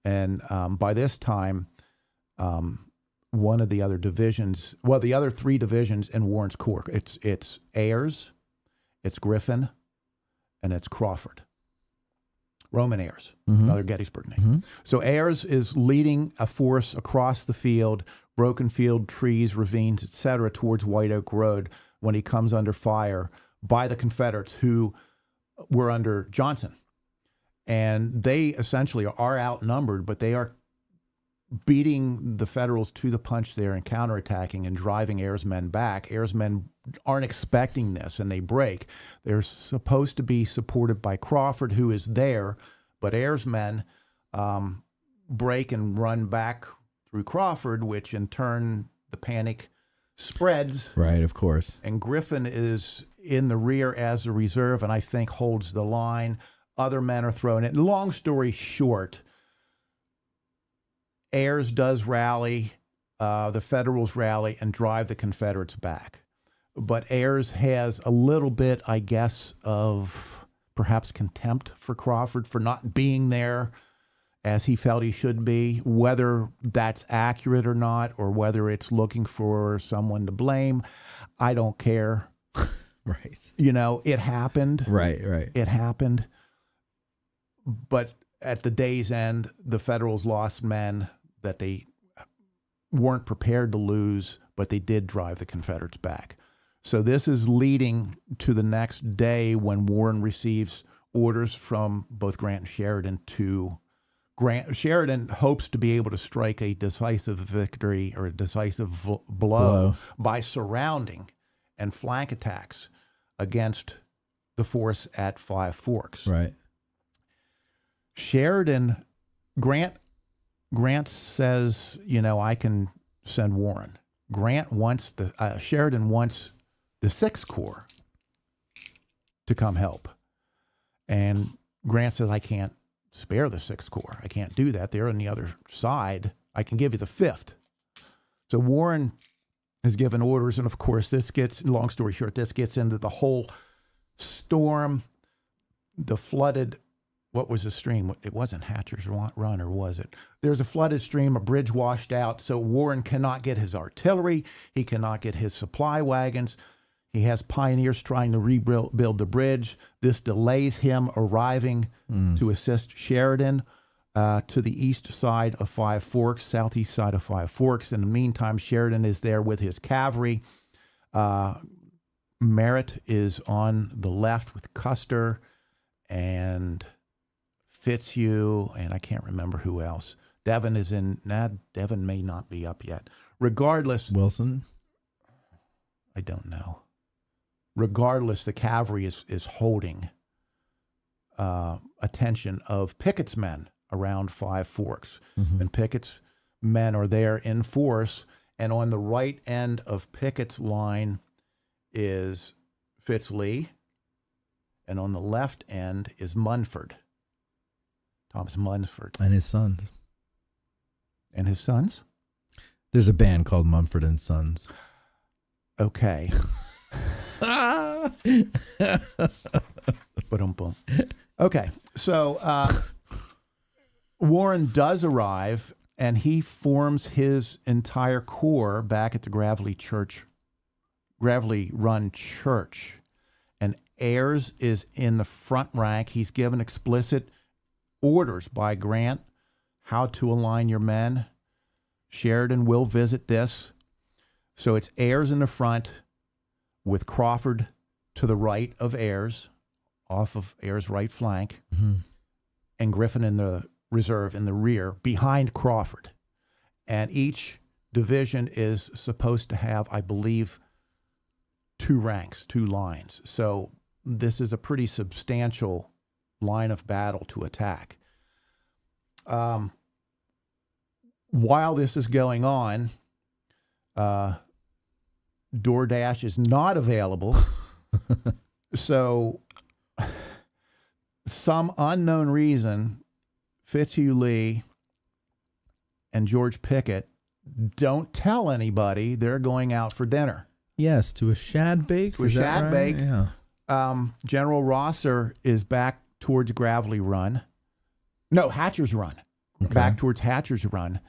And by this time, one of the other divisions, well, the other 3 divisions in Warren's Corps, it's Ayers, it's Griffin, and it's Crawford. Roman Ayers, another Gettysburg name. So Ayers is leading a force across the field, broken field, trees, ravines, etc., towards White Oak Road when he comes under fire by the Confederates who were under Johnson. And they essentially are outnumbered, but they are beating the Federals to the punch there and counterattacking and driving Ayers' men back. Ayers' men aren't expecting this, and they break. They're supposed to be supported by Crawford, who is there, but Ayers' men break and run back through Crawford, which in turn the panic spreads. Right, of course. And Griffin is in the rear as a reserve, and I think holds the line. Other men are thrown in. Long story short, Ayres does rally, the Federals rally and drive the Confederates back. But Ayres has a little bit, I guess, of perhaps contempt for Crawford for not being there as he felt he should be. Whether that's accurate or not, or whether it's looking for someone to blame, I don't care. Right. You know, it happened. Right. It happened. But at the day's end, the Federals lost men that they weren't prepared to lose, but they did drive the Confederates back. So this is leading to the next day when Warren receives orders from both Grant and Sheridan to Sheridan hopes to be able to strike a decisive victory or a decisive blow by surrounding and flank attacks against the force at Five Forks. Right. Grant says, you know, I can send Warren. Sheridan wants the Sixth Corps to come help. And Grant says, I can't spare the Sixth Corps. I can't do that. They're on the other side. I can give you the Fifth. So Warren has given orders, and of course, long story short, this gets into the whole storm, the flooded, what was the stream? It wasn't Hatcher's Run, or was it? There's a flooded stream, a bridge washed out, so Warren cannot get his artillery. He cannot get his supply wagons. He has pioneers trying to rebuild the bridge. This delays him arriving to assist Sheridan to the east side of Five Forks, southeast side of Five Forks. In the meantime, Sheridan is there with his cavalry. Merritt is on the left with Custer and Fitzhugh, and I can't remember who else. Devon is in. Devon may not be up yet. Regardless, Wilson? I don't know. Regardless, the cavalry is holding attention of Pickett's men around Five Forks. Mm-hmm. And Pickett's men are there in force, and on the right end of Pickett's line is Fitz-Lee, and on the left end is Munford. Thomas Munford. And his sons. And his sons? There's a band called Mumford and Sons. Okay. Okay, so Warren does arrive, and he forms his entire corps back at the Gravelly Run Church. And Ayres is in the front rank. He's given explicit orders by Grant how to align your men. Sheridan will visit this. So it's Ayres in the front with Crawford to the right of Ayres, off of Ayres' right flank, and Griffin in the reserve in the rear behind Crawford. And each division is supposed to have, I believe, 2 ranks, 2 lines. So this is a pretty substantial line of battle to attack. While this is going on, DoorDash is not available. So some unknown reason, Fitzhugh Lee and George Pickett don't tell anybody they're going out for dinner. Yes, to a shad bake. To a shad bake. Yeah. General Rosser is back towards Gravelly Run. No, Hatcher's Run. Okay. Back towards Hatcher's Run,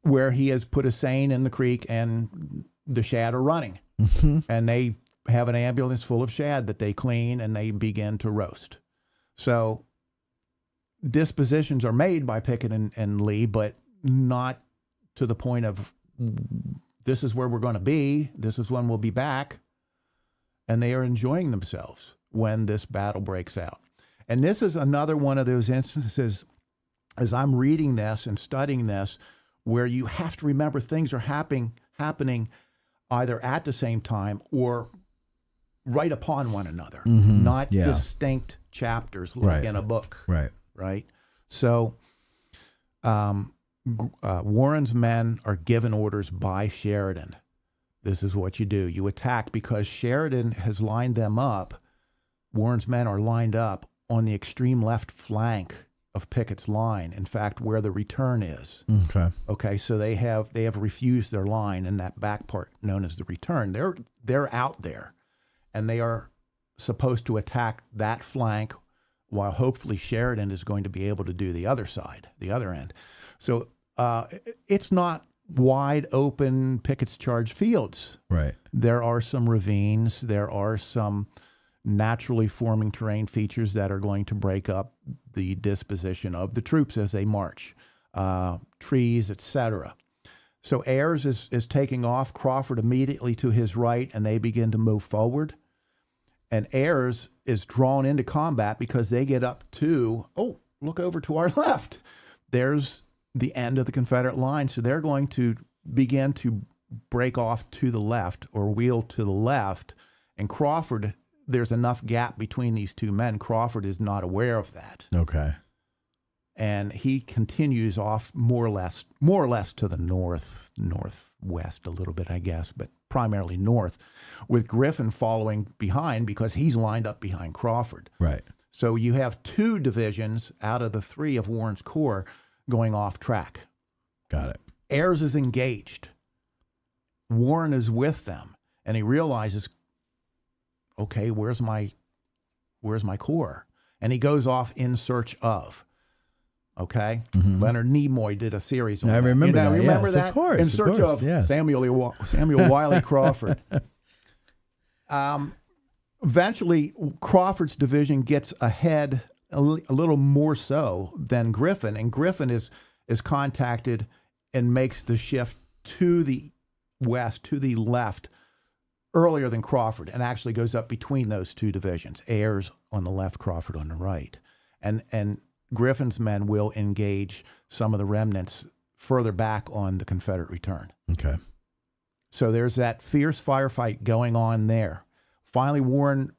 where he has put a seine in the creek and the shad are running. And they have an ambulance full of shad that they clean and they begin to roast. So dispositions are made by Pickett and Lee, but not to the point of this is where we're going to be. This is when we'll be back. And they are enjoying themselves when this battle breaks out. And this is another one of those instances, as I'm reading this and studying this, where you have to remember things are happening either at the same time or right upon one another, not distinct chapters like in a book. Right. So Warren's men are given orders by Sheridan This is what you do. You attack because Sheridan has lined them up. Warren's men are lined up on the extreme left flank of Pickett's line. In fact, where the return is. Okay. Okay, so they have refused their line in that back part known as the return. They're out there, and they are supposed to attack that flank, while hopefully Sheridan is going to be able to do the other side, the other end. So it's not wide open Pickett's charged fields. Right. There are some ravines. There are some naturally forming terrain features that are going to break up the disposition of the troops as they march, trees, etc. So Ayres is taking off, Crawford immediately to his right, and they begin to move forward. And Ayres is drawn into combat because they get up to, look over to our left. There's the end of the Confederate line. So they're going to begin to break off to the left or wheel to the left. And Crawford, there's enough gap between these two men. Crawford is not aware of that. Okay. And he continues off more or less to the northwest a little bit, I guess, but primarily north, with Griffin following behind because he's lined up behind Crawford. Right. So you have 2 divisions out of the 3 of Warren's corps going off track. Got it. Ayres is engaged. Warren is with them, and he realizes, okay, where's my corps? And he goes off in search of. Okay, Leonard Nimoy did a series on that. I remember that. Remember yes, that? Of course, in search of yes. Samuel Wiley Crawford. Eventually, Crawford's division gets ahead a little more so than Griffin, and Griffin is contacted and makes the shift to the west, to the left, earlier than Crawford, and actually goes up between those 2 divisions. Ayres on the left, Crawford on the right, and Griffin's men will engage some of the remnants further back on the Confederate return. Okay. So there's that fierce firefight going on there. Finally, Warren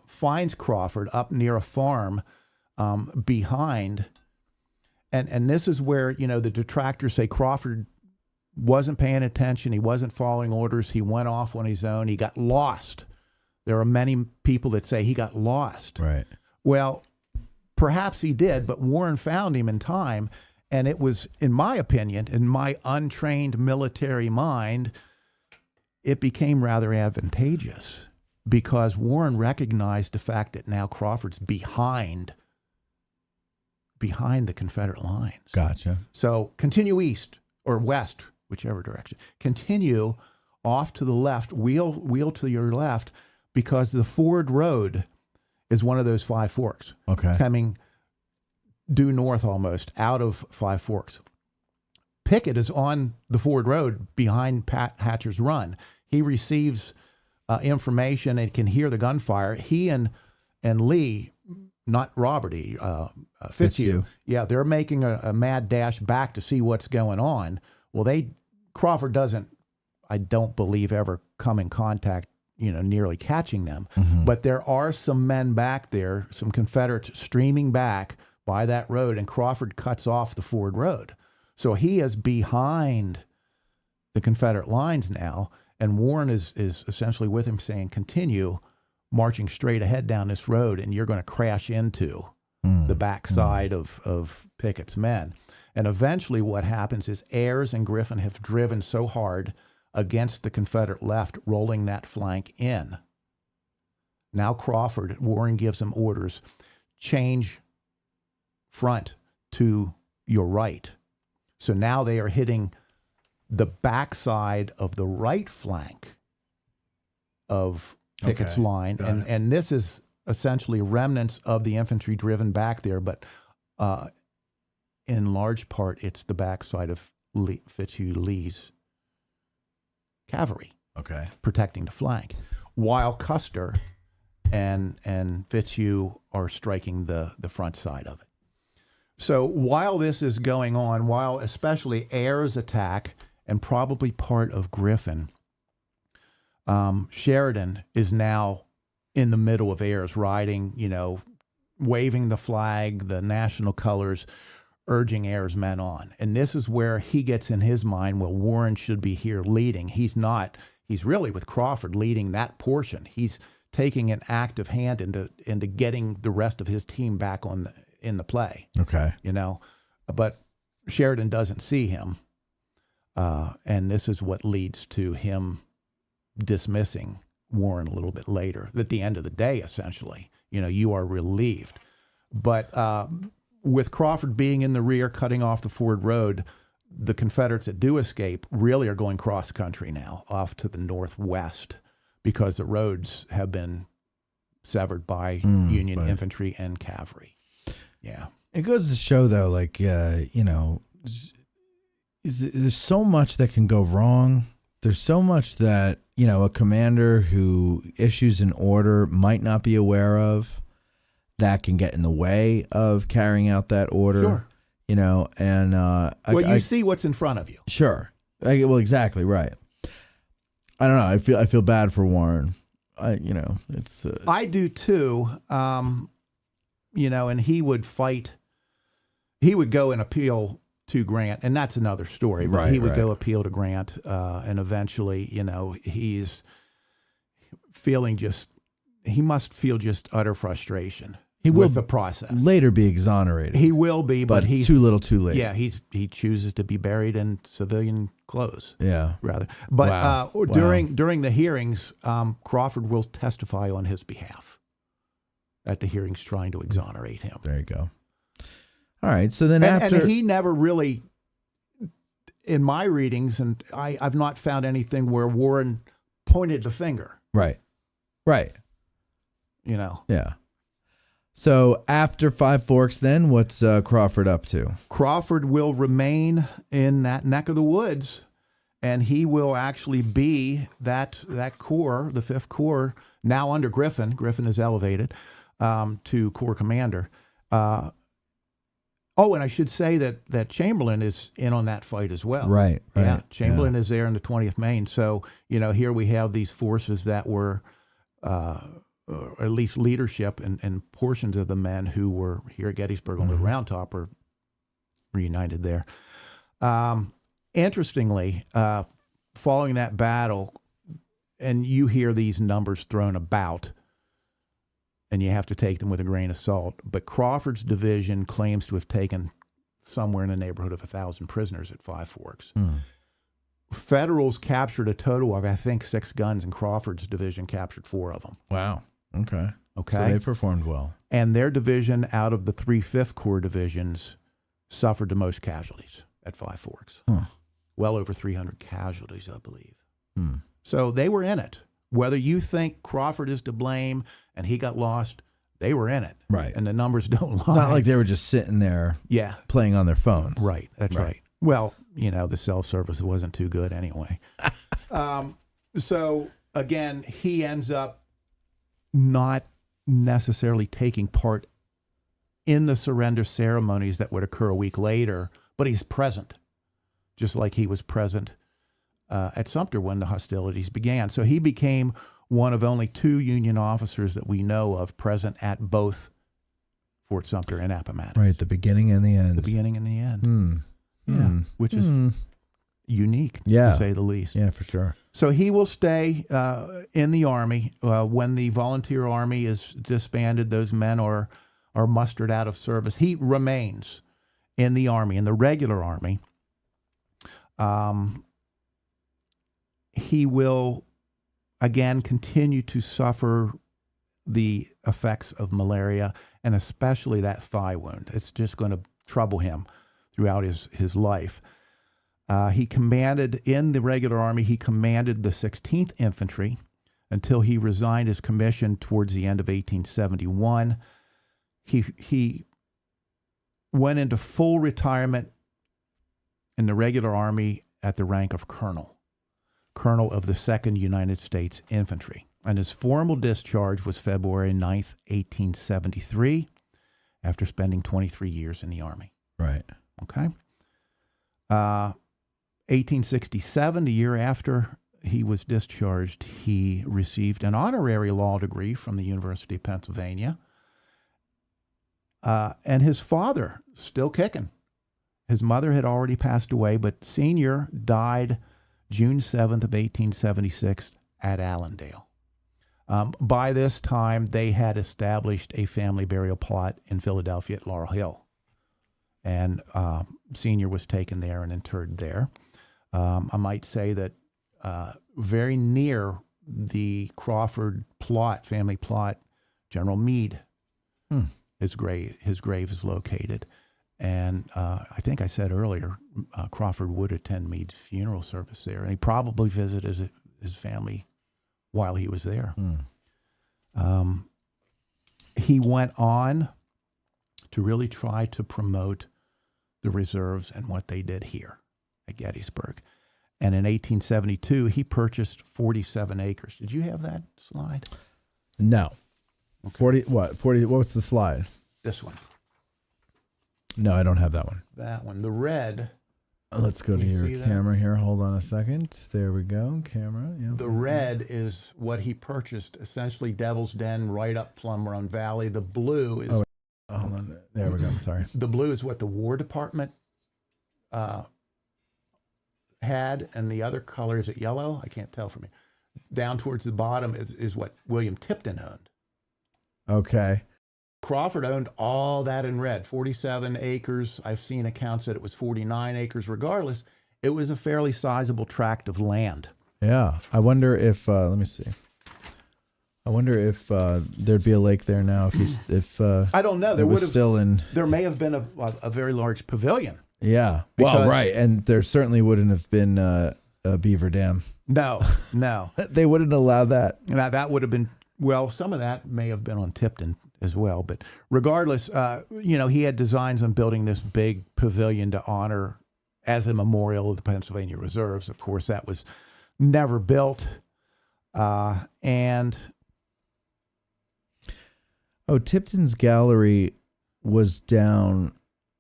finds Crawford up near a farm behind, and this is where, the detractors say Crawford wasn't paying attention. He wasn't following orders. He went off on his own. He got lost. There are many people that say he got lost. Right. Well, perhaps he did, but Warren found him in time, and it was, in my opinion, in my untrained military mind, it became rather advantageous because Warren recognized the fact that now Crawford's behind the Confederate lines. Gotcha. So continue east or west, whichever direction. Continue off to the left, wheel to your left, because the Ford Road is one of those 5 forks. Okay. Coming due north almost, out of 5 Forks. Pickett is on the Ford Road behind Pat Hatcher's Run. He receives information and can hear the gunfire. He and Lee, not Robert E., Fitzhugh. Yeah, they're making a mad dash back to see what's going on. Well, Crawford doesn't, I don't believe, ever come in contact, nearly catching them. Mm-hmm. But there are some men back there, some Confederates streaming back by that road, and Crawford cuts off the Ford Road. So he is behind the Confederate lines now, and Warren is essentially with him saying, continue marching straight ahead down this road, and you're going to crash into the backside of Pickett's men. And eventually what happens is Ayres and Griffin have driven so hard against the Confederate left, rolling that flank in. Now Warren gives him orders, change front to your right. So now they are hitting the backside of the right flank of Pickett's line. And this is essentially remnants of the infantry driven back there, but in large part, it's the backside of Fitzhugh Lee's cavalry. Okay. Protecting the flank, while Custer and Fitzhugh are striking the front side of it. So while this is going on, while especially Ayres' attack and probably part of Griffin, Sheridan is now in the middle of Ayres, riding, waving the flag, the national colors, urging Ayer's men on. And this is where he gets in his mind, well, Warren should be here leading. He's not. He's really with Crawford leading that portion. He's taking an active hand into getting the rest of his team back in the play. Okay. But Sheridan doesn't see him. And this is what leads to him dismissing Warren a little bit later. At the end of the day, essentially, you are relieved. But with Crawford being in the rear, cutting off the Ford Road, the Confederates that do escape really are going cross country now, off to the northwest, because the roads have been severed by Union infantry and cavalry. Yeah. It goes to show, though, there's so much that can go wrong. There's so much that, a commander who issues an order might not be aware of that can get in the way of carrying out that order. Sure. And you see what's in front of you. Sure. Well, exactly right. I don't know. I feel bad for Warren. It's. I do too. And he would fight. He would go and appeal to Grant, and that's another story. But he would go appeal to Grant, and eventually, he's feeling he must feel just utter frustration. He will with the process. Later be exonerated. He will be, but he's too little, too late. Yeah, he chooses to be buried in civilian clothes. Yeah, rather. But during the hearings, Crawford will testify on his behalf at the hearings, trying to exonerate him. There you go. All right. So then and he never really, in my readings, and I've not found anything where Warren pointed the finger. Right. Yeah. So after Five Forks, then what's Crawford up to? Crawford will remain in that neck of the woods, and he will actually be that corps, the 5th Corps, now under Griffin. Griffin is elevated to corps commander. And I should say that Chamberlain is in on that fight as well. Right. Yeah, Chamberlain is there in the 20th Maine. So, here we have these forces that were, or at least leadership and portions of the men who were here at Gettysburg on the Round Top are reunited there. Interestingly, following that battle, and you hear these numbers thrown about, and you have to take them with a grain of salt, but Crawford's division claims to have taken somewhere in the neighborhood of 1,000 prisoners at Five Forks. Federals captured a total of, I think, 6 guns, and Crawford's division captured 4 of them. Wow. Okay. So they performed well. And their division, out of the 3 5th Corps divisions, suffered the most casualties at Five Forks. Well over 300 casualties, I believe. So they were in it. Whether you think Crawford is to blame and he got lost, they were in it. Right. And the numbers don't lie. Not like they were just sitting there playing on their phones. Right. That's right. Well, the cell service wasn't too good anyway. So, again, he ends up not necessarily taking part in the surrender ceremonies that would occur a week later, but he's present, just like he was present at Sumter when the hostilities began. So he became one of only 2 Union officers that we know of present at both Fort Sumter and Appomattox. Right, the beginning and the end. The beginning and the end. Yeah, which is unique, to say the least. Yeah, for sure. So he will stay in the Army. When the volunteer Army is disbanded, those men are mustered out of service. He remains in the Army, in the regular Army. He will, again, continue to suffer the effects of malaria, and especially that thigh wound. It's just going to trouble him throughout his life. He commanded in the regular Army, he commanded the 16th Infantry until he resigned his commission towards the end of 1871. He went into full retirement in the regular Army at the rank of colonel of the 2nd United States Infantry. And his formal discharge was February 9th, 1873, after spending 23 years in the Army. Right. Okay. 1867, the year after he was discharged, he received an honorary law degree from the University of Pennsylvania. And his father, still kicking, His mother had already passed away, but Senior died June 7th of 1876 at Allendale. By this time, they had established a family burial plot in Philadelphia at Laurel Hill. And Senior was taken there and interred there. I might say that very near the Crawford plot, family plot, General Meade, his grave is located. And I think I said earlier, Crawford would attend Meade's funeral service there, and he probably visited his family while he was there. He went on to really try to promote the reserves and what they did here at Gettysburg. And in 1872, he purchased 47 acres. Did you have that slide? No. Okay. 40, what? 40, what's the slide? This one. No, I don't have that one. That one. The red. Let's go to your camera here. Hold on a second. There we go. Camera. Yep. The red is what he purchased, essentially Devil's Den right up Plum Run Valley. The blue is... Oh, hold on. There we go. Sorry. The blue is what the War Department had, and the other color, is it yellow? I can't tell from here. Down towards the bottom is what William Tipton owned. Okay. Crawford owned all that in red, 47 acres. I've seen accounts that it was 49 acres. Regardless, it was a fairly sizable tract of land. Yeah. I wonder if, let me see. I wonder if there'd be a lake there now if I don't know. There was still in. There may have been a very large pavilion. Yeah. Well, right. And there certainly wouldn't have been a beaver dam. No. They wouldn't allow that. Now, that would have been, well, some of that may have been on Tipton as well. But regardless, he had designs on building this big pavilion to honor as a memorial of the Pennsylvania Reserves. Of course, that was never built. And... Oh, Tipton's gallery was down.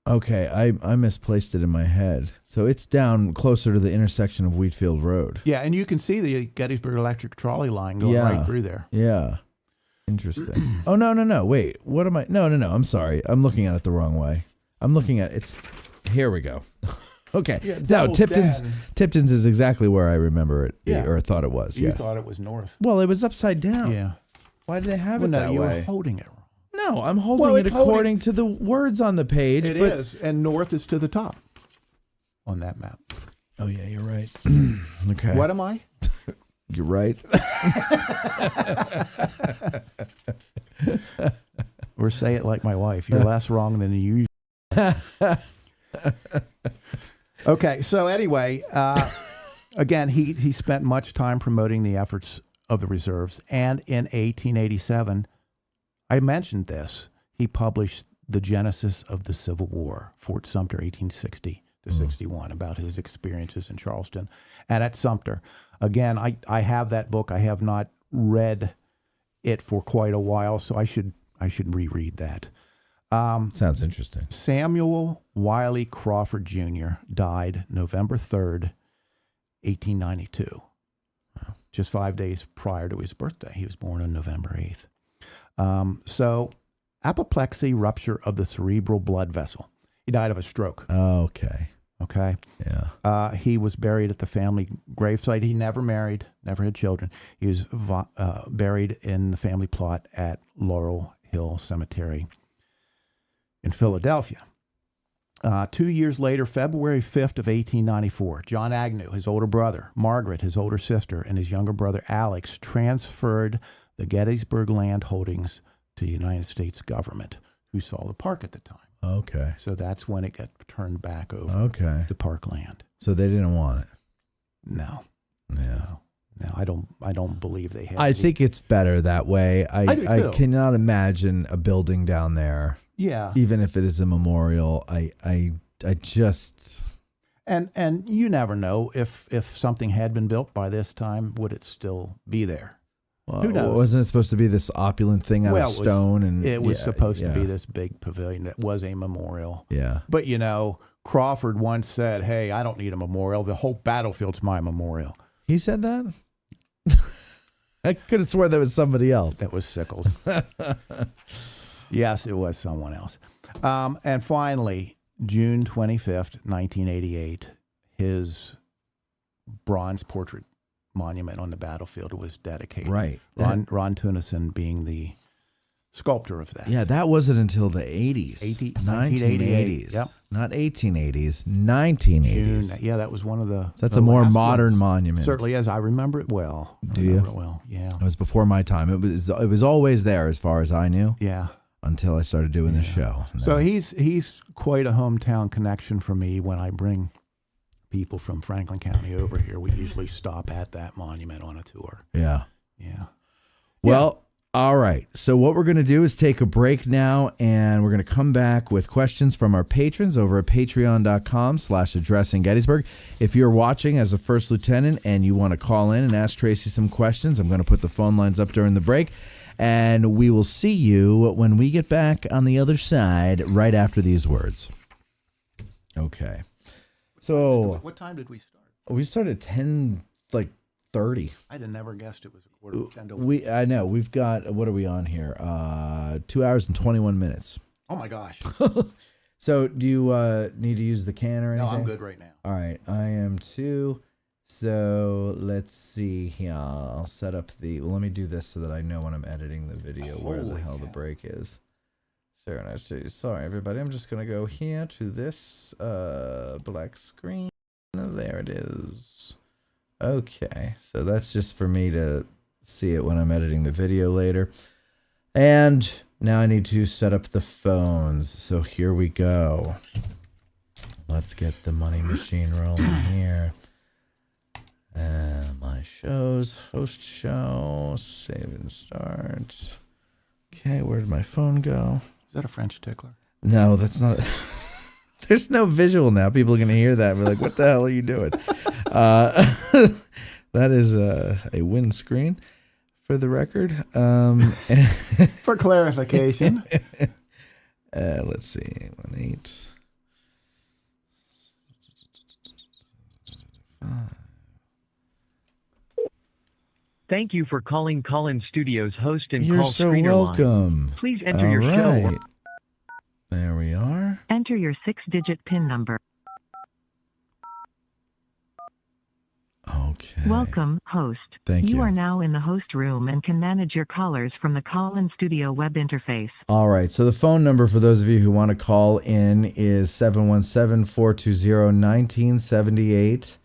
Okay, I misplaced it in my head. So it's down closer to the intersection of Wheatfield Road. Yeah, and you can see the Gettysburg Electric trolley line going right through there. Yeah. Interesting. Oh, no. Wait, what am I? No. I'm sorry. I'm looking at it the wrong way. I'm looking at it's. Here we go. Okay. Yeah, now, Tipton's is exactly where I remember it, or thought it was. You thought it was north. Well, it was upside down. Yeah. Why do they have it that way? You were holding it wrong. No, I'm holding it according to the words on the page. It is, and north is to the top on that map. Oh, yeah, you're right. Okay. What am I? You're right. Or say it like my wife. You're less wrong than you usually. Okay, so anyway, again, he spent much time promoting the efforts of the reserves, and in 1887, I mentioned this, he published The Genesis of the Civil War, Fort Sumter, 1860 to 61, about his experiences in Charleston and at Sumter. Again, I have that book. I have not read it for quite a while, so I should reread that. Sounds interesting. Samuel Wiley Crawford Jr. died November 3rd, 1892. Wow. Just 5 days prior to his birthday. He was born on November 8th. So apoplexy, rupture of the cerebral blood vessel. He died of a stroke. Okay. Yeah. He was buried at the family gravesite. He never married, never had children. He was buried in the family plot at Laurel Hill Cemetery in Philadelphia. 2 years later, February 5th of 1894, John Agnew, his older brother, Margaret, his older sister, and his younger brother Alex transferred the Gettysburg land holdings to the United States government, who saw the park at the time. Okay. So that's when it got turned back over to parkland. So they didn't want it. No. Yeah. No, I don't believe they had. I think it's better that way. I do cannot imagine a building down there. Yeah. Even if it is a memorial, I just. And you never know if something had been built by this time, would it still be there? Well, who knows? Wasn't it supposed to be this opulent thing out of stone? It was supposed to be this big pavilion that was a memorial. Yeah. But, Crawford once said, hey, I don't need a memorial. The whole battlefield's my memorial. He said that? I could have sworn that was somebody else. That was Sickles. Yes, it was someone else. And finally, June 25th, 1988, his bronze portrait monument on the battlefield was dedicated. Right. Ron Tunison being the sculptor of that. Yeah, that wasn't until the 80s. 1980s. Yep. Not 1880s, 1980s. June, yeah, that was one of the... So that's the a more last modern ones. monument. Certainly is. I remember it well. Do you? Well, yeah. It was before my time. It was always there as far as I knew. Yeah. Until I started doing the show. So he's quite a hometown connection for me. When I bring people from Franklin County over here, we usually stop at that monument on a tour. Yeah. Yeah. Well, all right. So what we're going to do is take a break now, and we're going to come back with questions from our patrons over at patreon.com/addressing Gettysburg. If you're watching as a first lieutenant and you want to call in and ask Tracy some questions, I'm going to put the phone lines up during the break. And we will see you when we get back on the other side right after these words. Okay. So what time did we start? We started at 10:30. I'd have never guessed it was a quarter to 10 to 1. I know. We've got, what are we on here? 2 hours and 21 minutes. Oh my gosh. So do you need to use the can or anything? No, I'm good right now. All right. I am too. So let's see here. I'll set up well, let me do this so that I know when I'm editing the video where the hell the break is. Sorry, everybody. I'm just going to go here to this black screen. There it is. Okay. So that's just for me to see it when I'm editing the video later. And now I need to set up the phones. So here we go. Let's get the money machine rolling here. My shows, host show, save and start. Okay, where did my phone go? Is that a French tickler? No, that's not. There's no visual now. People are going to hear that and be like, what the hell are you doing? That is a windscreen for the record. For clarification. Let's see. 18. Thank you for calling Call-In Studios host and You're call so screener welcome. line. Please enter your show. There we are. Enter your 6-digit PIN number. Okay. Welcome, host. Thank you. You are now in the host room and can manage your callers from the Call-In Studio web interface. All right. So the phone number for those of you who want to call in is 717-420-1978.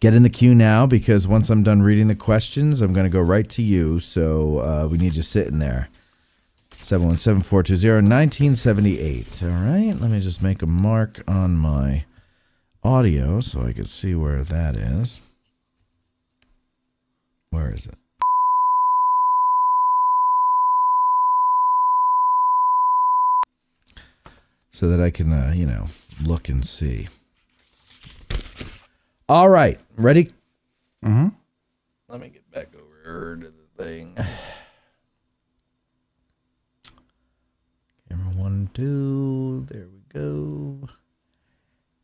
Get in the queue now, because once I'm done reading the questions, I'm going to go right to you. So we need you sitting there. 717-420-1978. All right. Let me just make a mark on my audio so I can see where that is. Where is it? So that I can, look and see. All right. Ready? Mm-hmm. Let me get back over to the thing. Camera 1, 2. There we go.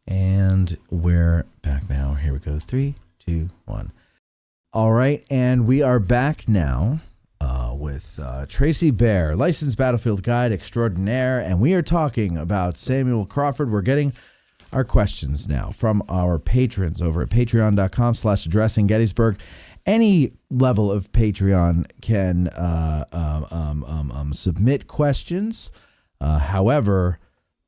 And we're back now. Here we go. 3, 2, 1. All right. And we are back now with Tracy Baer, licensed battlefield guide extraordinaire. And we are talking about Samuel Crawford. We're getting our questions now from our patrons over at patreon.com/addressing Gettysburg. Any level of Patreon can submit questions. However,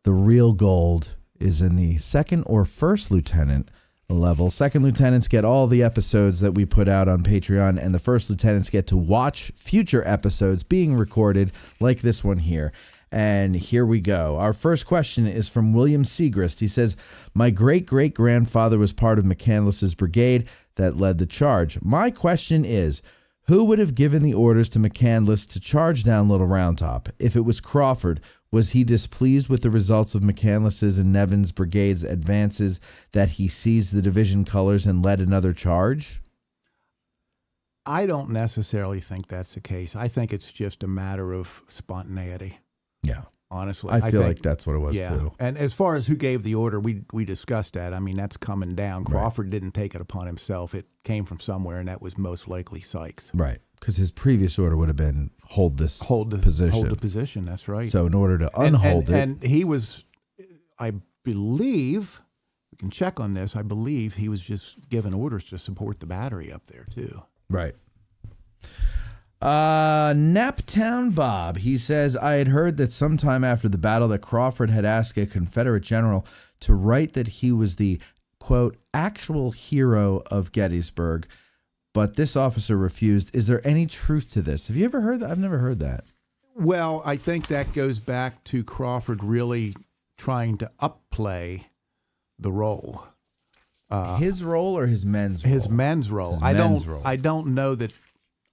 the real gold is in the second or first lieutenant level. Second lieutenants get all the episodes that we put out on Patreon, and the first lieutenants get to watch future episodes being recorded like this one here. And here we go. Our first question is from William Segrist. He says, my great-great-grandfather was part of McCandless's brigade that led the charge. My question is, who would have given the orders to McCandless to charge down Little Round Top? If it was Crawford, was he displeased with the results of McCandless's and Nevin's brigade's advances that he seized the division colors and led another charge? I don't necessarily think that's the case. I think it's just a matter of spontaneity. Yeah. Honestly. I feel like that's what it was, too. And as far as who gave the order, we discussed that. I mean, that's coming down. Crawford didn't take it upon himself. It came from somewhere, and that was most likely Sykes. Right. Because his previous order would have been hold the position. Hold the position, that's right. So in order to unhold it. And he was, I believe, we can check on this, I believe he was just given orders to support the battery up there too. Right. Naptown Bob, he says, I had heard that sometime after the battle that Crawford had asked a Confederate general to write that he was the, quote, actual hero of Gettysburg, but this officer refused. Is there any truth to this? Have you ever heard that? I've never heard that. Well, I think that goes back to Crawford really trying to upplay the role. His role or his men's role? His men's role. I don't know that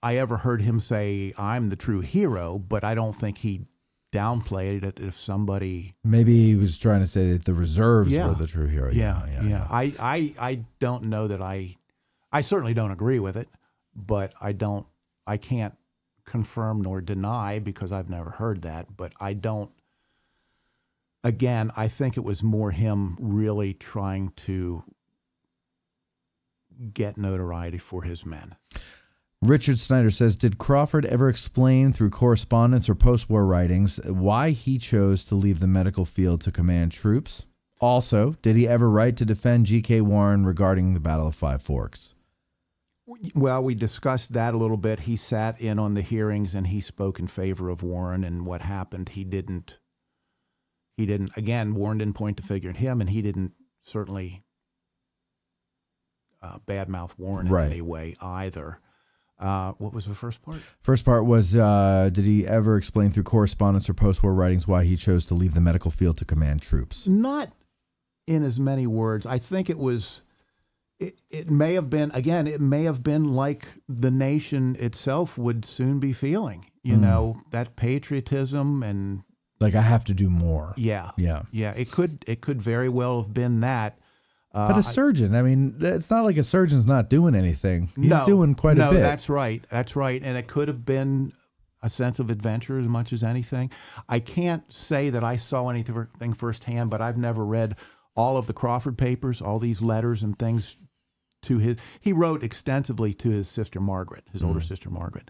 I ever heard him say, I'm the true hero, but I don't think he downplayed it if somebody... Maybe he was trying to say that the reserves were the true hero. Yeah. I don't know that I certainly don't agree with it, but I can't confirm nor deny because I've never heard that, but I think it was more him really trying to get notoriety for his men. Richard Snyder says, did Crawford ever explain through correspondence or post-war writings why he chose to leave the medical field to command troops? Also, did he ever write to defend G.K. Warren regarding the Battle of Five Forks? Well, we discussed that a little bit. He sat in on the hearings and he spoke in favor of Warren, and what happened, he didn't, again, Warren didn't point the finger at him, and he didn't certainly badmouth Warren in any way either. What was the first part? First part was, did he ever explain through correspondence or post-war writings why he chose to leave the medical field to command troops? Not in as many words. I think it was, it may have been, again, it may have been like the nation itself would soon be feeling, you know, that patriotism and... Like, I have to do more. Yeah. It could very well have been that. But a surgeon, I mean, it's not like a surgeon's not doing anything. He's doing quite a bit. No, that's right. That's right. And it could have been a sense of adventure as much as anything. I can't say that I saw anything firsthand, but I've never read all of the Crawford papers, all these letters and things to his... He wrote extensively to his sister Margaret, his older sister Margaret.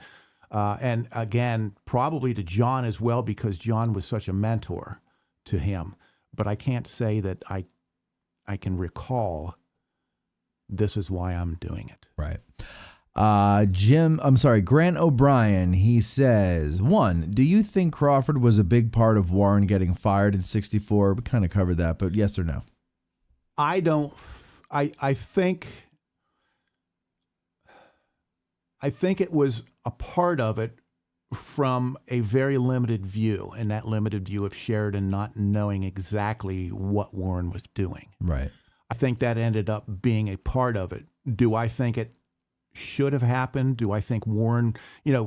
And again, probably to John as well, because John was such a mentor to him. But I can't say that I can recall this is why I'm doing it. Right. Grant O'Brien, he says, 1, do you think Crawford was a big part of Warren getting fired in 1964? We kind of covered that, but yes or no? I don't. I think it was a part of it from a very limited view, and that limited view of Sheridan not knowing exactly what Warren was doing. Right. I think that ended up being a part of it. Do I think it should have happened? Do I think Warren,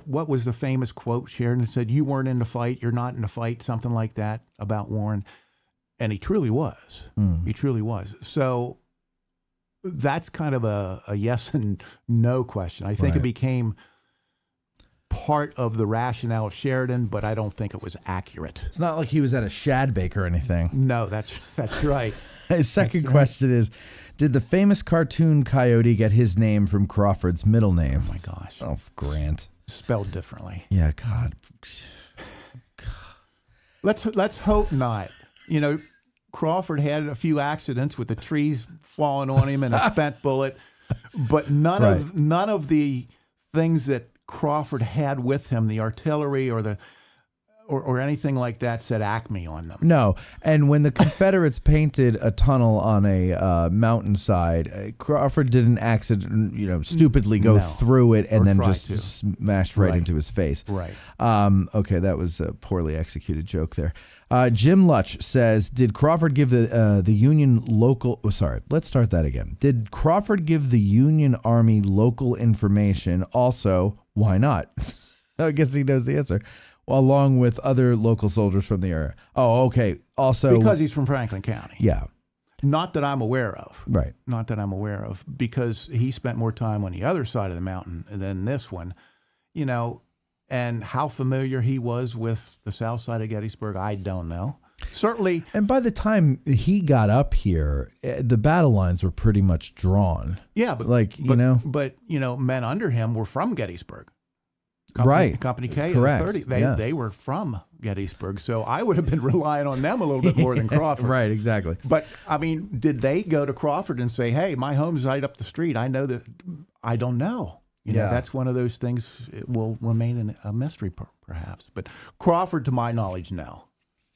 what was the famous quote Sheridan said, you weren't in the fight, you're not in the fight, something like that about Warren. And he truly was. He truly was. So that's kind of a yes and no question. I think it became part of the rationale of Sheridan, but I don't think it was accurate. It's not like he was at a shad bake or anything. No, that's right. His second question is, did the famous cartoon Coyote get his name from Crawford's middle name? Oh, my gosh. Oh, Grant. Spelled differently. Yeah, God. Let's hope not. Crawford had a few accidents with the trees falling on him and a spent bullet, but none of the things that Crawford had with him, the artillery or anything like that, said Acme on them. No, and when the Confederates painted a tunnel on a mountainside, Crawford didn't stupidly go through it and then just smashed right into his face. Right. Okay, that was a poorly executed joke there. Jim Lutch says, did Crawford give the Union local... Oh, sorry, let's start that again. Did Crawford give the Union Army local information? Also, why not? I guess he knows the answer. Well, along with other local soldiers from the area. Oh, okay. Also... Because he's from Franklin County. Yeah. Not that I'm aware of. Right. Not that I'm aware of, because he spent more time on the other side of the mountain than this one. And how familiar he was with the south side of Gettysburg, I don't know. Certainly. And by the time he got up here, the battle lines were pretty much drawn. Yeah, but men under him were from Gettysburg. Company K. Correct. In the 30s. They were from Gettysburg, so I would have been relying on them a little bit more than Crawford. Right, exactly. But, I mean, did they go to Crawford and say, hey, my home's right up the street? I know that. I don't know. You know, that's one of those things. It will remain a mystery, perhaps. But Crawford, to my knowledge, no.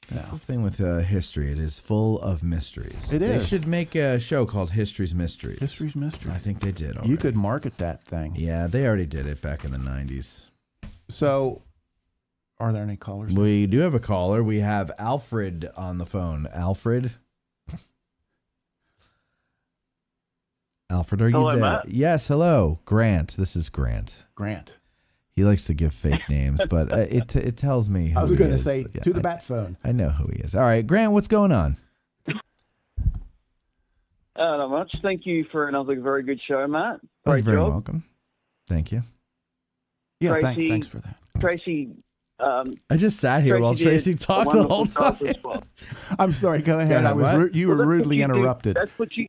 That's the thing with history. It is full of mysteries. It is. They should make a show called History's Mysteries. History's Mysteries. I think they did already. You could market that thing. Yeah, they already did it back in the 90s. So, are there any callers? We do have a caller. We have Alfred on the phone. Alfred? Alfred, are you there? Matt. Yes, hello. Grant. This is Grant. Grant. He likes to give fake names, but it tells me who I was he going to is. say, Yeah, to the bat phone. I know who he is. All right, Grant, what's going on? Not much. Thank you for another very good show, Matt. You're Great very job. welcome. Thank you. Yeah, Tracy, thanks for that. Tracy. I just sat here while Tracy did talked a the whole wonderful job time. as well. I'm sorry, go ahead. You were Well, that's rudely what you do. interrupted. That's what you.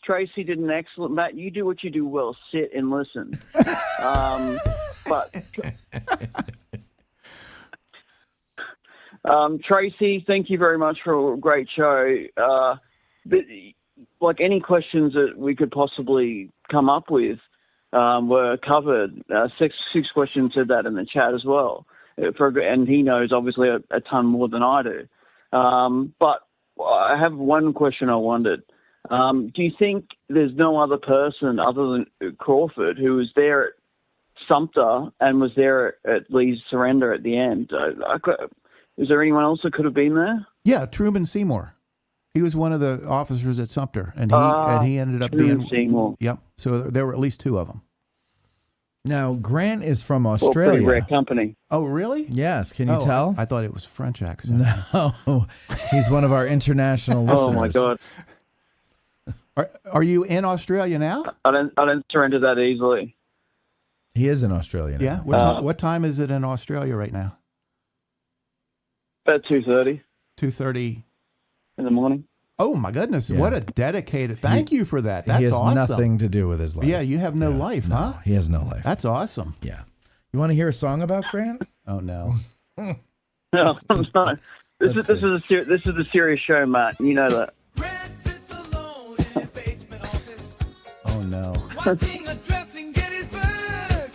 Tracy did an excellent. Matt, you do what you do well. Sit and listen. But Tracy, thank you very much for a great show. But, like any questions that we could possibly come up with were covered. Six questions said that in the chat as well. And he knows obviously a ton more than I do. But I have one question I wondered. Do you think there's no other person other than Crawford who was there at Sumter and was there at Lee's surrender at the end? Is there anyone else that could have been there? Yeah, Truman Seymour. He was one of the officers at Sumter, and he ended up Truman being Seymour. Yep. So there were at least two of them. Now, Grant is from Well, Australia. pretty rare company. Oh, really? Yes, can you tell? I thought it was French accent. No, he's one of our international listeners. Oh my God! Are you in Australia now? I don't surrender that easily. He is in Australia now. Yeah. What time is it in Australia right now? About 2:30. 2:30 in the morning. Oh my goodness! Yeah. What a dedicated! Thank you for that. That's he has awesome. nothing to do with his life. Yeah, you have no life, huh? He has no life. That's awesome. Yeah. You want to hear a song about Grant? Oh no. No, I'm not. This is a serious show, Matt. You know that. Oh no. Watching a dressing Gettysburg.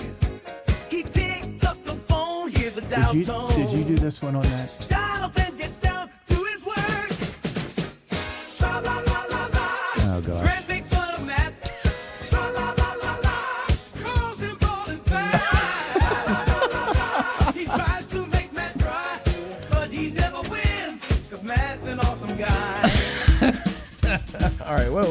He picks up the phone, here's a dial tone. Did you do this one on that? Dials and gets down to his work. Tra la la la la. Oh gosh. Grant makes fun of Matt. Tra la la la la. Calls him bald and fat. Tra la la la la. He tries to make Matt cry, but he never wins, 'cause Matt's an awesome guy. All right, whoa.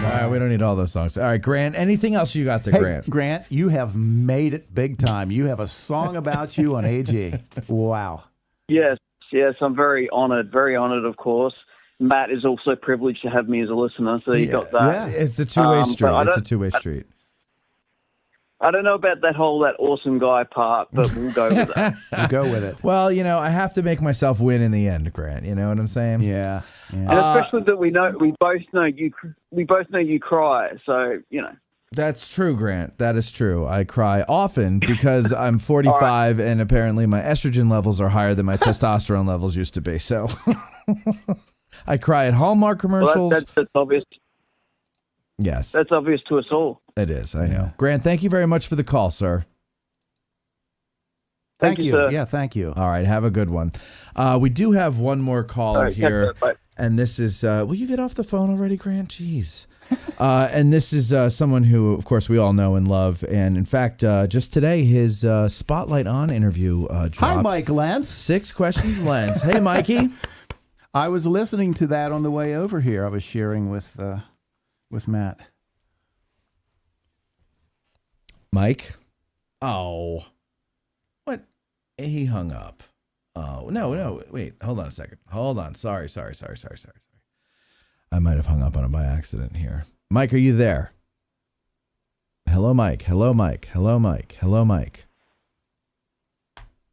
All right, we don't need all those songs. All right, Grant, anything else you got there, Hey, Grant? Grant, you have made it big time. You have a song about you on AG. Wow. Yes, I'm very honored, of course. Matt is also privileged to have me as a listener, so you got that. Yeah, it's a two-way street. but It's a two-way street. I don't know about that awesome guy part, but we'll go with that. We'll go with it. Well, I have to make myself win in the end, Grant. You know what I'm saying? Yeah. And especially that we both know you cry, so That's true, Grant. That is true. I cry often because I'm 45 and apparently my estrogen levels are higher than my testosterone levels used to be. So I cry at Hallmark commercials. Well, that's obvious. Yes. That's obvious to us all. It is. I know. Grant, thank you very much for the call, sir. Thank you. sir. Yeah, thank you. All right. Have a good one. We do have one more caller here. And this is, will you get off the phone already, Grant? Jeez. And this is someone who, of course, we all know and love. And in fact, just today, his Spotlight On interview dropped. Hi, Mike Lentz. 6 questions, Lentz. Hey, Mikey. I was listening to that on the way over here. I was sharing with Matt. Mike? Oh. What? He hung up. Oh, no. Wait, hold on a second. Hold on. Sorry. I might have hung up on him by accident here. Mike, are you there? Hello, Mike.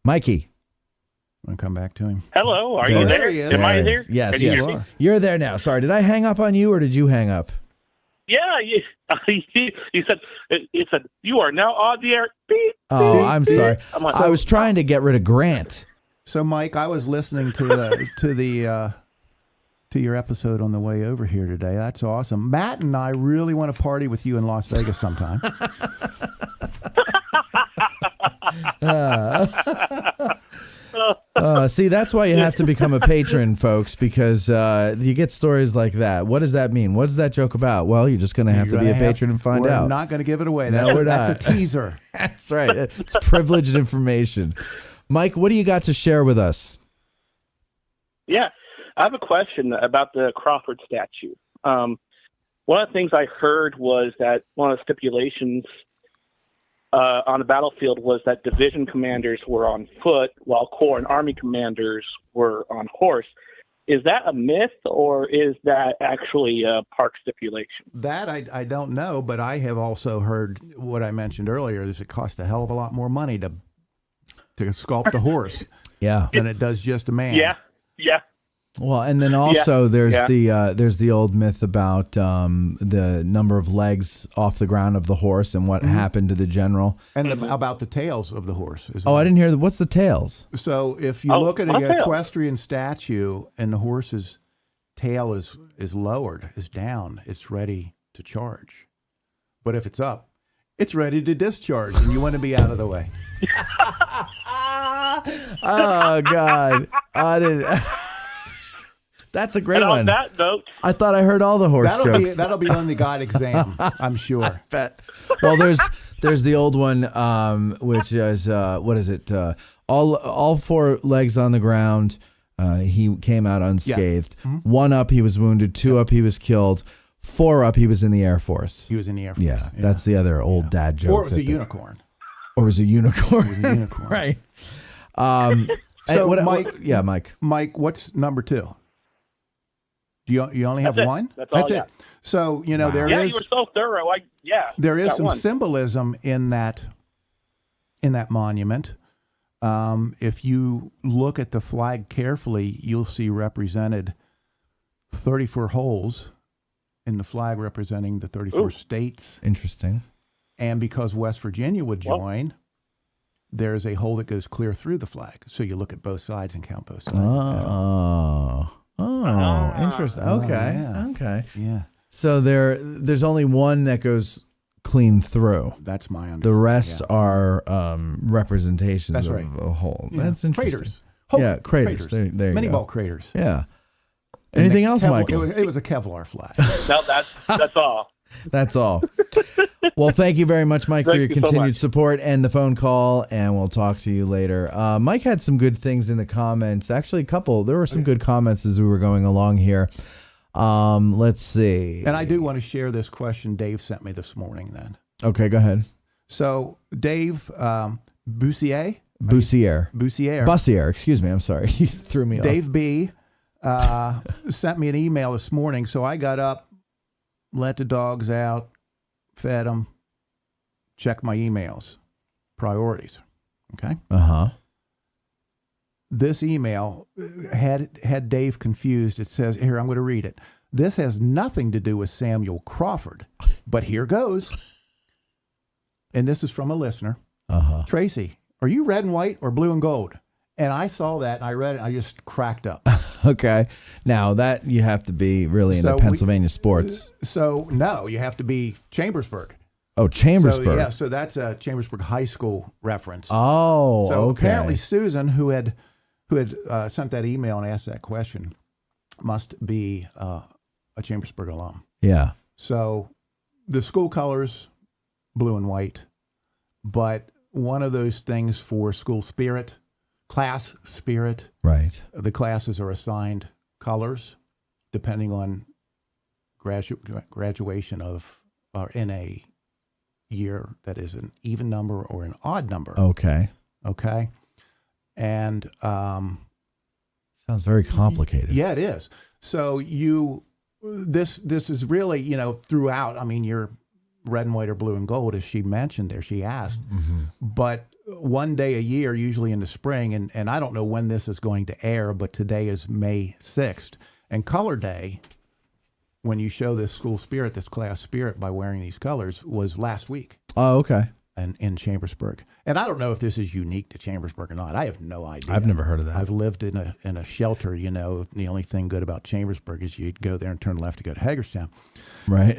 Mikey. Want to come back to him? Hello, are you there? He is. Am I here? Yes, Can you yes. hear me? You're there now. Sorry, did I hang up on you or did you hang up? Yeah, you said it said you are now on the air. Beep, Oh, beep, I'm beep. sorry. I'm like, I was trying to get rid of Grant. So, Mike, I was listening to your episode on the way over here today. That's awesome. Matt and I really want to party with you in Las Vegas sometime. See, that's why you have to become a patron, folks, because you get stories like that. What does that mean? What is that joke about? Well, you're just going to have to be a patron and find out. We're not going to give it away. No, we're not. That's a teaser. That's right. It's privileged information. Mike, what do you got to share with us? Yeah, I have a question about the Crawford statue. One of the things I heard was that one of the stipulations on the battlefield was that division commanders were on foot while Corps and Army commanders were on horse. Is that a myth, or is that actually a park stipulation? That I don't know, but I have also heard what I mentioned earlier, is it costs a hell of a lot more money to sculpt a horse than it does just a man. Yeah. Well, and then also there's the old myth about the number of legs off the ground of the horse and what happened to the general, and about the tails of the horse. I didn't hear what's the tails. So if you look at an equestrian statue and the horse's tail is lowered, is down, it's ready to charge. But if it's up, it's ready to discharge, and you want to be out of the way. Oh God, I didn't. That's a great one. On that note, I thought I heard all the horse jokes. That'll be on the guide exam, I'm sure. I bet. Well, there's the old one, which is what is it? All four legs on the ground. He came out unscathed. Yeah. Mm-hmm. 1 up, he was wounded. 2 up, he was killed. 4 up, he was in the Air Force. He was in the Air Force. Yeah, that's the other old dad joke. Or it was a unicorn. Or it was a unicorn. It was a unicorn. Right. So, Mike. Mike, what's number 2? Do you only have one? That's it. So, there is. Yeah, you were so thorough. There is some symbolism in that monument. If you look at the flag carefully, you'll see represented 34 holes in the flag representing the 34 states. Interesting. And because West Virginia would join, there's a hole that goes clear through the flag. So you look at both sides and count both sides. Oh, interesting. Okay. Yeah. Okay. Yeah. So there's only one that goes clean through. That's my understanding. The rest are representations of a hole. Yeah. That's interesting. Craters. Craters. There you Mini go. ball craters. Yeah. Anything else, Michael? It was a Kevlar flag. No, that's all. That's all. Well, thank you very much, Mike, for your continued support and the phone call, and we'll talk to you later. Mike had some good things in the comments. Actually, there were some good comments as we were going along here. Let's see. And I do want to share this question Dave sent me this morning then. Okay, go ahead. So, Dave Bussier, excuse me, I'm sorry. You threw me off. Dave B. sent me an email this morning, so I got up, let the dogs out, fed them, checked my emails. Priorities. Okay? Uh-huh. This email had Dave confused. It says, here, I'm going to read it. This has nothing to do with Samuel Crawford, but here goes. And this is from a listener. Uh-huh. Tracy, are you red and white or blue and gold? And I saw that, and I read it, and I just cracked up. Okay. Now, that you have to be really into Pennsylvania sports. So, no, you have to be Chambersburg. Oh, Chambersburg. So that's a Chambersburg High School reference. Oh, so okay. Apparently Susan, who had sent that email and asked that question, must be a Chambersburg alum. Yeah. So the school colors, blue and white, but one of those things for school spirit, class spirit. Right. The classes are assigned colors depending on graduation of, or in a year that is an even number or an odd number. Okay. And sounds very complicated. Yeah, it is. So this is really, throughout. I mean, you're red and white or blue and gold, as she mentioned there. She asked, but one day a year, usually in the spring, and I don't know when this is going to air, but today is May 6th, and Color Day when you show this school spirit, this class spirit by wearing these colors was last week. Oh, okay. And in Chambersburg. And I don't know if this is unique to Chambersburg or not. I have no idea. I've never heard of that. I've lived in a shelter, you know. The only thing good about Chambersburg is you'd go there and turn left to go to Hagerstown. Right.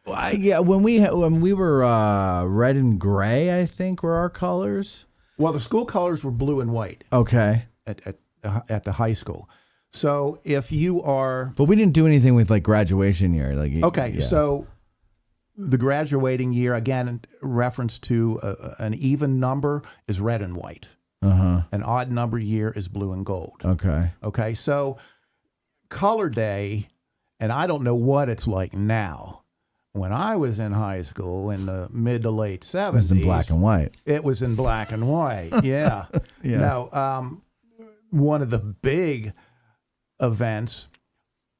Well, yeah, when we were red and gray, I think were our colors. Well, the school colors were blue and white. Okay. At the high school. So if you are, but we didn't do anything with like graduation year, like okay. Yeah. So the graduating year, again, in reference to an even number is red and white. An odd number year is blue and gold. Okay. So color day, and I don't know what it's like now. When I was in high school in the mid to late 70s, it was in black and white. It was in black and white. Yeah. Yeah. Now, one of the big events,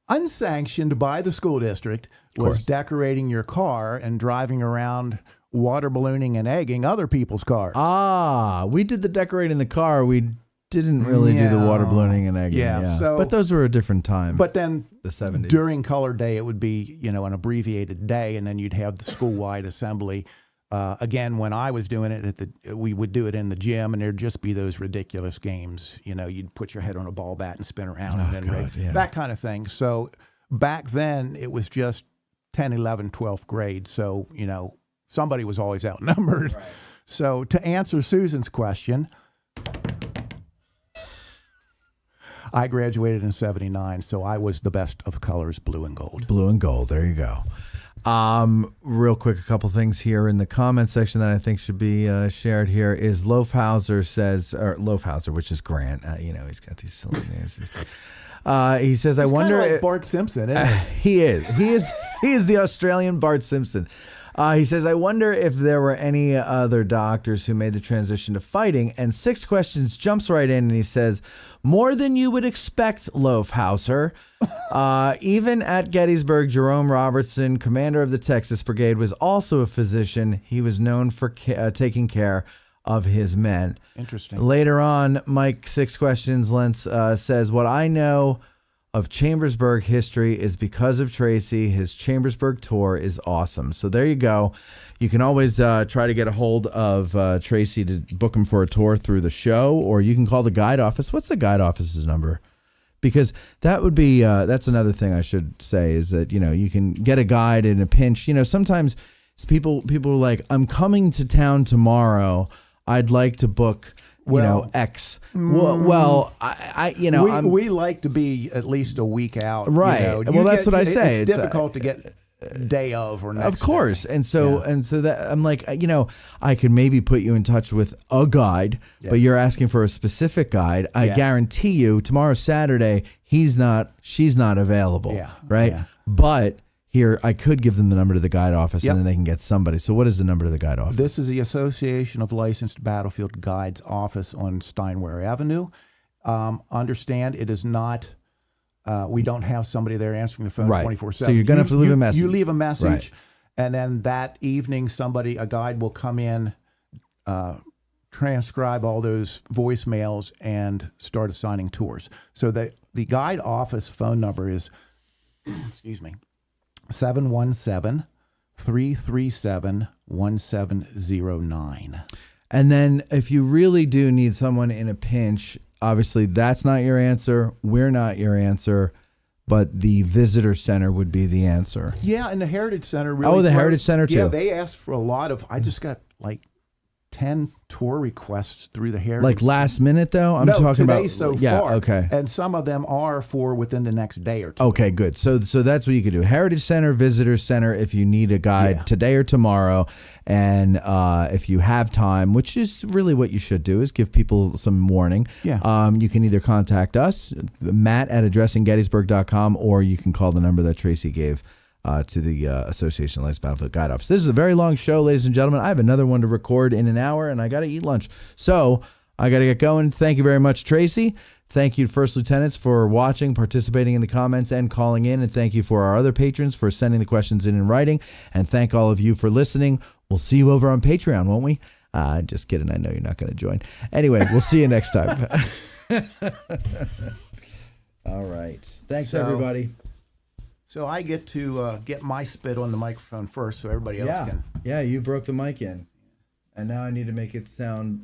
unsanctioned by the school district, was decorating your car and driving around water ballooning and egging other people's cars. Ah, we did the decorating the car. We didn't really do the water ballooning and egging. Yeah. So, but those were a different time. But then the 70s. During color day, it would be, you know, an abbreviated day, and then you'd have the school-wide assembly. Again, when I was doing it, we would do it in the gym, and there'd just be those ridiculous games. You know, you'd put your head on a ball bat and spin around, and then that kind of thing. So back then, it was just 10, 11, 12th grade. So, you know, somebody was always outnumbered. Right. So to answer Susan's question, I graduated in 79, so I was the best of colors, blue and gold. Blue and gold. There you go. Real quick, a couple things here in the comment section that I think should be shared here is Loafhauser says, or Loafhauser, which is Grant. You know, he's got these silly names. He says, "I wonder." Like Bart Simpson, isn't he? He is the Australian Bart Simpson. He says, "I wonder if there were any other doctors who made the transition to fighting." And 6 questions jumps right in, and he says, "More than you would expect, Loafhauser. Even at Gettysburg, Jerome Robertson, commander of the Texas Brigade, was also a physician. He was known for taking care of his men." Interesting. Later on, Mike 6 questions Lentz says, "What I know of Chambersburg history is because of Tracy. His Chambersburg tour is awesome." So there you go. You can always try to get a hold of Tracy to book him for a tour through the show, or you can call the guide office. What's the guide office's number? Because that would be, that's another thing I should say is that, you know, you can get a guide in a pinch. You know, sometimes people are like, "I'm coming to town tomorrow. I'd like to book, you know, X." Well, I you know, we like to be at least a week out. Right. You know. Well, that's what I say. It's difficult to get day of or next of course day. And so that I'm like, you know, I could maybe put you in touch with a guide, but you're asking for a specific guide. I guarantee you tomorrow, Saturday, she's not available. Right. But here I could give them the number to the guide office and then they can get somebody. So what is the number to the guide office? This is the Association of Licensed Battlefield Guides office on Steinway Avenue. Understand it is not we don't have somebody there answering the phone 24/7. So you're going to have to leave a message. You leave a message, and then that evening, a guide will come in, transcribe all those voicemails, and start assigning tours. So the guide office phone number is, 717-337-1709. And then if you really do need someone in a pinch, obviously that's not your answer. We're not your answer. But the visitor center would be the answer. Yeah, and the Heritage Center really. Oh, the Heritage Center too. Yeah, they asked for a lot of. I just got like 10 tour requests through the Heritage. Like last minute though? I'm talking about so yeah, far. Okay. And some of them are for within the next day or two. Okay, good. So that's what you could do. Heritage Center, Visitor Center, if you need a guide today or tomorrow. And if you have time, which is really what you should do, is give people some warning. Yeah. You can either contact us, Matt at addressinggettysburg.com, or you can call the number that Tracy gave to the Association of Licensed Battlefield Guide Office. This is a very long show, ladies and gentlemen. I have another one to record in an hour, and I got to eat lunch. So I got to get going. Thank you very much, Tracy. Thank you, First Lieutenants, for watching, participating in the comments, and calling in. And thank you for our other patrons for sending the questions in writing. And thank all of you for listening. We'll see you over on Patreon, won't we? Just kidding. I know you're not going to join. Anyway, we'll see you next time. All right. Thanks, everybody. So I get to get my spit on the microphone first so everybody else can. Yeah, you broke the mic in. And now I need to make it sound